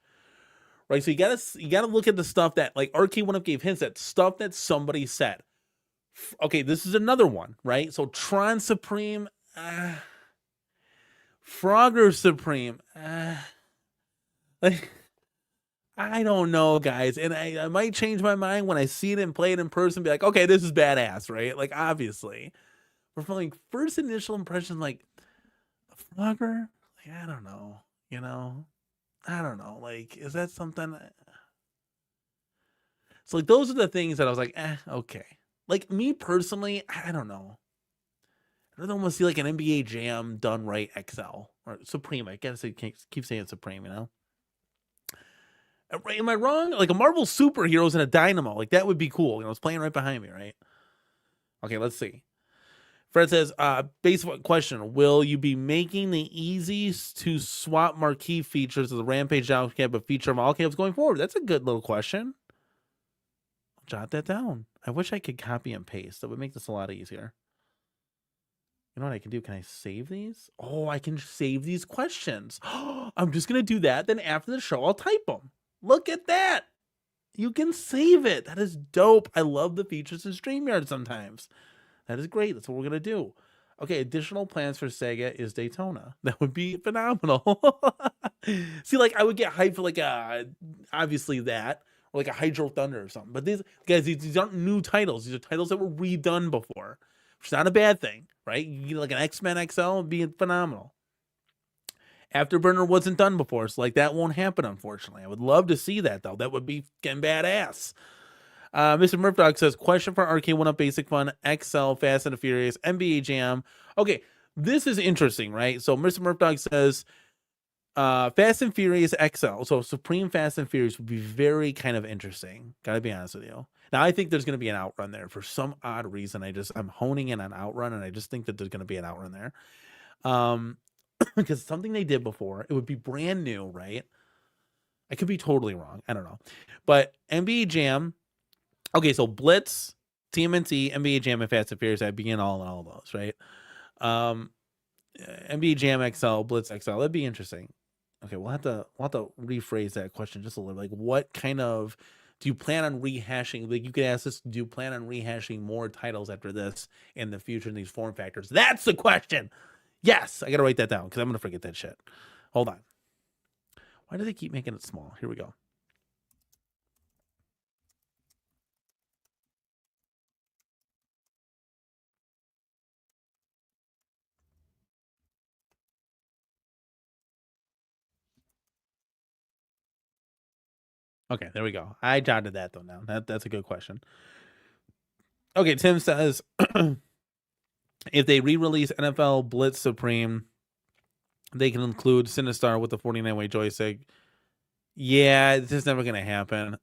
right? So you gotta look at the stuff that, like, Arcade1up gave hints at stuff that somebody said. Okay, this is another one, right? So Tron Supreme, Frogger Supreme, like, I don't know, guys, and I might change my mind when I see it and play it in person. Be like, okay, this is badass, right? Like, obviously. But from like first initial impression, like a Frogger, like I don't know, I don't know. Like, is that something? So like those are the things that I was like, okay. Like me personally, I don't know. I don't want to see like an NBA Jam done right XL or Supreme. I guess I keep saying Supreme, Am I wrong? Like a Marvel Superheroes and a Dynamo, like that would be cool. It's playing right behind me, right? Okay, let's see. Fred says, basic question, will you be making the easy to swap marquee features of the Rampage Down Cab a feature of all cabs going forward? That's a good little question. I'll jot that down. I wish I could copy and paste. That would make this a lot easier. You know what I can do? Can I save these? Oh, I can save these questions. I'm just going to do that. Then after the show, I'll type them. Look at that. You can save it. That is dope. I love the features in StreamYard sometimes. That is great. That's what we're going to do. Okay, additional plans for Sega is Daytona. That would be phenomenal. See, like, I would get hyped for, like, obviously that, or like a Hydro Thunder or something. But these, guys, these aren't new titles. These are titles that were redone before, which is not a bad thing, right? You get like an X-Men XL would be phenomenal. Afterburner wasn't done before, so like that won't happen, unfortunately. I would love to see that, though. That would be getting badass. Mr. Murphdog says, question for Arcade1up Basic Fun, XL, Fast and the Furious, NBA Jam. Okay, this is interesting, right? So Mr. Murphdog says, Fast and Furious XL, so Supreme Fast and Furious would be very kind of interesting. Gotta be honest with you. Now, I think there's going to be an outrun there for some odd reason. I'm honing in on outrun, and I just think that there's going to be an outrun there. Because something they did before, it would be brand new, right? I could be totally wrong. I don't know. But NBA Jam, okay, so Blitz, TMNT, NBA Jam, and Fast and Furious, I begin all those, right? NBA Jam XL, Blitz XL, that'd be interesting. Okay, we'll have to rephrase that question just a little. Like, what kind of do you plan on rehashing? Like, you could ask this: do you plan on rehashing more titles after this in the future in these form factors? That's the question. Yes, I gotta write that down because I'm gonna forget that shit. Hold on. Why do they keep making it small? Here we go. Okay, there we go. I jotted that though now. That's a good question. Okay, Tim says if they re-release NFL Blitz Supreme, they can include Sinistar with the 49-way joystick. Yeah, it's just never gonna happen.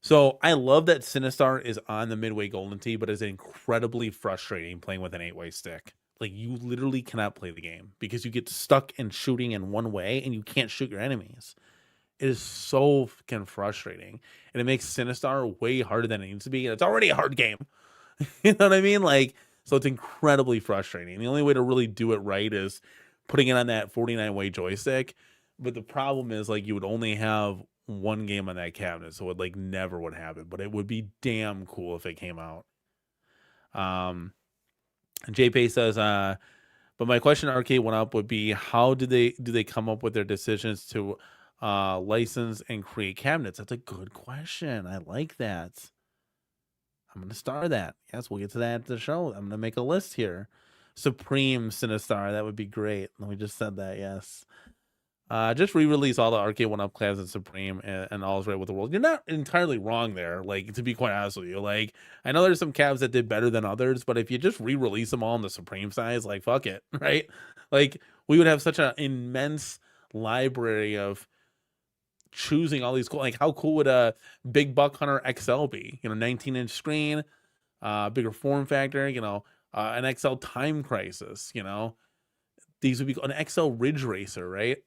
So I love that Sinistar is on the Midway Golden Tee, but it's incredibly frustrating playing with an 8-way stick. Like, you literally cannot play the game because you get stuck in shooting in one way and you can't shoot your enemies. It is so fucking frustrating, and it makes Sinistar way harder than it needs to be. And it's already a hard game. You know what I mean? Like, so it's incredibly frustrating. The only way to really do it right is putting it on that 49-way joystick. But the problem is, like, you would only have one game on that cabinet, so it like never would happen. But it would be damn cool if it came out. JP says, but my question to Arcade1up would be, how do they come up with their decisions to license and create cabinets? That's a good question. I like that. I'm going to star that. Yes, we'll get to that at the show. I'm going to make a list here. Supreme Sinistar. That would be great. We just said that. Yes. Just re-release all the Arcade1up class and Supreme and All's Right with the World. You're not entirely wrong there, like, to be quite honest with you. Like, I know there's some cabs that did better than others, but if you just re-release them all in the Supreme size, like, fuck it, right? Like, we would have such an immense library of choosing all these cool, like, how cool would a Big Buck Hunter XL be? 19-inch screen, bigger form factor, an XL Time Crisis, these would be an XL Ridge Racer, right?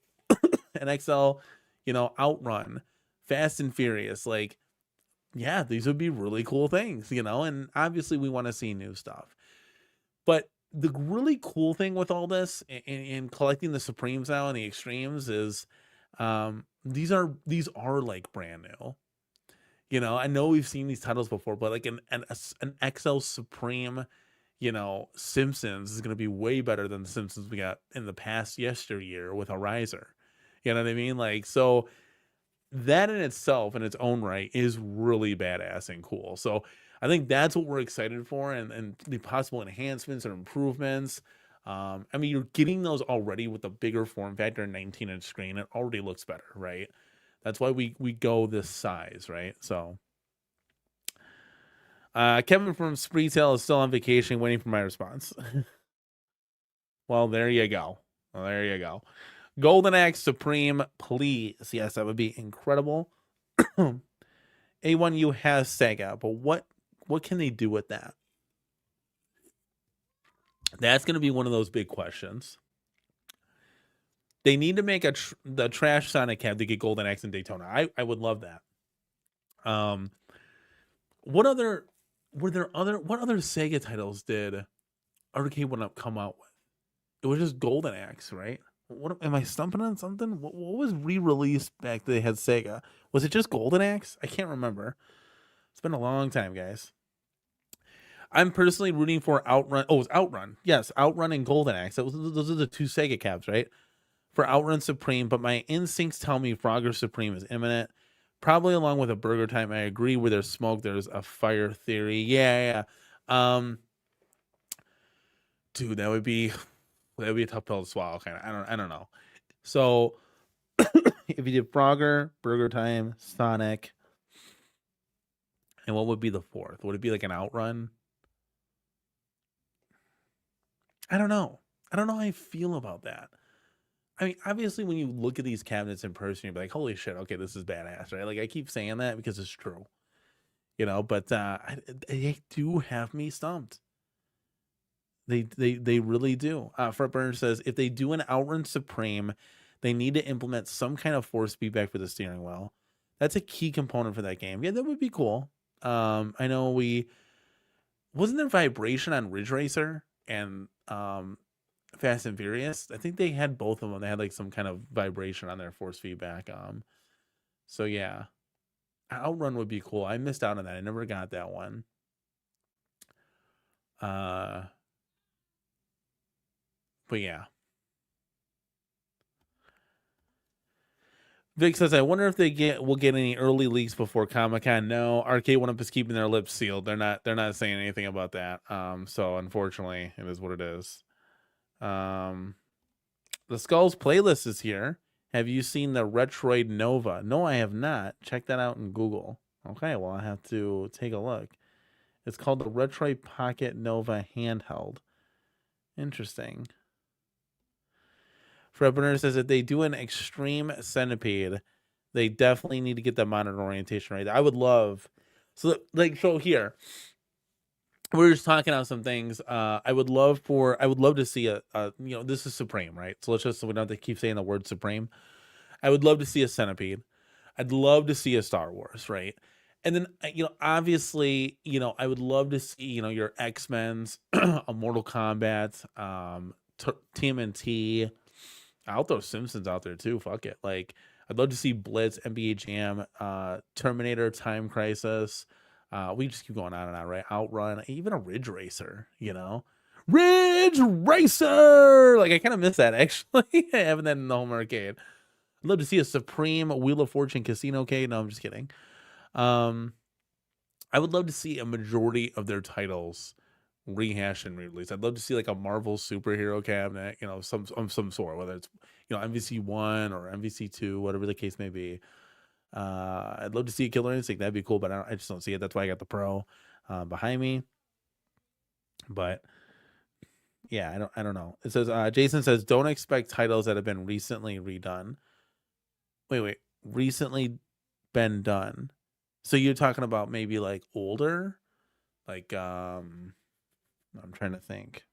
An XL, Outrun, Fast and Furious. Like, yeah, these would be really cool things, and obviously we want to see new stuff. But the really cool thing with all this in collecting the Supremes now and the Extremes is these are like brand new. I know we've seen these titles before, but like an XL Supreme, Simpsons is going to be way better than the Simpsons we got in the past yesteryear with a riser. You know what I mean? Like, so that in itself, in its own right, is really badass and cool. So I think that's what we're excited for, and the possible enhancements or improvements. I mean, you're getting those already with the bigger form factor 19-inch screen. It already looks better, right? That's why we go this size, right? So Kevin from Spreetail is still on vacation waiting for my response. Well, there you go. Golden Axe Supreme, please. Yes, that would be incredible. A1U has Sega, but what can they do with that? That's going to be one of those big questions. They need to make the Trash Sonic cab to get Golden Axe in Daytona. I would love that. What other Sega titles did Arcade1up come out with? It was just Golden Axe, right? What am I stumping on something? What was re-released back that they had Sega? Was it just Golden Axe? I can't remember. It's been a long time, guys. I'm personally rooting for Outrun. Oh, it's Outrun. Yes, Outrun and Golden Axe. Those are the two Sega cabs, right? For Outrun Supreme, but my instincts tell me Frogger Supreme is imminent. Probably along with a Burger Time. I agree where there's smoke, there's a fire theory. Yeah. Dude, that would be a tough pill to swallow, kind of. I don't know. So if you did Frogger, Burger Time, Sonic, and what would be the fourth? Would it be like an Outrun? I don't know. I don't know how I feel about that. I mean, obviously, when you look at these cabinets in person, you're like, "Holy shit! Okay, this is badass," right? Like I keep saying that because it's true, But they do have me stumped. They really do. Fred Burner says if they do an Outrun Supreme, they need to implement some kind of force feedback for the steering wheel. That's a key component for that game. Yeah, that would be cool. I know wasn't there vibration on Ridge Racer and Fast and Furious? I think they had both of them. They had like some kind of vibration on their force feedback. So yeah, Outrun would be cool. I missed out on that. I never got that one. But yeah. Vic says, I wonder if will get any early leaks before Comic-Con. No, Arcade1up is keeping their lips sealed. They're not saying anything about that. So unfortunately, it is what it is. The Skulls playlist is here. Have you seen the Retroid Nova? No, I have not. Check that out in Google. Okay, well, I have to take a look. It's called the Retroid Pocket Nova Handheld. Interesting. Fred Bernard says if they do an Extreme Centipede, they definitely need to get the monitor orientation right. I would love so here. We're just talking about some things. I would love to see a this is Supreme, right? So we don't have to keep saying the word Supreme. I would love to see a Centipede. I'd love to see a Star Wars, right? And then obviously, I would love to see your X-Men's, a Mortal Kombat, TMNT. I'll throw Simpsons out there too. Fuck it. Like I'd love to see Blitz, NBA Jam, Terminator, Time Crisis. We just keep going on and on, right? Outrun, even a Ridge Racer, Ridge Racer. Like I kind of miss that actually. Having that in the home arcade. I'd love to see a Supreme Wheel of Fortune Casino Cade. No, I'm just kidding. I would love to see a majority of their titles rehash and re-release. I'd love to see like a Marvel superhero cabinet, some sort, whether it's MVC1 or MVC2, whatever the case may be. I'd love to see a Killer Instinct. That'd be cool, but I just don't see it. That's why I got the Pro behind me. But yeah, I don't know. It says Jason says don't expect titles that have been recently redone. Wait, recently been done. So you're talking about maybe like older, like I'm trying to think.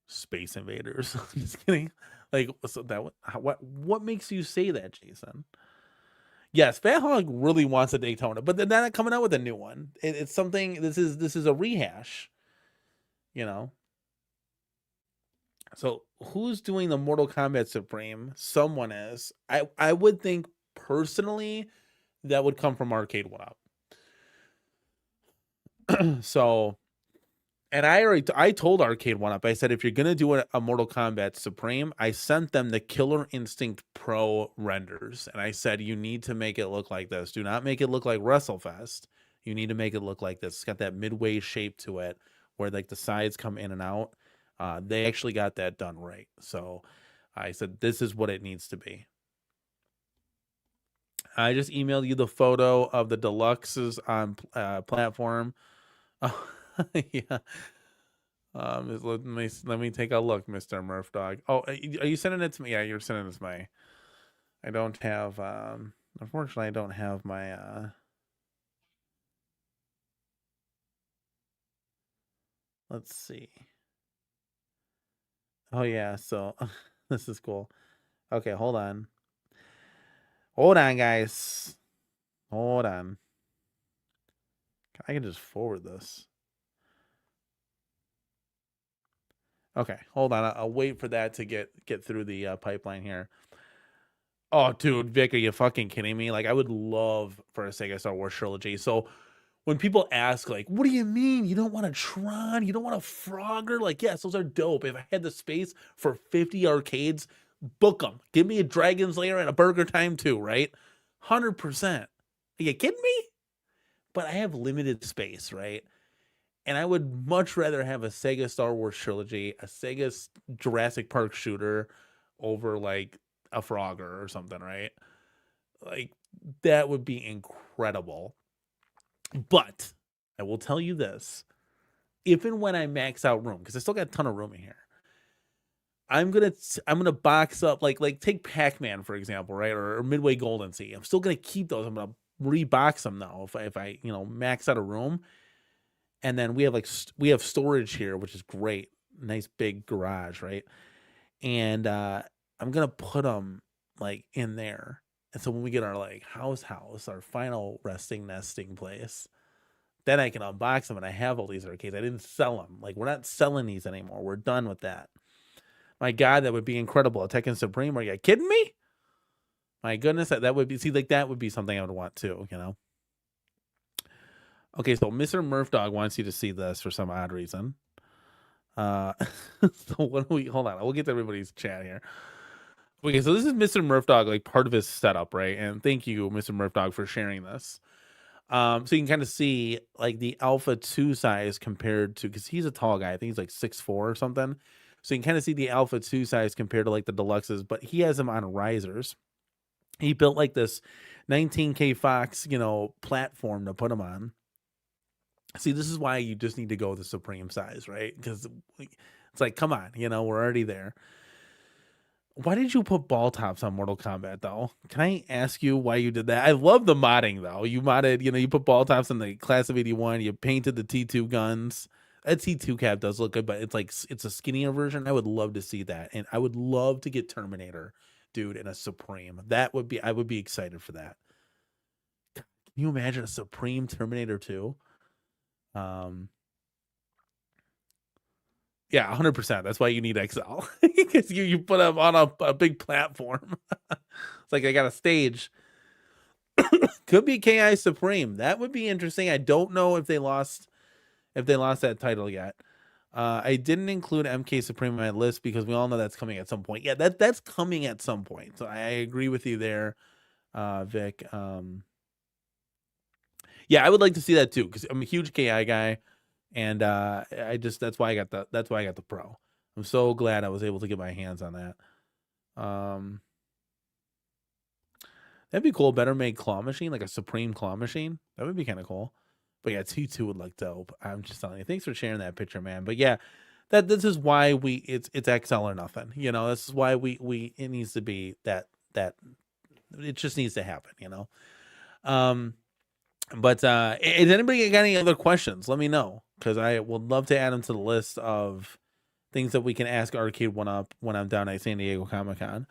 Space Invaders. I'm just kidding. Like, so what makes you say that, Jason? Yes, Fat Hog really wants a Daytona, but they're not coming out with a new one. It's something. This is a rehash. So who's doing the Mortal Kombat Supreme? Someone is. I would think personally that would come from Arcade1up. So, and I told Arcade1up, I said, if you're going to do a Mortal Kombat Supreme, I sent them the Killer Instinct Pro renders. And I said, you need to make it look like this. Do not make it look like WrestleFest. You need to make it look like this. It's got that midway shape to it where like the sides come in and out. They actually got that done right. So I said, this is what it needs to be. I just emailed you the photo of the deluxes on platform. Oh, yeah. Let me take a look, Mr. Murph Dog. Oh, are you sending it to me? Yeah, you're sending it to me. I don't have unfortunately I don't have my let's see. Oh yeah, so this is cool. Okay, hold on. Hold on, guys. Hold on. I can just forward this. Okay, hold on. I'll wait for that to get through the pipeline here. Oh, dude, Vic, are you fucking kidding me? Like, I would love for a Sega Star Wars trilogy. So when people ask, like, what do you mean you don't want a Tron? You don't want a Frogger? Like, yes, those are dope. If I had the space for 50 arcades, book them. Give me a Dragon's Lair and a Burger Time too, right? 100%. Are you kidding me? But I have limited space, right? And I would much rather have a Sega Star Wars trilogy, a Sega Jurassic Park shooter over like a Frogger or something, right? Like, that would be incredible. But I will tell you this. If and when I max out room, because I still got a ton of room in here, I'm gonna box up like take Pac-Man for example, right? Or Midway Golden Sea. I'm still gonna keep those. I'm gonna rebox them though if I max out a room. And then we have storage here, which is great. Nice big garage, right? And I'm gonna put them like in there. And so when we get our like house, our final resting nesting place, then I can unbox them and I have all these arcades. I didn't sell them. Like, we're not selling these anymore. We're done with that. My God, that would be incredible. A Tekken Supreme. Are you kidding me? My goodness, that would be, that would be something I would want too, Okay, so Mr. Murph Dog wants you to see this for some odd reason. So what do we, hold on, we'll get to everybody's chat here. Okay, so this is Mr. Murph Dog, like part of his setup, right? And thank you, Mr. Murph Dog, for sharing this. So you can kind of see like the Alpha 2 size compared to, because he's a tall guy. I think he's like 6'4" or something. So you can kind of see the Alpha 2 size compared to like the Deluxes, but he has them on risers. He built like this 19K Fox, platform to put them on. See, this is why you just need to go the Supreme size, right? Because it's like, come on, we're already there. Why did you put ball tops on Mortal Kombat, though? Can I ask you why you did that? I love the modding, though. You modded, you put ball tops in the Class of 81. You painted the T2 guns. That T2 cap does look good, but it's a skinnier version. I would love to see that. And I would love to get Terminator, dude, in a Supreme. I would be excited for that. Can you imagine a Supreme Terminator 2? Yeah, 100%. That's why you need XL, because you put them on a big platform. It's like I got a stage. Could be KI Supreme. That would be interesting. I don't know if they lost that title yet. I didn't include MK Supreme on my list because we all know that's coming at some point. Yeah, that's coming at some point. So I agree with you there, Vic. Yeah, I would like to see that too because I'm a huge KI guy. And that's why I got the Pro. I'm so glad I was able to get my hands on that. That'd be cool. Better made claw machine, like a Supreme claw machine. That would be kind of cool. But yeah, T2 would look dope. I'm just telling you. Thanks for sharing that picture, man. But yeah, this is why it's XL or nothing. This is why it needs to be that it just needs to happen. But is anybody got any other questions? Let me know, because I would love to add them to the list of things that we can ask Arcade1up when I'm down at San Diego Comic-Con.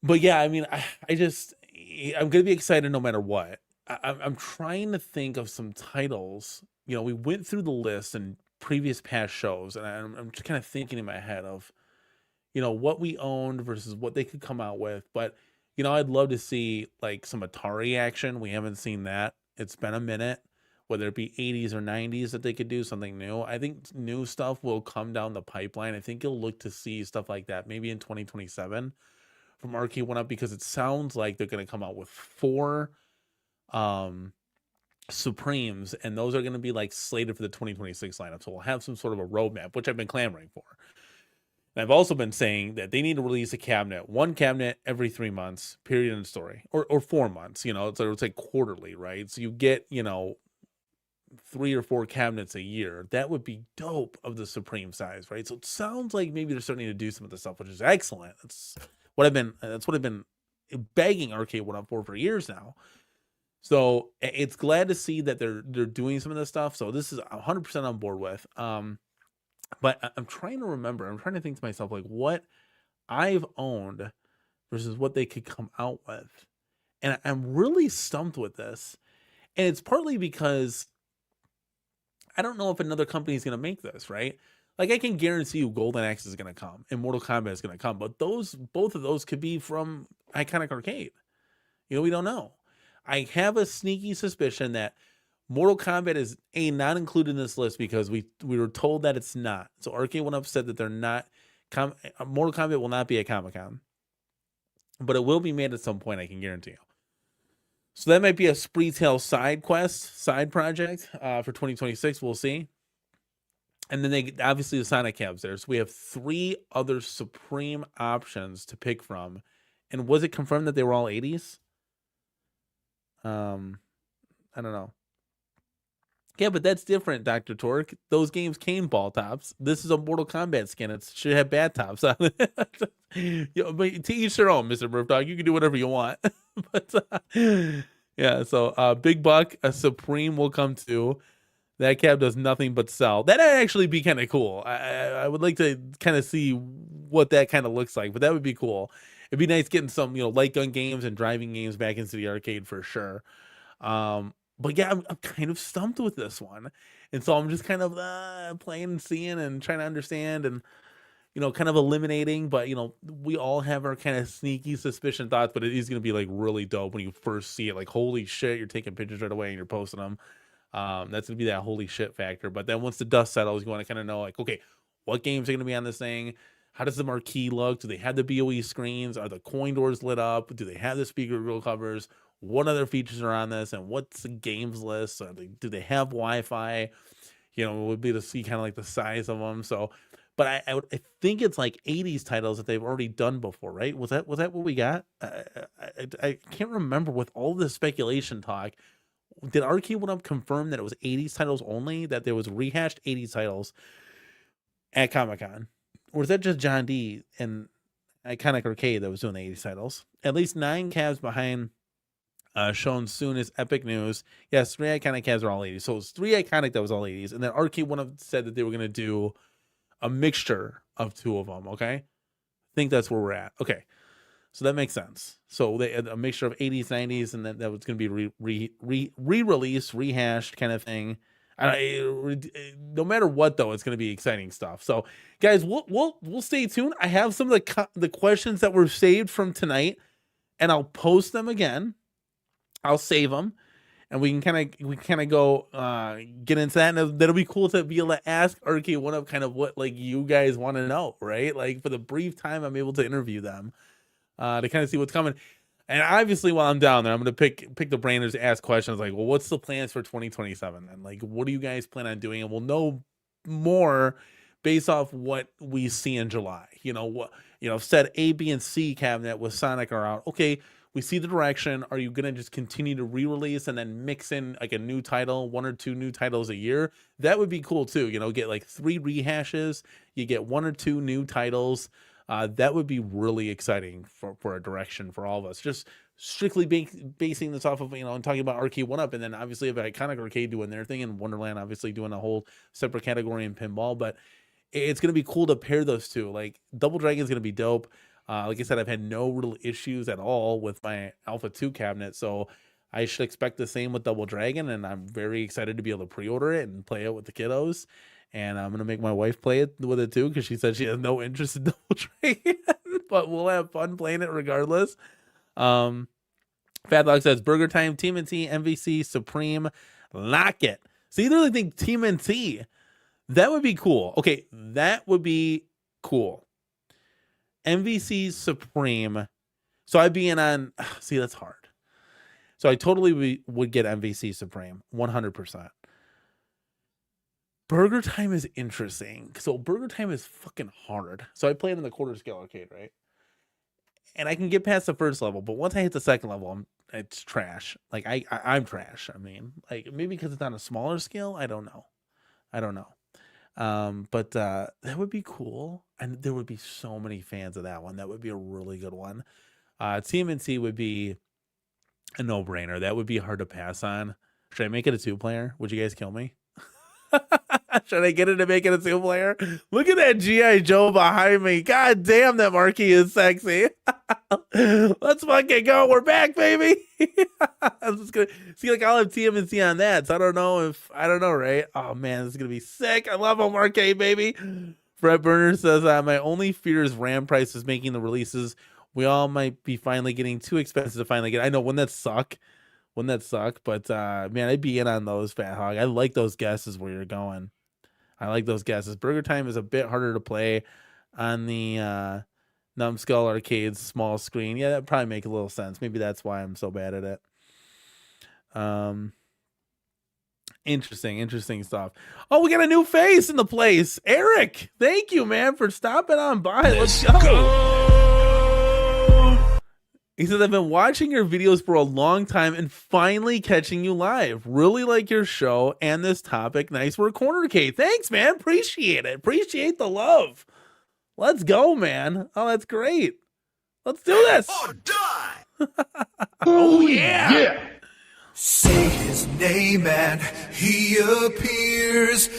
But yeah, I mean, I'm gonna be excited no matter what. I'm trying to think of some titles. We went through the list in previous past shows, and I'm just kind of thinking in my head of, what we owned versus what they could come out with, but. I'd love to see like some Atari action. We haven't seen that. It's been a minute, whether it be 80s or 90s that they could do something new. I think new stuff will come down the pipeline. I think you'll look to see stuff like that maybe in 2027 from Arcade1up, because it sounds like they're going to come out with 4 Supremes, and those are going to be like slated for the 2026 lineup. So we'll have some sort of a roadmap, which I've been clamoring for. And I've also been saying that they need to release one cabinet every 3 months, period, in story, or 4 months, so it's like quarterly, right? So you get, 3 or 4 cabinets a year. That would be dope of the Supreme size, right? So it sounds like maybe they're starting to do some of the stuff, which is excellent. That's what I've been begging Arcade1up for years now. So it's glad to see that they're doing some of this stuff. So this is 100% on board with. But I'm trying to remember. I'm trying to think to myself, like, what I've owned versus what they could come out with. And I'm really stumped with this. And it's partly because I don't know if another company is going to make this, right? Like, I can guarantee you Golden Axe is going to come and Mortal Kombat is going to come, but both of those could be from Iconic Arcade. You know, we don't know. I have a sneaky suspicion that Mortal Kombat is not included in this list because we were told that it's not. So Arcade1up said that they're not. Mortal Kombat will not be at Comic-Con, but it will be made at some point. I can guarantee you. So that might be a Spree Tale side project for 2026. We'll see. And then they obviously the Sonic Cabs there. So we have 3 other Supreme options to pick from. And was it confirmed that they were all 80s? I don't know. Yeah, but that's different, Dr. Torque. Those games came ball tops. This is a Mortal Kombat skin. It should have bad tops on it. But to each their own, Mr. Murph Dog. You can do whatever you want. But yeah, so Big Buck, a Supreme will come too. That cab does nothing but sell. That'd actually be kind of cool. I would like to kind of see what that kind of looks like, but that would be cool. It'd be nice getting some, light gun games and driving games back into the arcade for sure. But yeah, I'm kind of stumped with this one. And so I'm just kind of playing and seeing and trying to understand and, kind of eliminating. But, we all have our kind of sneaky suspicion thoughts, but it is going to be like really dope when you first see it. Like, holy shit, you're taking pictures right away and you're posting them. That's going to be that holy shit factor. But then once the dust settles, you want to kind of know, like, okay, what games are going to be on this thing? How does the marquee look? Do they have the BOE screens? Are the coin doors lit up? Do they have the speaker grill covers? What other features are on this? And what's the games list? Do they have Wi-Fi? It would be to see kind of like the size of them. So, but I think it's like 80s titles that they've already done before, right? Was that what we got? I can't remember with all this speculation talk. Did Arcade1up confirm that it was 80s titles only? That there was rehashed 80s titles at Comic-Con? Or is that just John D and Iconic Arcade that was doing the 80s titles? At least 9 cabs behind shown soon as epic news. Yes, 3 Iconic cabs are all 80s. So it was 3 Iconic that was all 80s. And then Arcade1up said that they were going to do a mixture of 2 of them, okay? I think that's where we're at. Okay. So that makes sense. So they had a mixture of 80s, 90s, and then that was going to be re-released, rehashed kind of thing. No matter what, though, it's going to be exciting stuff. So, guys, we'll stay tuned. I have some of the questions that were saved from tonight, and I'll post them again. I'll save them, and we can kind of go get into that. And that'll be cool to be able to ask Arcade1up kind of what like you guys want to know, right? Like for the brief time I'm able to interview them. To kind of see what's coming. And obviously while I'm down there, I'm going to pick the brainers to ask questions like, well, what's the plans for 2027? And like, what do you guys plan on doing? And we'll know more based off what we see in July. Said A, B, and C cabinet with Sonic are out. Okay, we see the direction. Are you going to just continue to re-release and then mix in like a new title, 1 or 2 new titles a year? That would be cool too. Get like 3 rehashes. You get 1 or 2 new titles. That would be really exciting for a direction for all of us. Just strictly basing this off of, and talking about Arcade1up, and then obviously have Iconic Arcade doing their thing, and Wonderland obviously doing a whole separate category in pinball. But it's going to be cool to pair those two. Like Double Dragon's going to be dope. Like I said, I've had no real issues at all with my Alpha 2 cabinet, so I should expect the same with Double Dragon, and I'm very excited to be able to pre-order it and play it with the kiddos. And I'm going to make my wife play it with it too, because she said she has no interest in Double Dragon, but we'll have fun playing it regardless. Fat Dog says, Burger Time, TMNT, MVC, Supreme, lock it. So you really think TMNT, that would be cool. Okay, that would be cool. MVC, Supreme. So I'd be in on, see, that's hard. So I totally would get MVC Supreme, 100%. Burger Time is interesting. So Burger Time is fucking hard. So I played in the quarter scale arcade, right? And I can get past the first level, but once I hit the second level, it's trash. Like I'm trash. I mean, like maybe because it's on a smaller scale. I don't know. But that would be cool, and there would be so many fans of that one. That would be a really good one. TMNT would be a no-brainer. That would be hard to pass on. Should I make it a 2-player? Would you guys kill me? Should I get it to make it a 2-player? Look at that G.I. Joe behind me. God damn, that marquee is sexy. Let's fucking go. We're back, baby. I'm just gonna see, like, I'll have TMNC on that. So I don't know, right? Oh man, this is gonna be sick. I love home arcade, baby. Brett Burner says, my only fear is RAM prices making the releases. We all might be finally getting too expensive to finally get. I know, wouldn't that suck? But man, I'd be in on those, Fat Hog. I like those guesses where you're going. I like those guesses. Burger Time is a bit harder to play on the Numbskull Arcade's small screen. Yeah, that probably make a little sense. Maybe that's why I'm so bad at it. Interesting stuff. Oh, we got a new face in the place. Eric, thank you, man, for stopping on by. Let's go. He says, I've been watching your videos for a long time and finally catching you live. Really like your show and this topic. Nice work, CornerCade. Thanks, man. Appreciate it. Appreciate the love. Let's go, man. Oh, that's great. Let's do this. Or die. Oh, yeah. Say his name and he appears.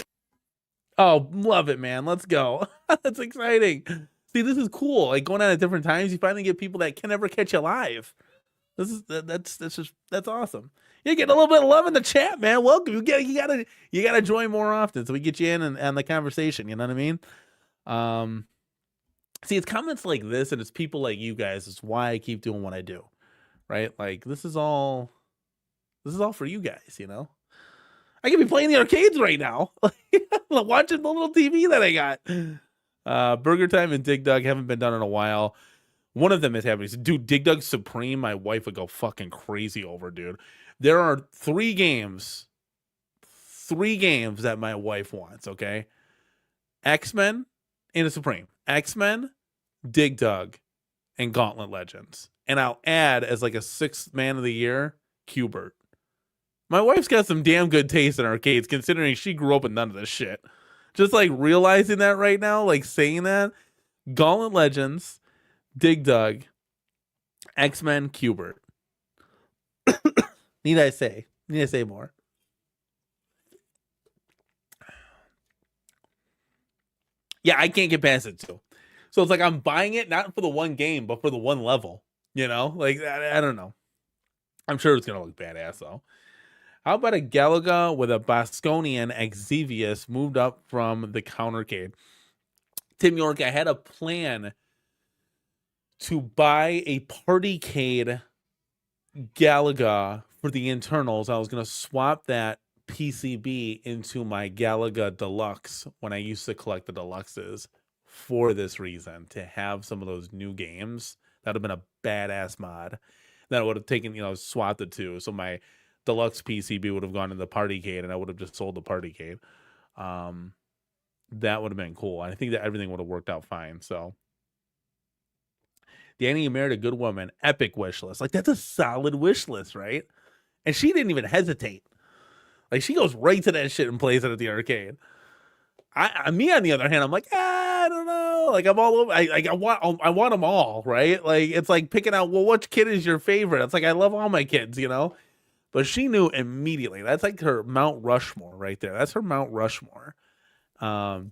Oh, love it, man. Let's go. That's exciting. See, this is cool. Like, going on at different times, you finally get people that can never catch you live. That's awesome. You're getting a little bit of love in the chat, man. Welcome. You gotta join more often so we get you in and the conversation. You know what I mean? See, it's comments like this and it's people like you guys is why I keep doing what I do, right? Like, this is all for you guys, you know? I could be playing the arcades right now, watching the little TV that I got. Burger Time and Dig Dug haven't been done in a while. One of them is happening. Dude, Dig Dug Supreme, my wife would go fucking crazy over, dude. There are three games that my wife wants, okay? X-Men and a Supreme. X-Men, Dig Dug, and Gauntlet Legends. And I'll add as like a sixth man of the year, Qbert. My wife's got some damn good taste in arcades, considering she grew up with none of this shit. Just like realizing that right now, like saying that, Gauntlet Legends, Dig Dug, X-Men, Qbert. Need I say more? Yeah, I can't get past it too. So it's like I'm buying it not for the one game, but for the one level. You know, like I don't know. I'm sure it's gonna look badass though. How about a Galaga with a Bosconian Exevius moved up from the Countercade? Tim York, I had a plan to buy a Partycade Galaga for the internals. I was going to swap that PCB into my Galaga Deluxe when I used to collect the Deluxes for this reason, to have some of those new games. That would have been a badass mod. Then I would have taken, swapped the two. So my Deluxe PCB would have gone to the Partycade and I would have just sold the Partycade. That would have been cool. I think that everything would have worked out fine. So Danny, you married a good woman. Epic wish list. Like, that's a solid wish list, right? And she didn't even hesitate. Like, she goes right to that shit and plays it at the arcade. Me on the other hand, I'm like, I don't know. Like, I'm all over. I want them all, right? Like, it's like picking out, well, which kid is your favorite? It's like, I love all my kids, But she knew immediately. That's like her Mount Rushmore right there. That's her Mount Rushmore.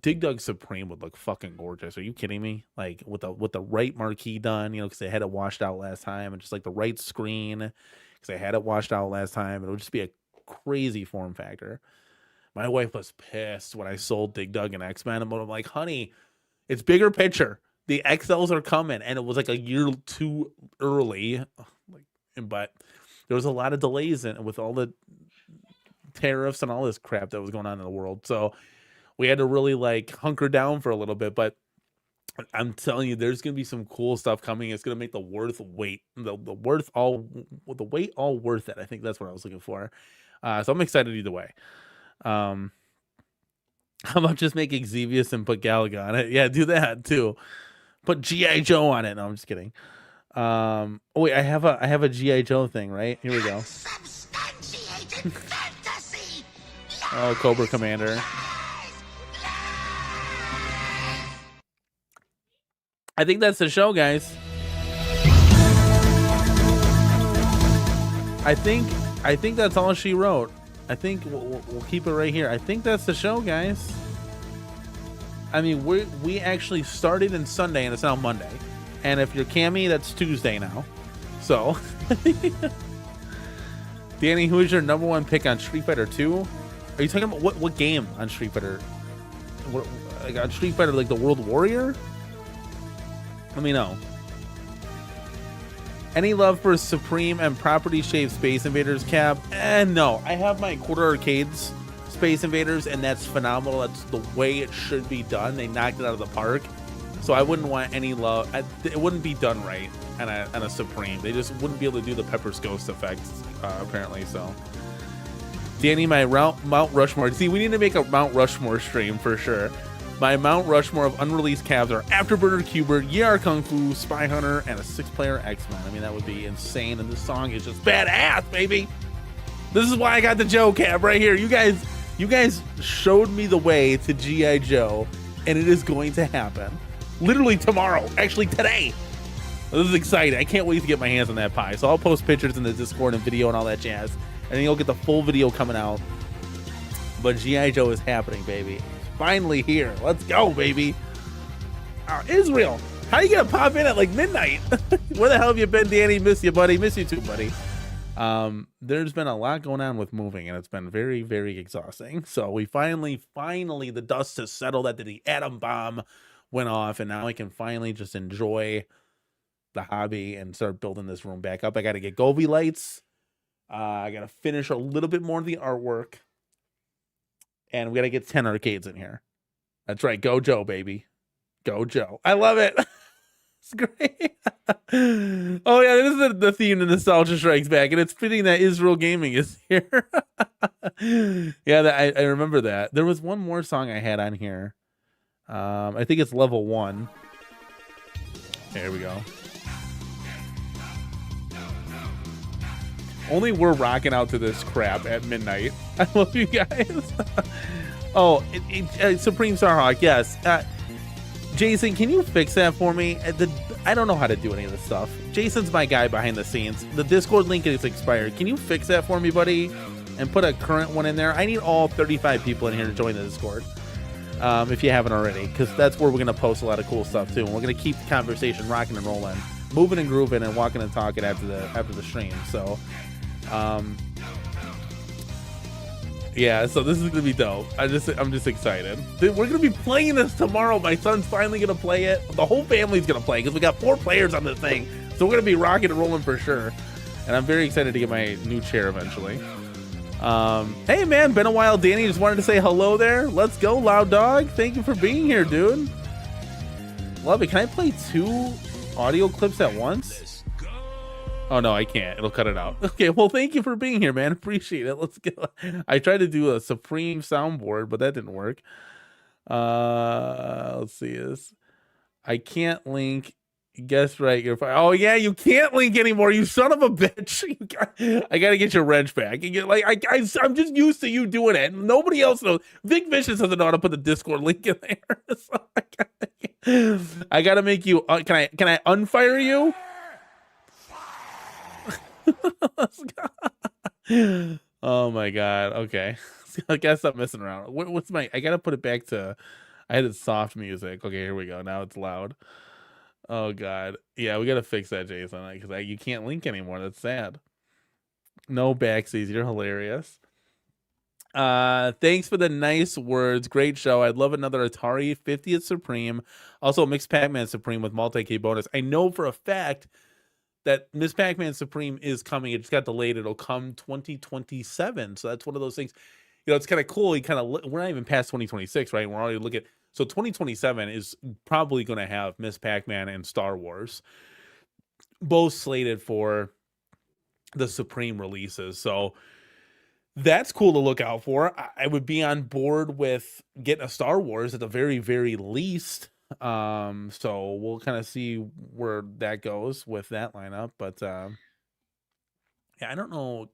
Dig Dug Supreme would look fucking gorgeous. Are you kidding me? Like with the right marquee done, because they had it washed out last time, and just like the right screen, because they had it washed out last time. It would just be a crazy form factor. My wife was pissed when I sold Dig Dug and X-Men. I'm like, honey, it's bigger picture. The XLs are coming, and it was like a year too early. But there was a lot of delays with all the tariffs and all this crap that was going on in the world. So we had to really like hunker down for a little bit, but I'm telling you, there's going to be some cool stuff coming. It's going to make the wait all worth it. I think that's what I was looking for. So I'm excited either way. How about just make Exevius and put Galaga on it? Yeah, do that too. Put G.I. Joe on it. No, I'm just kidding. Oh wait, I have a G.I. Joe thing, right? Here we go. Oh, Cobra Commander. I think that's the show, guys. I think that's all she wrote. I think we'll keep it right here. I think that's the show, guys. I mean, we actually started in Sunday and it's now Monday. And if you're Cammy, that's Tuesday now. So, Danny, who is your number one pick on Street Fighter 2? Are you talking about what game on Street Fighter? What, like on Street Fighter, like the World Warrior? Let me know. Any love for Supreme and property shaped Space Invaders, Cap? No. I have my quarter arcades Space Invaders, and that's phenomenal. That's the way it should be done. They knocked it out of the park. So I wouldn't want any love. It wouldn't be done right on a Supreme. They just wouldn't be able to do the Pepper's Ghost effects, apparently. So, Danny, my Mount Rushmore. See, we need to make a Mount Rushmore stream for sure. My Mount Rushmore of unreleased cabs are Afterburner Cubert, Yar Kung Fu, Spy Hunter, and a 6-player X-Men. I mean, that would be insane. And this song is just badass, baby. This is why I got the Joe cab right here. You guys showed me the way to G.I. Joe, and it is going to happen. Literally tomorrow. Actually, today. This is exciting. I can't wait to get my hands on that pie. So I'll post pictures in the Discord and video and all that jazz. And then you'll get the full video coming out. But G.I. Joe is happening, baby. Finally here. Let's go, baby. Israel, how you gonna pop in at like midnight? Where the hell have you been, Danny? Miss you, buddy. Miss you too, buddy. There's been a lot going on with moving, and it's been very, very exhausting. So we finally, the dust has settled after the atom bomb went off, and now I can finally just enjoy the hobby and start building this room back up. I got to get Govee lights. I got to finish a little bit more of the artwork. And we got to get 10 arcades in here. That's right. Go Joe, baby. Go Joe. I love it. It's great. Oh, yeah. This is the theme to Nostalgia Strikes Back. And it's fitting that Israel Gaming is here. Yeah, I remember that. There was one more song I had on here. I think it's level 1. There we go. Only we're rocking out to this crap at midnight. I love you guys. Oh, Supreme Starhawk, yes. Jason, can you fix that for me? I don't know how to do any of this stuff. Jason's my guy behind the scenes. The Discord link is expired. Can you fix that for me, buddy? And put a current one in there. I need all 35 people in here to join the Discord. If you haven't already, because that's where we're going to post a lot of cool stuff too. And we're going to keep the conversation rocking and rolling, moving and grooving, and walking and talking after the stream. So, yeah, so this is gonna be dope. I'm just excited. Dude, we're gonna be playing this tomorrow. My son's finally gonna play it. The whole family's gonna play because we got 4 players on this thing. So we're gonna be rocking and rolling for sure. And I'm very excited to get my new chair eventually. Hey man, been a while. Danny, just wanted to say hello there. Let's go, Loud Dog. Thank you for being here, dude. Love it. Can I play 2 audio clips at once? Oh no, I can't. It'll cut it out. Okay, well, thank you for being here, man. Appreciate it. Let's go. I tried to do a Supreme soundboard, but that didn't work. Let's see this. I can't link. Guess right. You're fine. Oh yeah, you can't link anymore. You son of a bitch. I gotta get your wrench back. And get like I'm just used to you doing it. Nobody else knows. Vic Vicious doesn't know how to put the Discord link in there. So I gotta make you. Can I unfire you? Oh my god. Okay. I gotta stop messing around. What's my I gotta put it back to I had it soft music. Okay, here we go. Now it's loud. Oh god. Yeah, we gotta fix that, Jason, because you can't link anymore. That's sad. No backsies. You're hilarious. Thanks for the nice words. Great show. I'd love another Atari 50th Supreme. Also Mixed Pac-Man Supreme with multi-K bonus. I know for a fact that Miss Pac-Man Supreme is coming. It just got delayed. It'll come 2027. So that's one of those things. You know, it's kind of cool. We're not even past 2026, right? We're already looking. So 2027 is probably going to have Miss Pac-Man and Star Wars, both slated for the Supreme releases. So that's cool to look out for. I would be on board with getting a Star Wars at the very, very least. So we'll kind of see where that goes with that lineup, but yeah, I don't know.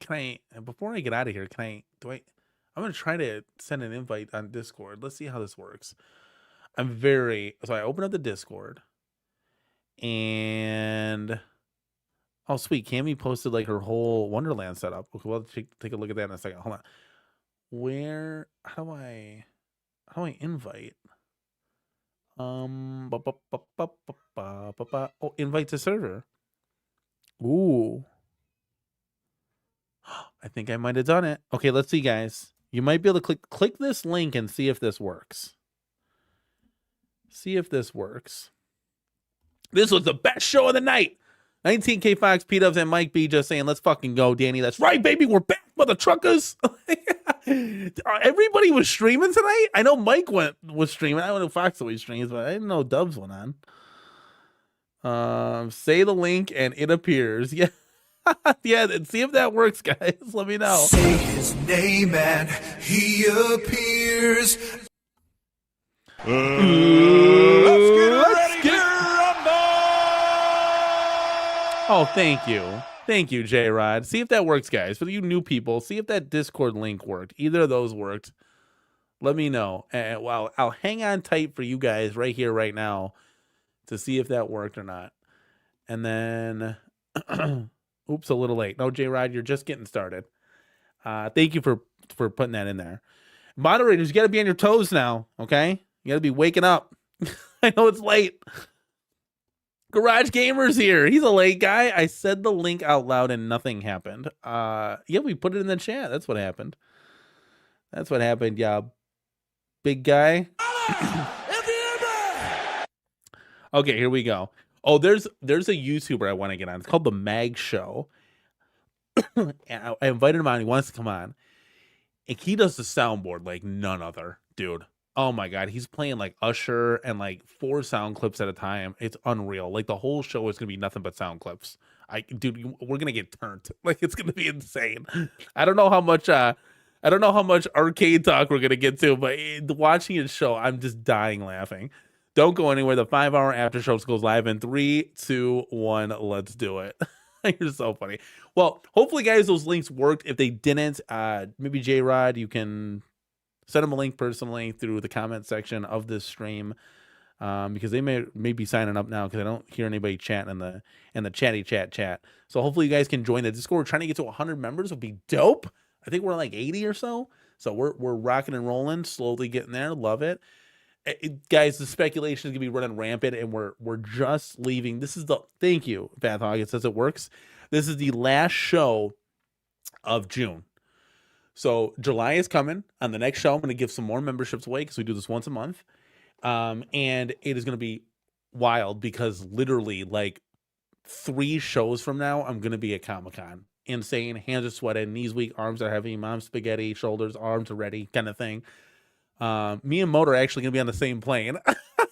Before I get out of here, I'm gonna try to send an invite on Discord. Let's see how this works. So I open up the Discord and oh sweet, Cammy posted like her whole Wonderland setup. Okay, well, take a look at that in a second. Hold on. How do I invite? Oh, invite to server. Ooh. I think I might have done it. Okay, let's see, guys. You might be able to click this link and see if this works. See if this works. This was the best show of the night. 19K Fox, P-Dubs, and Mike B just saying, let's fucking go, Danny. That's right, baby. We're back, mother truckers. Everybody was streaming tonight. I know Mike was streaming. I don't know if Fox always streams, but I didn't know Dubs went on. Say the link and it appears. Yeah. Yeah, see if that works, guys. Let me know. Say his name and he appears. Let's get ready to rumble! Oh, thank you. Thank you, J-Rod. See if that works, guys. For you new people, see if that Discord link worked. Either of those worked. Let me know. And well, I'll hang on tight for you guys right here, right now, to see if that worked or not. And then... Oops, a little late. No, J-Rod, you're just getting started. Thank you for putting that in there. Moderators, you got to be on your toes now, okay? You got to be waking up. I know it's late. Garage Gamer's here. He's a late guy. I said the link out loud and nothing happened. Yeah, we put it in the chat. That's what happened. That's what happened, yeah. Big guy. Okay, here we go. Oh, there's a YouTuber I want to get on. It's called The Mag Show. And I invited him on. He wants to come on. And he does the soundboard like none other, dude. Oh my God. He's playing like Usher and like 4 sound clips at a time. It's unreal. Like the whole show is going to be nothing but sound clips. Dude, we're going to get turned. Like it's going to be insane. I don't know how much arcade talk we're going to get to, but watching his show, I'm just dying laughing. Don't go anywhere. The 5-hour after show goes live in 3, 2, 1. Let's do it. You're so funny. Well, hopefully, guys, those links worked. If they didn't, maybe J-Rod, you can send them a link personally through the comment section of this stream, because they may be signing up now because I don't hear anybody chatting in the chatty chat. So hopefully, you guys can join the Discord. We're trying to get to 100 members. Would be dope. I think we're like 80 or so. So we're rocking and rolling, slowly getting there. Love it. Guys, the speculation is gonna be running rampant, and we're just leaving. This is the thank you, Bathhog. It says it works. This is the last show of June. So July is coming. On the next show, I'm gonna give some more memberships away because we do this once a month. And it is gonna be wild because literally like 3 shows from now, I'm gonna be at Comic-Con. Insane, hands are sweating, knees weak, arms are heavy, mom's spaghetti, shoulders, arms are ready, kind of thing. Me and Moat are actually gonna be on the same plane.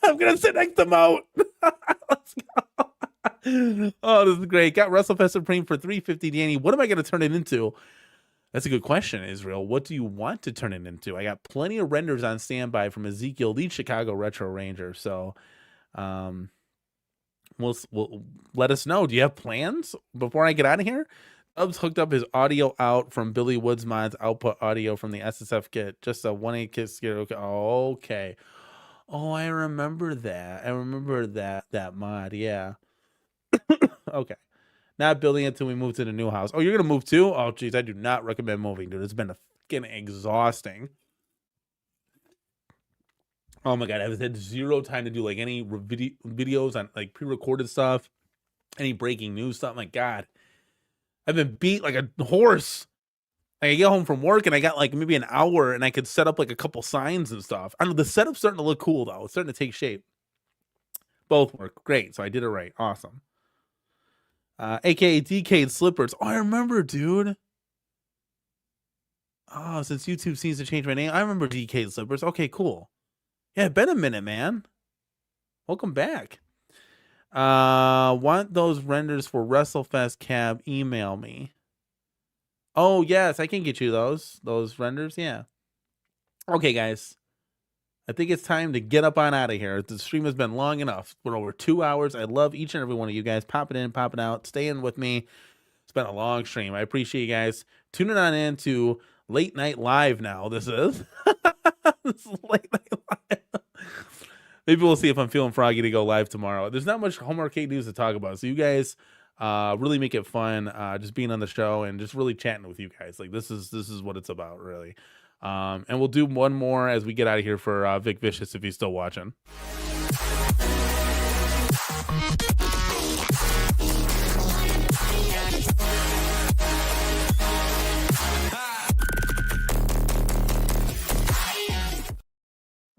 I'm gonna sit next to Moat. Let's go. Oh, this is great. Got WrestleFest Supreme for $350, Danny. What am I gonna turn it into? That's a good question, Israel. What do you want to turn it into? I got plenty of renders on standby from Ezekiel, the Chicago Retro Ranger. So, we'll let us know. Do you have plans before I get out of here? Dubs hooked up his audio out from Billy Woods Mod's output audio from the SSF kit. Just a 1/8 kiss. Okay. Oh, I remember that. I remember that mod. Yeah. Okay. Not building it until we move to the new house. Oh, you're gonna move too? Oh, geez, I do not recommend moving, dude. It's been fucking exhausting. Oh my God, I've had 0 time to do like any videos on like pre-recorded stuff, any breaking news stuff. My God. I've been beat like a horse. Like I get home from work and I got like maybe an hour and I could set up like a couple signs and stuff. I don't know, the setup's starting to look cool though. It's starting to take shape. Both work. Great. So I did it right. Awesome. AKA Decade Slippers. Oh, I remember, dude. Oh, since YouTube seems to change my name, I remember Decade Slippers. Okay, cool. Yeah, it's been a minute, man. Welcome back. Want those renders for WrestleFest cab? Email me. Oh yes, I can get you those renders. Yeah. Okay, guys. I think it's time to get up on out of here. The stream has been long enough. We're over 2 hours. I love each and every one of you guys popping in, popping out, staying with me. It's been a long stream. I appreciate you guys tuning on in to Late Night Live now. This is this is Late Night Live. Maybe we'll see if I'm feeling froggy to go live tomorrow. There's not much home arcade news to talk about. So you guys really make it fun, just being on the show and just really chatting with you guys. Like this is what it's about, really. And we'll do one more as we get out of here for Vic Vicious if he's still watching.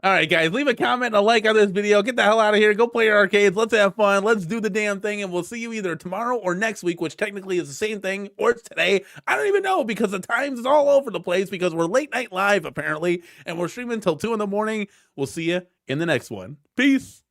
All right, guys, leave a comment and a like on this video. Get the hell out of here. Go play your arcades. Let's have fun. Let's do the damn thing. And we'll see you either tomorrow or next week, which technically is the same thing, or it's today. I don't even know because the times is all over the place because we're late night live, apparently, and we're streaming until 2 in the morning. We'll see you in the next one. Peace.